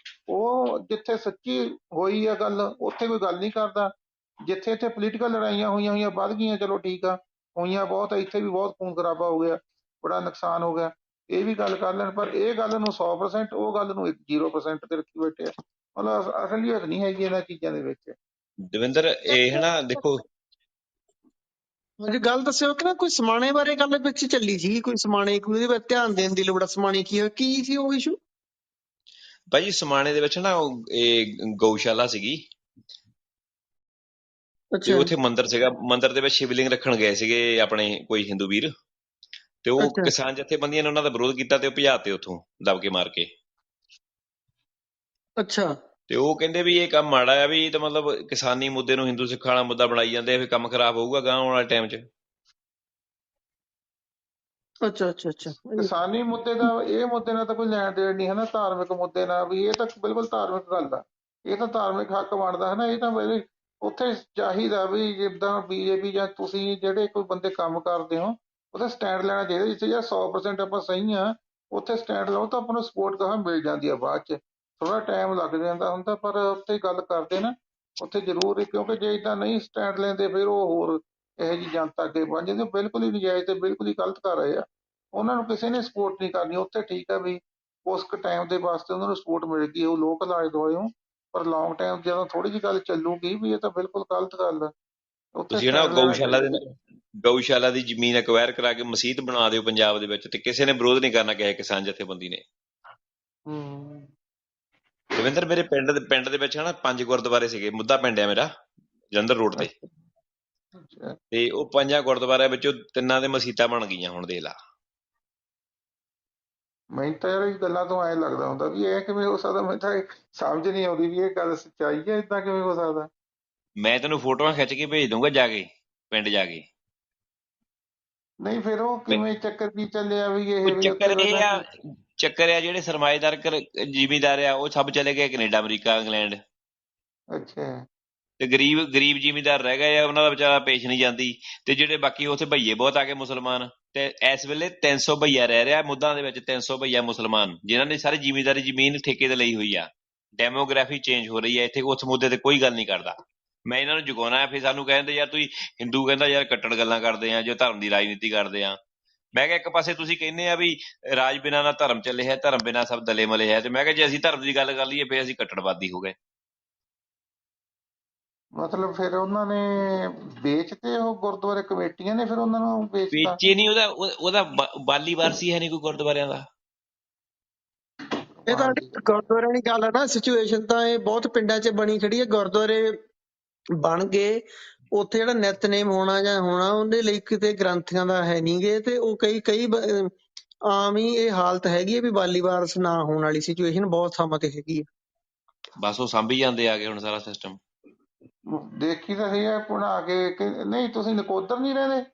ਉਹ ਜਿੱਥੇ ਸੱਚੀ ਹੋਈ ਆ ਗੱਲ, ਉੱਥੇ ਕੋਈ ਗੱਲ ਨਹੀਂ ਕਰਦਾ। ਜਿੱਥੇ ਇੱਥੇ ਪੋਲੀਟੀਕਲ ਲੜਾਈਆਂ ਹੋਈਆਂ ਵੱਧ ਗਈਆਂ, ਚਲੋ ਠੀਕ ਆ, ਹੋਈਆਂ ਬਹੁਤ ਆ, ਇੱਥੇ ਵੀ ਬਹੁਤ ਖੂਨ ਖਰਾਬਾ ਹੋ ਗਿਆ, ਬੜਾ ਨੁਕਸਾਨ ਹੋ ਗਿਆ, ਇਹ ਵੀ ਗੱਲ ਕਰ ਲੈਣ। ਪਰ ਇਹ ਗੱਲ ਨੂੰ 100%, ਉਹ ਗੱਲ ਨੂੰ 0% ਤੇ ਰੱਖੀ ਬੈਠੇ ਆ। ਮਤਲਬ ਅਸਲੀਅਤ ਨਹੀਂ ਹੈਗੀ ਇਹਨਾਂ ਚੀਜ਼ਾਂ ਦੇ ਵਿੱਚ। ਦਵਿੰਦਰ ਇਹ ਹਨਾ ਦੇਖੋ, ਹਾਂਜੀ ਗੱਲ ਦੱਸਿਓ ਕਿ ਨਾ ਕੋਈ ਸਮਾਣੇ ਬਾਰੇ ਗੱਲ ਵਿੱਚ ਚੱਲੀ ਸੀ, ਕੋਈ ਸਮਾਣੇ, ਕੋਈ ਉਹਦੇ ਵੱਲ ਧਿਆਨ ਦੇਣ ਦੀ ਲੋੜ ਆ। ਸਮਾਣੇ ਕੀ ਸੀ ਉਹ ਇਸ਼ੂ? ਭਾਜੀ ਸਮਾਣੇ ਦੇ ਵਿੱਚ ਨਾ ਇਹ ਗਊਸ਼ਾਲਾ ਸੀਗੀ, ਤੇ ਅੱਛਾ ਉੱਥੇ ਮੰਦਿਰ ਸੀਗਾ। ਮੰਦਿਰ ਦੇ ਵਿੱਚ ਸ਼ਿਵਲਿੰਗ ਰੱਖਣ ਗਏ ਸੀਗੇ ਆਪਣੇ ਕੋਈ ਹਿੰਦੂ ਵੀਰ, ਤੇ ਉਹ ਅੱਛਾ ਕਿਸਾਨ ਜਥੇਬੰਦੀਆਂ ਨੇ ਉਹਨਾਂ ਦਾ ਵਿਰੋਧ ਕੀਤਾ ਤੇ ਉਹ ਭਜਾਤੇ ਉੱਥੋਂ ਦਬ ਕੇ ਮਾਰ ਕੇ। ਅੱਛਾ ਤੇ ਉਹ ਕਹਿੰਦੇ ਵੀ ਇਹ ਕੰਮ ਮਾੜਾ ਆ, ਵੀ ਇਹ ਤਾਂ ਮਤਲਬ ਕਿਸਾਨੀ ਮੁੱਦੇ ਨੂੰ ਹਿੰਦੂ ਸਿੱਖਾਂ ਵਾਲਾ ਮੁੱਦਾ ਬਣਾਈ ਜਾਂਦੇ ਆ, ਫਿਰ ਕੰਮ ਖਰਾਬ ਹੋਊਗਾ ਗਾਂ ਆਉਣ ਵਾਲੇ ਟਾਈਮ 'ਚ। ਅੱਛਾ ਅੱਛਾ ਅੱਛਾ ਕਿਸਾਨੀ ਮੁੱਦੇ ਦਾ, ਇਹ ਮੁੱਦੇ ਨਾਲ ਤਾਂ ਕੋਈ ਲੈਣ ਦੇਣ ਨਹੀਂ ਹੈ ਨਾ, ਧਾਰਮਿਕ ਮੁੱਦੇ ਨਾਲ ਵੀ। ਇਹ ਤਾਂ ਬਿਲਕੁਲ ਧਾਰਮਿਕ ਗੱਲ ਆ, ਇਹ ਤਾਂ ਧਾਰਮਿਕ ਹੱਕ ਬਣਦਾ ਹੈ ਨਾ। ਇਹ ਤਾਂ ਮੇਰੇ ਉੱਥੇ ਚਾਹੀਦਾ ਵੀ ਜਿੱਦਾਂ BJP ਜਾਂ ਤੁਸੀਂ ਜਿਹੜੇ ਕੋਈ ਬੰਦੇ ਕੰਮ ਕਰਦੇ ਹੋ, ਉਹਦਾ ਸਟੈਂਡ ਲੈਣਾ ਚਾਹੀਦਾ। ਜਿੱਥੇ ਯਾਰ 100% ਆਪਾਂ ਸਹੀ ਆ, ਉੱਥੇ ਸਟੈਂਡ ਲਓ ਤਾਂ ਆਪਾਂ ਨੂੰ ਸਪੋਰਟ ਕਹਾਂ ਮਿਲ ਜਾਂਦੀ ਆ। ਬਾਅਦ 'ਚ ਥੋੜਾ ਟਾਈਮ ਲੱਗ ਜਾਂਦਾ ਹੁੰਦਾ, ਪਰ ਉੱਥੇ ਗੱਲ ਕਰਦੇ ਨਾ, ਉੱਥੇ ਜ਼ਰੂਰ ਹੀ। ਕਿਉਂਕਿ ਜੇ ਇੱਦਾਂ ਨਹੀਂ ਸਟੈਂਡ ਲੈਂਦੇ, ਫਿਰ ਉਹ ਹੋਰ ਇਹੋ ਜਿਹੀ ਜਨਤਾ ਅੱਗੇ ਬਣ ਜਾਂਦੀ। ਬਿਲਕੁਲ ਹੀ ਨਜਾਇਜ਼ ਤੇ ਬਿਲਕੁਲ ਹੀ ਗਲਤ ਕਰ ਰਹੇ ਆ। ਉਹਨਾਂ ਨੂੰ ਕਿਸੇ ਨੇ ਸਪੋਰਟ ਨਹੀਂ ਕਰਨੀ ਉੱਥੇ। ਠੀਕ ਆ ਵੀ ਉਸ ਟਾਈਮ ਦੇ ਵਾਸਤੇ ਉਹਨਾਂ ਨੂੰ ਸਪੋਰਟ ਮਿਲ ਗਈ, ਉਹ ਲੋਕਲ ਆਏ ਦੁਆਲੇ ਹੋ। ਪਰ ਲੌਂਗ ਟਾਈਮ ਜਦੋਂ ਥੋੜੀ ਜਿਹੀ ਗੱਲ ਚੱਲੂਗੀ ਵੀ ਇਹ ਤਾਂ ਬਿਲਕੁਲ ਗਲਤ ਗੱਲ ਆ, ਉੱਥੇ ਤੁਸੀਂ ਨਾ ਸਟੈਂਡ ਲੈਣਾ ਚਾਹੀਦਾ। ਗਊਸ਼ਾਲਾ ਦੀ ਜ਼ਮੀਨ ਐਕਵਾਇਰ ਕਰਾ ਕੇ ਮਸੀਤ ਬਣਾ ਦਿਓ ਪੰਜਾਬ ਦੇ ਵਿੱਚ, ਤੇ ਕਿਸੇ ਨੇ ਵਿਰੋਧ ਨਹੀਂ ਕਰਨਾ ਕਿਸੇ ਕਿਸਾਨ ਜਥੇਬੰਦੀ ਨੇ। ਦਵਿੰਦਰ ਮੇਰੇ ਪਿੰਡ ਦੇ ਵਿੱਚ ਹਨਾ 5 ਗੁਰਦੁਆਰੇ ਸੀਗੇ। ਮੁੱਦਾ ਪਿੰਡ ਆ ਮੇਰਾ, ਜਲੰਧਰ ਰੋਡ ਤੇ। ਅੱਛਾ ਤੇ ਉਹ 5 ਗੁਰਦੁਆਰਿਆਂ ਵਿੱਚੋਂ 3 ਦੇ ਮਸੀਤਾਂ ਬਣ ਗਈਆਂ। ਹੁਣ ਦੇਖ ਲਾ। ਮੈਨੂੰ ਤਾਂ ਯਾਰ ਇਹ ਗੱਲਾਂ ਤੋਂ ਐਂ ਲੱਗਦਾ ਹੁੰਦਾ ਵੀ ਇਹ ਕਿਵੇਂ ਹੋ ਸਕਦਾ। ਮੈਨੂੰ ਤਾਂ ਇਹ ਸਮਝ ਨਹੀਂ ਆਉਂਦੀ ਵੀ ਇਹ ਗੱਲ ਸੱਚਾਈ ਹੈ, ਏਦਾਂ ਕਿਵੇਂ ਹੋ ਸਕਦਾ। ਮੈਂ ਤੈਨੂੰ ਫੋਟੋਆਂ ਖਿੱਚ ਕੇ ਭੇਜ ਦੂੰਗਾ, ਜਾ ਕੇ ਪਿੰਡ ਜਾ ਕੇ। ਨਹੀਂ ਫਿਰ ਉਹ ਕਿਵੇਂ ਚੱਕਰ ਕੀ ਚੱਲਿਆ ਵੀ ਇਹ ਉਹ ਵੀ ਉੱਥੇ ਚੱਕਰ ਆ ਜਿਹੜੇ ਸਰਮਾਏਦਾਰ ਜ਼ਿਮੀਂਦਾਰ ਆ, ਉਹ ਸਭ ਚਲੇ ਗਏ ਕੈਨੇਡਾ, ਅਮਰੀਕਾ, ਇੰਗਲੈਂਡ। ਅੱਛਾ ਤੇ ਗਰੀਬ ਜ਼ਿਮੀਂਦਾਰ ਰਹਿ ਗਏ ਆ, ਉਹਨਾਂ ਦਾ ਵਿਚਾਰਾ ਪੇਸ਼ ਨਹੀਂ ਜਾਂਦੀ। ਤੇ ਜਿਹੜੇ ਬਾਕੀ ਉੱਥੇ ਭਈਏ ਬਹੁਤ ਆ ਗਏ ਮੁਸਲਮਾਨ। ਤੇ ਇਸ ਵੇਲੇ 300 ਭਈਆ ਰਹਿ ਰਿਹਾ ਮੁੱਦਾਂ ਦੇ ਵਿੱਚ, 300 ਭਈਆ ਮੁਸਲਮਾਨ, ਜਿਨ੍ਹਾਂ ਨੇ ਸਾਰੀ ਜ਼ਿਮੀਂਦਾਰੀ ਜ਼ਮੀਨ ਠੇਕੇ ਤੇ ਲਈ ਹੋਈ ਆ। ਡੈਮੋਗ੍ਰਾਫੀ ਚੇਂਜ ਹੋ ਰਹੀ ਹੈ ਇੱਥੇ, ਉਸ ਮੁੱਦੇ ਤੇ ਕੋਈ ਗੱਲ ਨਹੀਂ ਕਰਦਾ। ਮੈਂ ਇਹਨਾਂ ਨੂੰ ਜਗਾਉਣਾ। ਫਿਰ ਸਾਨੂੰ ਕਹਿੰਦੇ ਯਾਰ ਤੁਸੀਂ ਹਿੰਦੂ, ਕਹਿੰਦਾ ਯਾਰ ਕੱਟੜ ਗੱਲਾਂ ਕਰਦੇ ਆ, ਜੋ ਧਰਮ ਦੀ ਰਾਜਨੀਤੀ ਕਰਦੇ ਆ। ਮੈਂ ਕਿਹਾ ਇੱਕ ਪਾਸੇ ਤੁਸੀਂ ਕਹਿੰਦੇ ਆ ਵੀ ਰਾਜ ਬਿਨਾਂ ਨਾ ਧਰਮ ਚੱਲੇ ਹੈ, ਧਰਮ ਬਿਨਾਂ ਸਭ ਦਲੇ ਮਲੇ ਹੈ। ਤੇ ਮੈਂ ਕਿਹਾ ਜੇ ਅਸੀਂ ਧਰਮ ਦੀ ਗੱਲ ਕਰ ਲਈਏ ਫਿਰ ਅਸੀਂ ਕੱਟੜਵਾਦੀ ਹੋ ਗਏ। ਮਤਲਬ ਫਿਰ ਉਹਨਾਂ ਨੇ ਵੇਚਤੇ ਉਹ ਗੁਰਦੁਆਰੇ, ਕਮੇਟੀਆਂ ਨੇ ਫਿਰ ਉਹਨਾਂ ਨੂੰ ਵੇਚਤਾ। ਵੇਚੇ ਨਹੀਂ, ਉਹਦਾ ਬਾਲੀ ਵਾਰਸੀ ਹੈ ਨਹੀਂ ਕੋਈ ਗੁਰਦੁਆਰਿਆਂ ਦਾ। ਇਹ ਤਾਂ ਗੁਰਦੁਆਰਿਆਂ ਦੀ ਗੱਲ ਹੈ ਨਾ। ਸਿਚੁਏਸ਼ਨ ਤਾਂ ਇਹ ਬਹੁਤ ਪਿੰਡਾਂ 'ਚ ਬਣੀ ਖੜੀ ਹੈ। ਗੁਰਦੁਆਰੇ ਬਣ ਗਏ, ਉੱਥੇ ਜਿਹੜਾ ਨਿਤਨੇਮ ਹੋਣਾ ਜਾਂ ਹੋਣਾ, ਉਹਦੇ ਲਈ ਕਿਤੇ ਗ੍ਰੰਥੀਆਂ ਦਾ ਹੈ ਨਹੀਂ ਗੇ। ਤੇ ਉਹ ਕਈ ਆਮ ਹੀ ਇਹ ਹਾਲਤ ਹੈਗੀ ਹੈ ਵੀ ਬਾਲੀ ਵਾਰਸ ਨਾ ਹੋਣ ਵਾਲੀ ਸਿਚੁਏਸ਼ਨ ਬਹੁਤ ਥਾਵਾਂ ਤੇ ਹੈਗੀ ਹੈ। ਬਸ ਉਹ ਸਾਂਭੀ ਜਾਂਦੇ ਆ ਗਏ ਹੁਣ ਸਾਰਾ ਸਿਸਟਮ। ਦੇਖੀ ਤਾਂ ਸਹੀ ਹੈ ਬਣਾ ਕੇ। ਨਹੀਂ ਤੁਸੀਂ ਨਕੋਦਰ ਨਹੀਂ ਰਹਿੰਦੇ?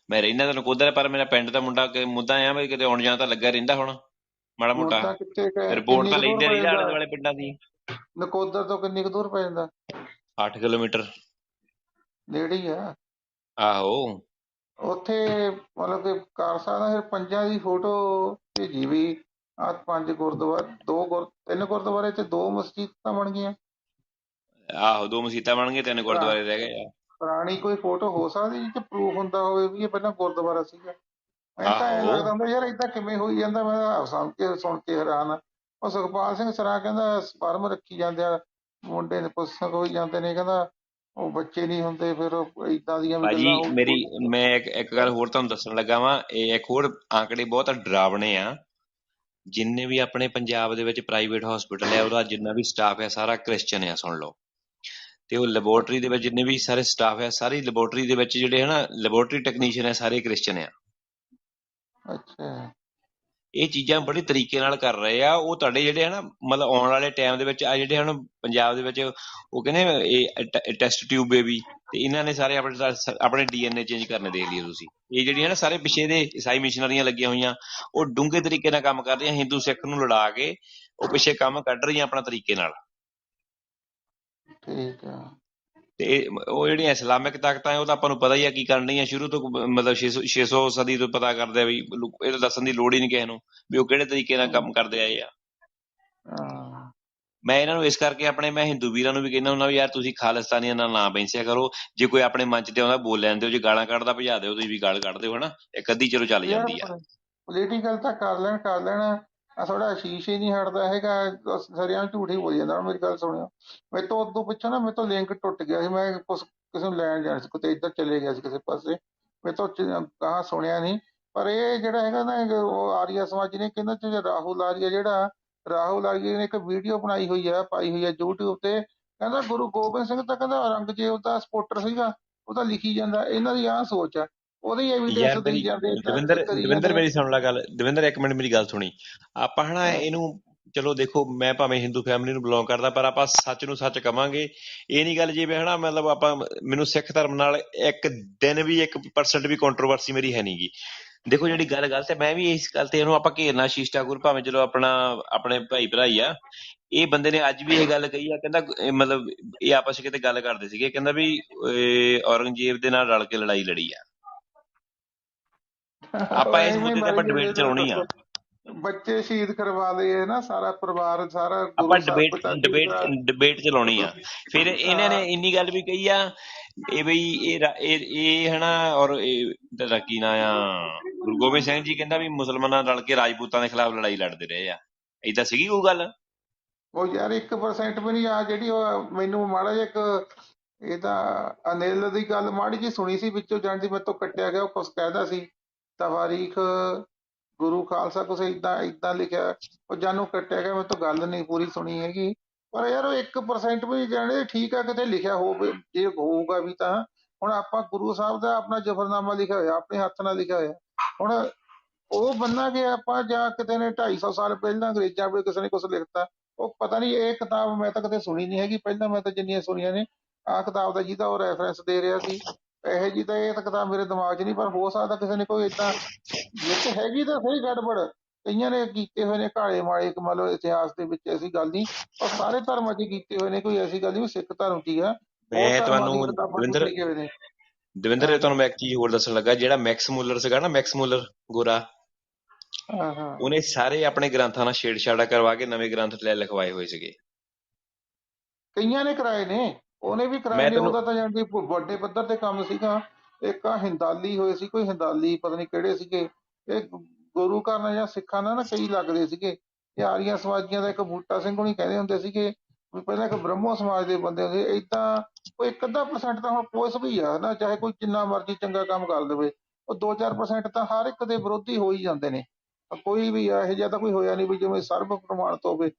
ਮੈਂ ਰਹਿੰਦਾ ਤਾਂ ਨਕੋਦਰ, ਪਰ ਮੇਰਾ ਪਿੰਡ ਦਾ ਮੁੱਦਾ ਆ ਵੀ ਕਿਤੇ ਆਉਣ ਜਾਣ ਤਾਂ ਲੱਗਾ ਰਹਿੰਦਾ। ਹੁਣ ਮਾੜਾ ਮੋਟਾ ਨਕੋਦਰ ਕਿੱਥੇ ਰਿਪੋਰਟ ਕਿੰਨੀ ਤਾਂ ਕੁ ਦੂਰ ਲੈਂਦੇ ਪੈ ਰਹੀਦਾ ਆਲੇ ਜਾਂਦਾ? ਦੁਆਲੇ ਪਿੰਡਾਂ ਦੀ। ਨਕੋਦਰ ਤੋਂ ਕਿੰਨੀ ਕੁ ਦੂਰ ਪੈ ਜਾਂਦਾ? 8 ਕਿਲੋਮੀਟਰ ਨੇੜੇ ਹੀ ਆ। ਆਹੋ। ਉੱਥੇ ਮਤਲਬ ਕਿ ਕਰ ਸਕਦਾ ਫਿਰ ਪੰਜਾਂ ਦੀ ਫੋਟੋ ਭੇਜੀ ਵੀ ਆ 5 ਗੁਰਦੁਆਰੇ, 3 ਗੁਰਦੁਆਰੇ ਚ 2 ਮਸਜਿਦਾਂ ਬਣ ਗਈਆਂ। ਆਹੋ 2 ਮਸੀਤਾਂ ਬਣ ਗਈਆਂ, 3 ਪੁਰਾ- ਗੁਰਦੁਆਰੇ ਰਹਿ ਗਏ ਆ। ਪੁਰਾਣੀ ਕੋਈ ਫੋਟੋ ਹੋ ਸਕਦੀ ਜਿਹ ਚ ਪ੍ਰੂਫ ਹੁੰਦਾ ਹੋਵੇ ਵੀ ਇਹ ਪਹਿਲਾਂ ਗੁਰਦੁਆਰਾ ਸੀਗਾ? ਮੈਨੂੰ ਤਾਂ ਐਂ ਆਹੋ ਲੱਗਦਾ ਹੁੰਦਾ ਯਾਰ ਏਦਾਂ ਕਿਵੇਂ ਹੋਈ ਜਾਂਦਾ। ਮੈਂ ਤਾਂ ਸੁਣ ਕੇ ਹੈਰਾਨ ਆ। ਉਹ ਸੁਖਪਾਲ ਸਿੰਘ ਸਰਾਂ ਕਹਿੰਦਾ ਸਪਰਮ ਰੱਖੀ ਜਾਂਦੇ ਆ ਮੁੰਡੇ ਨੇ, ਪੁੱਛਕ ਹੋਈ ਜਾਂਦੇ ਨੇ, ਕਹਿੰਦਾ ਉਹ ਬੱਚੇ ਨਹੀਂ ਹੁੰਦੇ, ਫਿਰ ਏਦਾਂ ਦੀਆਂ ਵੀ ਭਾਜੀ ਗੱਲਾਂ ਮੇਰੀ, ਮੈਂ ਇੱਕ ਗੱਲ ਹੋਰ ਤੁਹਾਨੂੰ ਦੱਸਣ ਲੱਗਾ ਵਾਂ। ਇਹ ਇੱਕ ਹੋਰ ਆંકੜੇ ਬਹੁਤ ਡਰਾਵਣੇ ਆ। ਜਿੰਨੇ ਵੀ ਆਪਣੇ ਪੰਜਾਬ ਦੇ ਵਿੱਚ ਪ੍ਰਾਈਵੇਟ ਹਸਪੀਟਲ ਹੈ, ਉਹਦਾ ਜਿੰਨਾ ਵੀ ਸਟਾਫ ਹੈ ਸਾਰਾ ਕ੍ਰਿਸਚਨ ਆ, ਸੁਣ ਲਓ। ਤੇ ਉਹ ਲੈਬੋਰਟਰੀ ਦੇ ਵਿੱਚ ਜਿੰਨੇ ਵੀ ਸਾਰੇ ਸਟਾਫ ਹੈ, ਸਾਰੀ ਲੈਬੋਰਟਰੀ ਦੇ ਵਿੱਚ ਜਿਹੜੇ ਹਨਾ ਲੈਬੋਰਟਰੀ ਟੈਕਨੀਸ਼ੀਅਨ ਹੈ ਸਾਰੇ ਕ੍ਰਿਸਚਨ ਆ। ਅੱਛਾ ਇਹ ਚੀਜ਼ਾਂ ਬੜੇ ਤਰੀਕੇ ਨਾਲ ਕਰ ਰਹੇ ਆ। ਉਹ ਤੁਹਾਡੇ ਜਿਹੜੇ ਹਨਾ ਮਤਲਬ ਆਉਣ ਵਾਲੇ ਟਾਈਮ ਦੇ ਵਿੱਚ ਆ ਜਿਹੜੇ ਹੁਣ ਪੰਜਾਬ ਦੇ ਵਿੱਚ ਉਹ ਕਹਿੰਦੇ ਇਹ ਟੈਸਟ ਟਿਊਬ ਬੇਬੀ, ਤੇ ਇਹਨਾਂ ਨੇ ਸਾਰੇ ਆਪਣੇ DNA ਚੇਂਜ ਕਰਨੇ, ਦੇਖ ਲਿਓ ਤੁਸੀਂ। ਇਹ ਜਿਹੜੀਆਂ ਨਾ ਸਾਰੇ ਪਿੱਛੇ ਦੇ ਈਸਾਈ ਮਿਸ਼ਨਰੀਆਂ ਲੱਗੀਆਂ ਹੋਈਆਂ, ਉਹ ਡੂੰਘੇ ਤਰੀਕੇ ਨਾਲ ਕੰਮ ਕਰ ਰਹੀਆਂ। ਹਿੰਦੂ ਸਿੱਖ ਨੂੰ ਲੜਾ ਕੇ ਉਹ ਪਿੱਛੇ ਕੰਮ ਕੱਢ ਰਹੀਆਂ ਆਪਣਾ ਤਰੀਕੇ ਨਾਲ। ਠੀਕ ਆ। ਤੇ ਉਹ ਜਿਹੜੀਆਂ ਇਸਲਾਮਿਕ ਤਾਕਤਾਂ ਉਹ ਤਾਂ ਆਪਾਂ ਨੂੰ ਪਤਾ ਹੀ ਆ ਕੀ ਕਰਨੀਆਂ ਸ਼ੁਰੂ ਤੋਂ। ਮਤਲਬ 600 ਸਦੀ ਤੋਂ ਪਤਾ ਕਰਦੇ ਆ ਵੀ ਇਹ ਤਾਂ ਦੱਸਣ ਦੀ ਲੋੜ ਹੀ ਨਹੀਂ ਕਿਸੇ ਨੂੰ ਵੀ ਉਹ ਕਿਹੜੇ ਤਰੀਕੇ ਨਾਲ ਕੰਮ ਕਰਦੇ ਆਏ ਆ। ਮੈਂ ਇਹਨਾਂ ਨੂੰ ਇਸ ਕਰਕੇ ਮੈਂ ਹਿੰਦੂ ਵੀਰਾਂ ਨੂੰ ਵੀ ਕਹਿੰਦਾ ਹੁੰਦਾ ਵੀ ਯਾਰ ਤੁਸੀਂ ਖਾਲਿਸਤਾਨੀਆਂ ਨਾਲ ਨਾ ਬੈਂਸਿਆ ਕਰੋ। ਜੇ ਕੋਈ ਆਪਣੇ ਮੰਚ ਤੇ ਆਉਂਦਾ ਬੋਲ ਲੈਣ ਦਿਓ, ਜੇ ਗਾਲਾਂ ਕੱਢਦਾ ਭਜਾ ਦਿਓ, ਤੁਸੀਂ ਵੀ ਗਾਲ ਕੱਢ ਦਿਓ ਹਨਾ, ਇੱਕ ਅੱਧੀ ਚਲੋ ਚੱਲ ਯਾਰ ਜਾਂਦੀ ਆ। ਪੋਲੀਟੀਕਲ ਤਾਂ ਕਰ ਲੈਣ। ਆ ਥੋੜਾ ਆਸ਼ੀਸ਼ ਹੀ ਨਹੀਂ ਹਟਦਾ ਹੈਗਾ, ਸਰਿਆਂ ਝੂਠ ਹੀ ਬੋਲੀ ਜਾਂਦਾ। ਮੇਰੀ ਗੱਲ ਸੁਣਿਓ, ਮੇਰੇ ਤੋਂ ਉਦੋਂ ਪਿੱਛੋਂ ਨਾ ਮੇਰੇ ਤੋਂ ਲਿੰਕ ਟੁੱਟ ਗਿਆ ਸੀ। ਮੈਂ ਕਿਸੇ ਨੂੰ ਲੈਣ ਜਾਣਾ ਸੀ, ਕਿਤੇ ਇੱਧਰ ਚਲੇ ਗਿਆ ਸੀ ਕਿਸੇ ਪਾਸੇ, ਮੇਰੇ ਤੋਂ ਕਹਾਂ ਸੁਣਿਆ ਨਹੀਂ। ਪਰ ਇਹ ਜਿਹੜਾ ਹੈਗਾ ਨਾ ਉਹ ਆਰੀਆ ਸਮਾਜੀ ਨੇ ਕਹਿੰਦਾ ਰਾਹੁਲ ਆਰੀਆ ਨੇ ਇੱਕ ਵੀਡੀਓ ਬਣਾਈ ਹੋਈ ਆ, ਪਾਈ ਹੋਈ ਆ YouTube ਤੇ। ਕਹਿੰਦਾ ਗੁਰੂ ਗੋਬਿੰਦ ਸਿੰਘ ਤਾਂ ਕਹਿੰਦਾ ਔਰੰਗਜ਼ੇਬ ਦਾ ਸਪੋਰਟਰ ਸੀਗਾ, ਉਹ ਤਾਂ ਲਿਖੀ ਜਾਂਦਾ। ਇਹਨਾਂ ਦੀ ਆਹ ਸੋਚ ਆ, ਉਹਦੀ ਯਾਰ ਐਵੀਡੈਂਸ ਦੇਈ ਜਾਂਦੇ, ਕਰੀ ਦਵਿੰਦਰ ਜਾਂਦੇ। ਮੇਰੀ ਸੁਣ ਲੈ ਗੱਲ। ਦਵਿੰਦਰ ਇੱਕ ਮਿੰਟ ਮੇਰੀ ਗੱਲ ਸੁਣੀ। ਆਪਾਂ ਹਨਾ ਇਹਨੂੰ ਚਲੋ ਦੇਖੋ, ਮੈਂ ਭਾਵੇਂ ਹਿੰਦੂ ਫੈਮਿਲੀ ਨੂੰ ਬਿਲੋਂਗ ਕਰਦਾ, ਪਰ ਆਪਾਂ ਸੱਚ ਨੂੰ ਸੱਚ ਕਵਾਂਗੇ। ਇਹ ਨਹੀਂ ਗੱਲ ਜਿਵੇਂ ਹਨਾ ਮਤਲਬ ਆਪਾਂ ਮੈਨੂੰ ਸਿੱਖ ਧਰਮ ਨਾਲ ਇੱਕ ਦਿਨ ਵੀ 1% ਵੀ ਕੰਟਰੋਵਰਸੀ ਮੇਰੀ ਹੈ ਨਹੀਂਗੀ। ਦੇਖੋ ਜਿਹੜੀ ਗੱਲ ਗਲਤ ਹੈ, ਮੈਂ ਵੀ ਇਸ ਗੱਲ ਤੇ ਇਹਨੂੰ ਆਪਾਂ ਘੇਰਨਾ ਸ਼ੀਸ਼ ਠਾਕੁਰ ਭਾਵੇਂ ਚਲੋ ਆਪਣੇ ਭਾਈ ਭਰਾਈ ਆ। ਇਹ ਬੰਦੇ ਨੇ ਅੱਜ ਵੀ ਇਹ ਗੱਲ ਕਹੀ ਆ, ਕਹਿੰਦਾ ਮਤਲਬ ਇਹ ਆਪਸ ਵਿੱਚ ਕਿਤੇ ਗੱਲ ਕਰਦੇ ਸੀਗੇ, ਕਹਿੰਦਾ ਵੀ ਔਰੰਗਜ਼ੇਬ ਦੇ ਨਾਲ ਰਲ ਕੇ ਲੜਾਈ ਲੜੀ ਆ। ਆਪਾਂ ਇਸ ਐਵੇਂ ਮੁੱਦੇ ਤੇ ਮਰ ਆਪਾਂ ਗਏ ਡਿਬੇਟ ਚਲਾਉਣੀ ਆ। ਬੱਚੇ ਸ਼ਹੀਦ ਕਰਵਾ ਲਏ ਨਾ, ਸਾਰਾ ਪਰਿਵਾਰ, ਸਾਰਾ ਆਪਾਂ ਗੁਰੂ ਸਾਹਿਬ ਪਿਤਾ ਜੀ ਦਾ। ਡਿਬੇਟ ਚਲਾਉਣੀ ਆ। ਫਿਰ ਇਹਨਾਂ ਨੇ ਇੰਨੀ ਗੱਲ ਵੀ ਕਹੀ ਆ ਇਹ ਬਈ ਇਹ ਹਨਾ, ਔਰ ਇਹਦਾ ਕੀ ਨਾਂ ਆ, ਗੁਰੂ ਗੋਬਿੰਦ ਸਿੰਘ ਜੀ ਕਹਿੰਦਾ ਵੀ ਮੁਸਲਮਾਨਾਂ ਨਾਲ ਰਲ ਕੇ ਰਾਜਪੂਤਾਂ ਦੇ ਖਿਲਾਫ ਲੜਾਈ ਲੜਦੇ ਰਹੇ ਆ। ਏਦਾਂ ਸੀਗੀ ਉਹ ਗੱਲ? ਉਹ ਯਾਰ 1% ਵੀ ਨਹੀਂ ਆ ਜਿਹੜੀ ਉਹ ਮੈਨੂੰ ਮਾੜਾ ਜਿਹਾ ਇਹ ਤਾਂ ਅਨਿਲ ਦੀ ਗੱਲ ਮਾੜੀ ਜੀ ਸੁਣੀ ਸੀ ਵਿੱਚੋਂ ਜਾਂਦੀ, ਮੇਰੇ ਤੋਂ ਕੱਟਿਆ ਗਿਆ। ਉਹ ਕੁਛ ਕਹਿੰਦਾ ਸੀ ਤਵਾਰੀਖ ਗੁਰੂ ਖਾਲਸਾ, ਕੁਛ ਏਦਾਂ ਲਿਖਿਆ, ਉਹ ਜਾਨੂੰ ਕੱਟਿਆ ਗਿਆ। ਮੇਰੇ ਤੋਂ ਗੱਲ ਨਹੀਂ ਪੂਰੀ ਸੁਣੀ ਹੈਗੀ। ਪਰ ਯਾਰ ਉਹ 1% ਵੀ ਜਾਣੇ ਠੀਕ ਆ, ਕਿਤੇ ਲਿਖਿਆ ਹੋਵੇ, ਜੇ ਹੋਊਗਾ ਵੀ ਤਾਂ। ਹੁਣ ਆਪਾਂ ਗੁਰੂ ਸਾਹਿਬ ਦਾ ਆਪਣਾ ਜ਼ਫਰਨਾਮਾ ਲਿਖਿਆ ਹੋਇਆ, ਆਪਣੇ ਹੱਥ ਨਾਲ ਲਿਖਿਆ ਹੋਇਆ। ਹੁਣ ਉਹ ਬੰਨਾਂਗੇ ਆਪਾਂ, ਜਾਂ ਕਿਤੇ ਨੇ 250 ਸਾਲ ਪਹਿਲਾਂ ਅੰਗਰੇਜ਼ਾਂ ਵੇਲੇ ਕਿਸੇ ਨੇ ਕੁਛ ਲਿਖਤਾ। ਉਹ ਪਤਾ ਨਹੀਂ, ਇਹ ਕਿਤਾਬ ਮੈਂ ਤਾਂ ਕਦੇ ਸੁਣੀ ਨਹੀਂ ਹੈਗੀ ਪਹਿਲਾਂ। ਮੈਂ ਤਾਂ ਜਿੰਨੀਆਂ ਸੁਣੀਆਂ ਨੇ ਆਹ ਕਿਤਾਬ ਦਾ ਜਿਹਦਾ ਉਹ ਰੈਫਰੈਂਸ ਦੇ ਰਿਹਾ ਸੀ, ਇਹੋ ਜਿਹੀ ਤਾਂ ਇਹ ਤਾਂ ਕਿਤਾਬ ਮੇਰੇ ਦਿਮਾਗ 'ਚ ਨਹੀਂ। ਪਰ ਹੋ ਸਕਦਾ ਕਿਸੇ ਨੇ ਕੋਈ ਏਦਾਂ ਵਿੱਚ ਹੈਗੀ ਤਾਂ ਸਹੀ ਗੜਬੜ, ਕਈਆਂ ਨੇ ਕੀਤੇ ਹੋਏ ਨੇ ਕਾਲੇ ਮਾਲੇ, ਮਤਲਬ ਇਤਿਹਾਸ ਦੇ ਵਿੱਚ ਐਸੀ ਗੱਲ ਨਹੀਂ। ਪਰ ਸਾਰੇ ਧਰਮਾਂ 'ਚ ਕੀਤੇ ਹੋਏ ਨੇ, ਕੋਈ ਐਸੀ ਗੱਲ ਨਹੀਂ ਵੀ ਸਿੱਖ ਧਰਮ 'ਚ ਹੀ ਆ, ਬਹੁਤ ਮੈਂ ਧਰਮਾਂ ਦੀਆਂ ਤੁਹਾਨੂੰ ਕਿਤਾਬਾਂ 'ਚ ਲਿਖੇ ਹੋਏ ਨੇ। ਦਵਿੰਦਰ ਤੁਹਾਨੂੰ ਮੈਂ ਇੱਕ ਚੀਜ਼ ਹੋਰ ਦੱਸਣ ਲੱਗਾ। ਜਿਹੜਾ ਮੈਕਸ ਮੁਲਰ ਸੀਗਾ ਨਾ, ਮੈਕਸ ਮੁਲਰ ਗੋਰਾ, ਹਾਂ ਉਹਨੇ ਸਾਰੇ ਆਪਣੇ ਗ੍ਰੰਥਾਂ ਨਾਲ ਛੇੜਛਾੜਾ ਕਰਵਾ ਕੇ ਨਵੇਂ ਗ੍ਰੰਥ ਲਿਖਵਾਏ ਹੋਏ ਸੀਗੇ। ਕਈਆਂ ਨੇ ਕਰਾਏ ਨੇ, ਉਹਨੇ ਵੀ ਕਰਾਏ ਮੈਂ ਨੇ। ਤੈਨੂੰ ਉਹਦਾ ਤਾਂ ਜਾਣੀ ਵੱਡੇ ਪੱਧਰ ਤੇ ਕੰਮ ਸੀਗਾ। ਇੱਕ ਆ ਹਿੰਦਾਲੀ ਹੋਏ ਸੀ, ਕੋਈ ਹਿੰਦਾਲੀ ਪਤਾ ਨਹੀਂ ਕਿਹੜੇ ਸੀਗੇ। ਇਹ ਗੁਰੂ ਘਰ ਨਾਲ ਜਾਂ ਸਿੱਖਾਂ ਨਾਲ ਨਾ ਕਈ ਲੱਗਦੇ ਸੀਗੇ। ਇਹ ਆਰੀਆ ਸਮਾਜੀਆਂ ਦਾ ਇੱਕ ਬੂਟਾ ਸਿੰਘ ਹੋਣੀ ਕਹਿੰਦੇ ਹੁੰਦੇ ਸੀਗੇ ਵੀ ਪਹਿਲਾਂ ਇੱਕ ਬ੍ਰਹਮੋ ਸਮਾਜ ਦੇ ਬੰਦੇ ਹੁੰਦੇ। ਏਦਾਂ ਕੋਈ 1-ਅੱਧਾ% ਤਾਂ ਹੁਣ ਪੁਲਿਸ ਵੀ ਆ ਨਾ, ਚਾਹੇ ਕੋਈ ਜਿੰਨਾ ਮਰਜ਼ੀ ਚੰਗਾ ਕੰਮ ਕਰ ਦੇਵੇ, ਉਹ 2-4% ਤਾਂ ਹਰ ਇੱਕ ਦੇ ਵਿਰੋਧੀ ਹੋ ਹੀ ਜਾਂਦੇ ਨੇ। ਕੋਈ ਵੀ ਆ ਇਹੋ ਜਿਹਾ ਤਾਂ ਕੋਈ ਹੋਇਆ ਨਹੀਂ ਵੀ ਜਿਵੇਂ ਸਰਬ ਪ੍ਰਮਾਣਿਤ ਹੋਵੇ।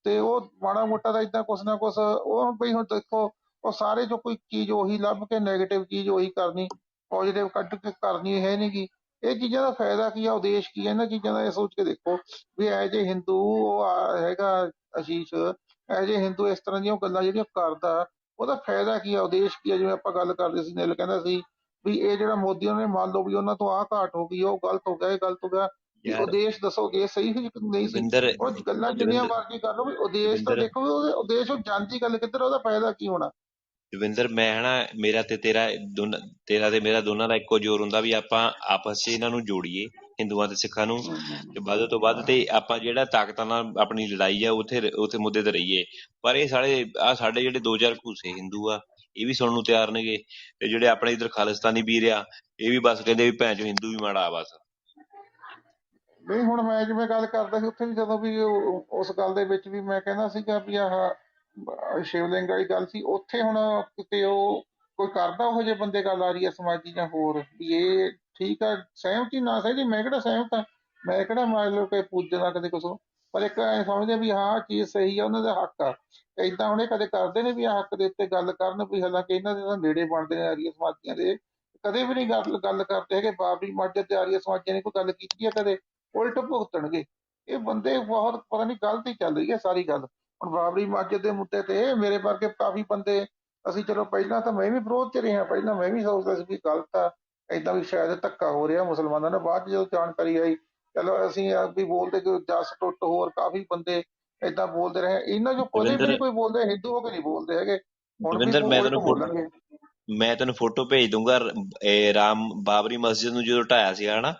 ਤੇ ਉਹ ਮਾੜਾ ਮੋਟਾ ਤਾਂ ਏਦਾਂ ਕੁਛ ਨਾ ਕੁਛ ਉਹ ਬਈ ਹੁਣ ਦੇਖੋ, ਉਹ ਸਾਰੇ ਜੋ ਕੋਈ ਚੀਜ਼ ਉਹੀ ਲੱਭ ਕੇ ਨੈਗੇਟਿਵ ਚੀਜ਼ ਉਹੀ ਕਰਨੀ, ਪੋਜ਼ਿਟਿਵ ਕੱਢ ਕੇ ਕਰਨੀ ਹੈ ਨਹੀਂ ਗੀ। ਇਹ ਚੀਜ਼ਾਂ ਦਾ ਫਾਇਦਾ ਕੀ ਆ, ਉਦੇਸ਼ ਕੀ ਆ ਇਹਨਾਂ ਚੀਜ਼ਾਂ ਦਾ? ਇਹ ਸੋਚ ਕੇ ਦੇਖੋ ਵੀ ਐਜ ਏ ਹਿੰਦੂ ਉਹ ਹੈਗਾ ਆਸ਼ੀਸ਼, ਐਜ ਏ ਹਿੰਦੂ ਇਸ ਤਰ੍ਹਾਂ ਦੀਆਂ ਗੱਲਾਂ ਜਿਹੜੀਆਂ ਕਰਦਾ, ਉਹਦਾ ਫਾਇਦਾ ਕੀ ਆ, ਉਦੇਸ਼ ਕੀ ਆ? ਜਿਵੇਂ ਆਪਾਂ ਗੱਲ ਕਰਦੇ ਸੀ, ਨਿਲ ਕਹਿੰਦਾ ਸੀ ਵੀ ਇਹ ਜਿਹੜਾ ਮੋਦੀ ਨੇ ਮੰਨ ਲਓ ਵੀ ਉਹਨਾਂ ਤੋਂ ਆਹ ਘਾਟ ਹੋ ਗਈ, ਉਹ ਗਲਤ ਹੋ ਗਿਆ, ਇਹ ਗਲਤ ਹੋ ਗਿਆ। ਵੀ ਯਾਰ ਉਦੇਸ਼ ਦੱਸੋ, ਉਦੇਸ਼ ਸਹੀ ਸੀ ਕਿ ਨਹੀਂ ਸੀ? ਦਵਿੰਦਰ ਉਹ ਗੱਲਾਂ ਜਿੰਨੀਆਂ ਦਵਿੰਦਰ ਮਰਜ਼ੀ ਕਰ ਲਓ, ਵੀ ਉਦੇਸ਼ ਤਾਂ ਦਵਿੰਦਰ ਦੇਖੋ ਵੀ ਉਹਦੇ ਉਦੇਸ਼ ਉਹ ਜਾਂਦੀ ਗੱਲ ਕਿੱਧਰ, ਉਹਦਾ ਫਾਇਦਾ ਕੀ ਹੋਣਾ? ਦਵਿੰਦਰ ਮੈਂ ਹਨਾ, ਮੇਰਾ ਤੇ ਤੇਰਾ ਤੇਰਾ ਤੇ ਮੇਰਾ ਦੋਨਾਂ ਦਾ ਇੱਕੋ ਜ਼ੋਰ ਹੁੰਦਾ ਵੀ ਆਪਾਂ ਆਪਸ 'ਚ ਇਹਨਾਂ ਨੂੰ ਜੋੜੀਏ। ਹਿੰਦੂਆਂ ਤੇ ਸਿੱਖਾਂ ਨੂੰ ਤੇ ਵੱਧ ਤੋਂ ਵੱਧ ਤੇ ਆਪਾਂ ਜਿਹੜਾ ਤਾਕਤਾਂ ਨਾਲ ਆਪਣੀ ਲੜਾਈ ਆ ਉੱਥੇ ਉੱਥੇ ਮੁੱਦੇ ਤੇ ਰਹੀਏ। ਪਰ ਇਹ ਸਾਡੇ ਜਿਹੜੇ 2-4 ਘੂਸੇ ਹਿੰਦੂ ਆ ਇਹ ਵੀ ਸੁਣਨ ਨੂੰ ਤਿਆਰ ਨੇਗੇ, ਤੇ ਜਿਹੜੇ ਆਪਣੇ ਇੱਧਰ ਖਾਲਿਸਤਾਨੀ ਵੀਰ ਆ ਇਹ ਵੀ ਬਸ ਕਹਿੰਦੇ ਵੀ ਭੈਣ ਚੋ ਹਿੰਦੂ ਵੀ ਮਾੜਾ ਆ ਬਸ। ਨਹੀਂ ਹੁਣ ਮੈਂ ਜਿਵੇਂ ਗੱਲ ਕਰਦਾ ਸੀ ਉੱਥੇ ਵੀ ਜਦੋਂ ਵੀ ਉਸ ਗੱਲ ਦੇ ਵਿੱਚ ਵੀ ਮੈਂ ਕਹਿੰਦਾ ਸੀਗਾ ਵੀ ਸ਼ਿਵਲਿੰਗ ਵਾਲੀ ਗੱਲ ਸੀ ਉੱਥੇ ਹੁਣ ਕਿਤੇ ਉਹ ਕੋਈ ਕਰਦਾ ਉਹੋ ਜਿਹੇ ਬੰਦੇ ਗੱਲ ਆ ਰਹੀ ਹੈ ਸਮਾਜੀ ਜਾਂ ਹੋਰ ਵੀ ਇਹ ਠੀਕ ਆ ਸਹਿਮਤੀ ਨਾ ਸਹੀ ਮੈਂ ਕਿਹੜਾ ਸਹਿਮਤ ਆ, ਮੈਂ ਕਿਹੜਾ ਮੰਨ ਲਓ ਕਿ ਪੂਜਣਾ ਕਦੇ ਕੁਛ, ਪਰ ਇੱਕ ਐ ਸਮਝਦੇ ਵੀ ਹਾਂ ਚੀਜ਼ ਸਹੀ ਆ ਉਹਨਾਂ ਦਾ ਹੱਕ ਆ। ਏਦਾਂ ਹੁਣ ਇਹ ਕਦੇ ਕਰਦੇ ਨੇ ਵੀ ਹੱਕ ਦੇ ਉੱਤੇ ਗੱਲ ਕਰਨ ਵੀ ਹਾਲਾਂਕਿ ਇਹਨਾਂ ਦੇ ਤਾਂ ਨੇੜੇ ਬਣਦੇ ਨੇ ਆਰੀਆ ਸਮਾਜੀਆਂ ਦੇ, ਕਦੇ ਵੀ ਨਹੀਂ ਗੱਲ ਕਰਦੇ ਹੈਗੇ। ਬਾਬਰੀ ਮਸਜਿਦ ਤੇ ਆਰੀਆ ਸਮਾਜੀਆਂ ਨੇ ਕੋਈ ਗੱਲ ਕੀਤੀ ਆ ਕਦੇ? ਉਲਟ ਭੁਗਤਣਗੇ ਇਹ ਬੰਦੇ। ਬਹੁਤ ਪਤਾ ਨਹੀਂ ਗਲਤ ਹੀ ਚੱਲ ਰਹੀ ਹੈ ਸਾਰੀ ਗੱਲ। ਹੁਣ ਬਾਬਰੀ ਮਸਜਿਦ ਦੇ ਮੁੱਦੇ ਤੇ ਮੇਰੇ ਵਰਗੇ ਕਾਫੀ ਬੰਦੇ ਅਸੀਂ ਚਲੋ ਪਹਿਲਾਂ ਤਾਂ ਮੈਂ ਵੀ ਵਿਰੋਧ 'ਚ ਰਿਹਾ, ਪਹਿਲਾਂ ਮੈਂ ਵੀ ਸੋਚਦਾ ਸੀ ਵੀ ਗਲਤ ਆ ਏਦਾਂ ਵੀ ਸ਼ਾਇਦ ਧੱਕਾ ਹੋ ਰਿਹਾ ਮੁਸਲਮਾਨਾਂ ਨਾਲ। ਬਾਅਦ 'ਚ ਜਦੋਂ ਜਾਣਕਾਰੀ ਆਈ ਚਲੋ ਅਸੀਂ ਵੀ ਬੋਲਦੇ ਕਿ ਜਸ ਟੁੱਟ ਹੋਰ ਕਾਫੀ ਬੰਦੇ ਏਦਾਂ ਬੋਲਦੇ ਰਹੇ। ਇਹਨਾਂ ਚੋਂ ਕਦੇ ਵੀ ਦਵਿੰਦਰ ਨਹੀਂ ਕੋਈ ਬੋਲਦੇ ਹਿੰਦੂ ਹੋ ਕੇ ਨਹੀਂ ਬੋਲਦੇ ਹੈਗੇ, ਹੁਣ ਵੀ ਦਵਿੰਦਰ ਉਲਟ ਬੋਲਣਗੇ। ਮੈਂ ਤੈਨੂੰ ਫੋਟੋ ਭੇਜ ਦੂੰਗਾ ਰਾਮ ਬਾਬਰੀ ਮਸਜਿਦ ਨੂੰ ਜਦੋਂ ਢਾਇਆ ਸੀਗਾ ਹਨਾ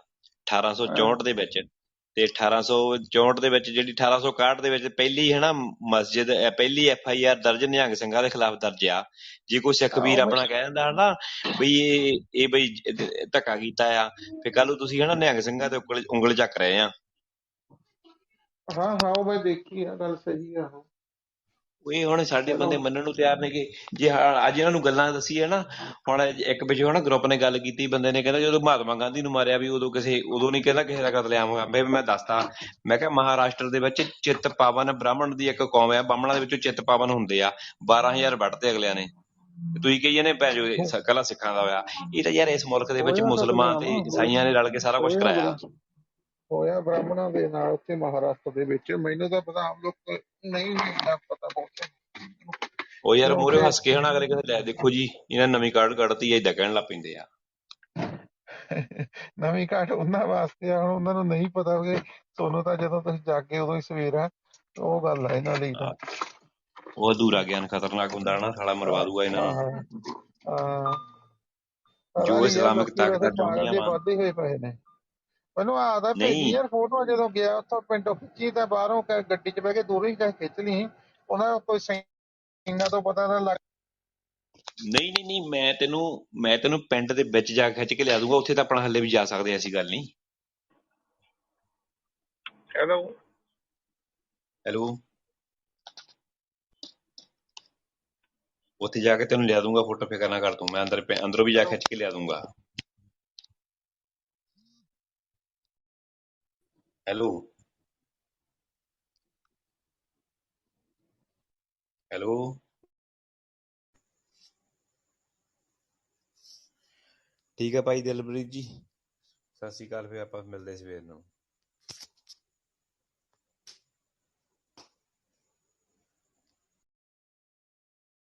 1864 ਦੇ ਵਿੱਚ, ਤੇ 1864 ਦੇ ਵਿੱਚ ਜਿਹੜੀ 1861 ਦੇ ਵਿੱਚ ਪਹਿਲੀ ਹਨਾ ਮਸਜਿਦ ਪਹਿਲੀ FIR ਦਰਜ ਨਿਹੰਗ ਸਿੰਘਾਂ ਦੇ ਖਿਲਾਫ ਦਰਜ ਆ। ਜੇ ਕੋਈ ਸਿੱਖ ਵੀਰ ਆਪਣਾ ਕਹਿ ਦਿੰਦਾ ਹਨਾ ਬਈ ਇਹ ਬਈ ਧੱਕਾ ਕੀਤਾ ਆ, ਫਿਰ ਕੱਲ ਨੂੰ ਤੁਸੀਂ ਹਨਾ ਨਿਹੰਗ ਸਿੰਘਾਂ ਤੇ ਉਂਗਲ ਚੱਕ ਰਹੇ ਆ। ਹਾਂ ਹਾਂ ਉਹ ਮੈਂ ਦੇਖੀ ਆ, ਗੱਲ ਸਹੀ ਆ ਉਹ। ਇਹ ਹੁਣ ਸਾਡੇ ਬੰਦੇ ਮੰਨਣ ਨੂੰ ਤਿਆਰ ਨੇਗੇ। ਜੇ ਅੱਜ ਇਹਨਾਂ ਨੂੰ ਗੱਲਾਂ ਦੱਸੀਏ ਨਾ, ਹੁਣ ਇੱਕ ਪਿੱਛੇ ਨਾ ਗਰੁੱਪ ਨੇ ਗੱਲ ਕੀਤੀ, ਬੰਦੇ ਨੇ ਕਹਿੰਦਾ ਜਦੋਂ ਮਹਾਤਮਾ ਗਾਂਧੀ ਨੂੰ ਮਾਰਿਆ ਵੀ ਉਦੋਂ ਨਹੀਂ ਕਹਿੰਦਾ ਕਿਸੇ ਦਾ ਕਤਲੇਆਮ ਹੋਇਆ। ਮੈਂ ਦੱਸਦਾ, ਮੈਂ ਕਿਹਾ ਮਹਾਰਾਸ਼ਟਰ ਦੇ ਵਿੱਚ ਚਿੱਤ ਪਾਵਨ ਬ੍ਰਾਹਮਣ ਦੀ ਇੱਕ ਕੌਮ ਆ, ਬਾਹਮਣਾਂ ਦੇ ਵਿੱਚੋਂ ਚਿੱਤ ਪਾਵਨ ਹੁੰਦੇ ਆ, 12,000 ਵੱਢਤੇ ਅਗਲਿਆਂ ਨੇ। ਤੁਸੀਂ ਕਹੀ ਜਾਂਦੇ ਭੈਣ ਜੋ ਕੱਲਾ ਸਿੱਖਾਂ ਦਾ ਹੋਇਆ। ਇਹ ਤਾਂ ਯਾਰ ਇਸ ਮੁਲਕ ਦੇ ਵਿੱਚ ਮੁਸਲਮਾਨ ਤੇ ਈਸਾਈਆਂ ਨੇ ਰਲ ਕੇ ਸਾਰਾ ਕੁਝ ਕਰਾਇਆ। ਹੋਇਆ ਬ੍ਰਾਹਮਣਾਂ ਦੇ ਨਾਲ ਉੱਥੇ ਮਹਾਰਾਸ਼ਟਰ ਦੇ ਵਿੱਚ। ਮੈਨੂੰ ਤਾਂ ਪਤਾ ਆਮ ਲੋਕ ਨਹੀਂ ਇੰਨਾ ਪਤਾ ਬਹੁਤ। ਉਹ ਯਾਰ ਮੂਹਰੇ ਹੱਸ ਕੇ ਹਨਾ ਅਗਲੇ ਕਹਿੰਦੇ ਲੈ ਦੇਖੋ ਜੀ ਇਹਨਾਂ ਨਵੀਂ ਕਾਢ ਕੱਢਤੀ ਏਦਾਂ ਕਹਿਣ ਲੱਗ ਪੈਂਦੇ ਆ। ਨਵੀਂ ਕਾਢ ਉਹਨਾਂ ਵਾਸਤੇ ਆ, ਹੁਣ ਉਹਨਾਂ ਨੂੰ ਨਹੀਂ ਪਤਾ ਕਿ ਤੁਹਾਨੂੰ ਤਾਂ ਜਦੋਂ ਤੁਸੀਂ ਜਾਗੇ ਉਦੋਂ ਹੀ ਸਵੇਰ ਆ। ਉਹ ਗੱਲ ਆ ਇਹਨਾਂ ਲਈ ਤਾਂ। ਉਹ ਅਧੂਰਾ ਗਿਆਨ ਖਤਰਨਾਕ ਹੁੰਦਾ ਨਾ, ਸਾਲਾ ਮਰਵਾ ਦੂਗਾ ਇਹਨਾਂ ਨੂੰ। ਜੋ ਇਸਲਾਮਿਕ ਤਾਕਤਾਂ ਚਾਹੁੰਦੀਆਂ ਵਾ ਵਾਧੇ ਹੋਏ ਪਏ ਨੇ। ਮੈਨੂੰ ਆਦਾ ਭੇਜੀ ਯਾਰ ਫੋਟੋ, ਜਦੋਂ ਗਿਆ ਉੱਥੋਂ ਪਿੰਡੋਂ ਖਿੱਚੀ ਤਾਂ ਬਾਹਰੋਂ ਗੱਡੀ 'ਚ ਬਹਿ ਕੇ ਦੂਰੋਂ ਹੀ ਖਿੱਚ ਲਈ। ਉਹਨਾਂ ਕੋਈ ਸਿੰਘਾਂ ਤੋਂ ਪਤਾ ਨਾ ਲੱਗ। ਨਹੀਂ ਮੈਂ ਤੈਨੂੰ ਪਿੰਡ ਦੇ ਵਿੱਚ ਜਾ ਕੇ ਖਿੱਚ ਕੇ ਲਿਆ ਦੂੰਗਾ। ਉੱਥੇ ਤਾਂ ਆਪਣਾ ਹੱਲੇ ਵੀ ਜਾ ਸਕਦੇ, ਐਸੀ ਗੱਲ ਨਹੀਂ। ਹੈਲੋ ਉੱਥੇ ਜਾ ਕੇ ਤੈਨੂੰ ਲਿਆ ਦੂੰਗਾ, ਫੋਟੋ ਫਿਕਰ ਨਾ ਕਰ ਤੂੰ। ਮੈਂ ਅੰਦਰੋਂ ਵੀ ਜਾ ਖਿੱਚ ਕੇ ਲਿਆ ਦੂੰਗਾ। ਹੈਲੋ ਹੈਲੋ ਠੀਕ ਹੈ ਭਾਈ ਦਿਲਪ੍ਰੀਤ ਜੀ, ਸਤਿ ਸ਼੍ਰੀ ਅਕਾਲ। ਫਿਰ ਆਪਾਂ ਮਿਲਦੇ ਸਵੇਰ ਨੂੰ।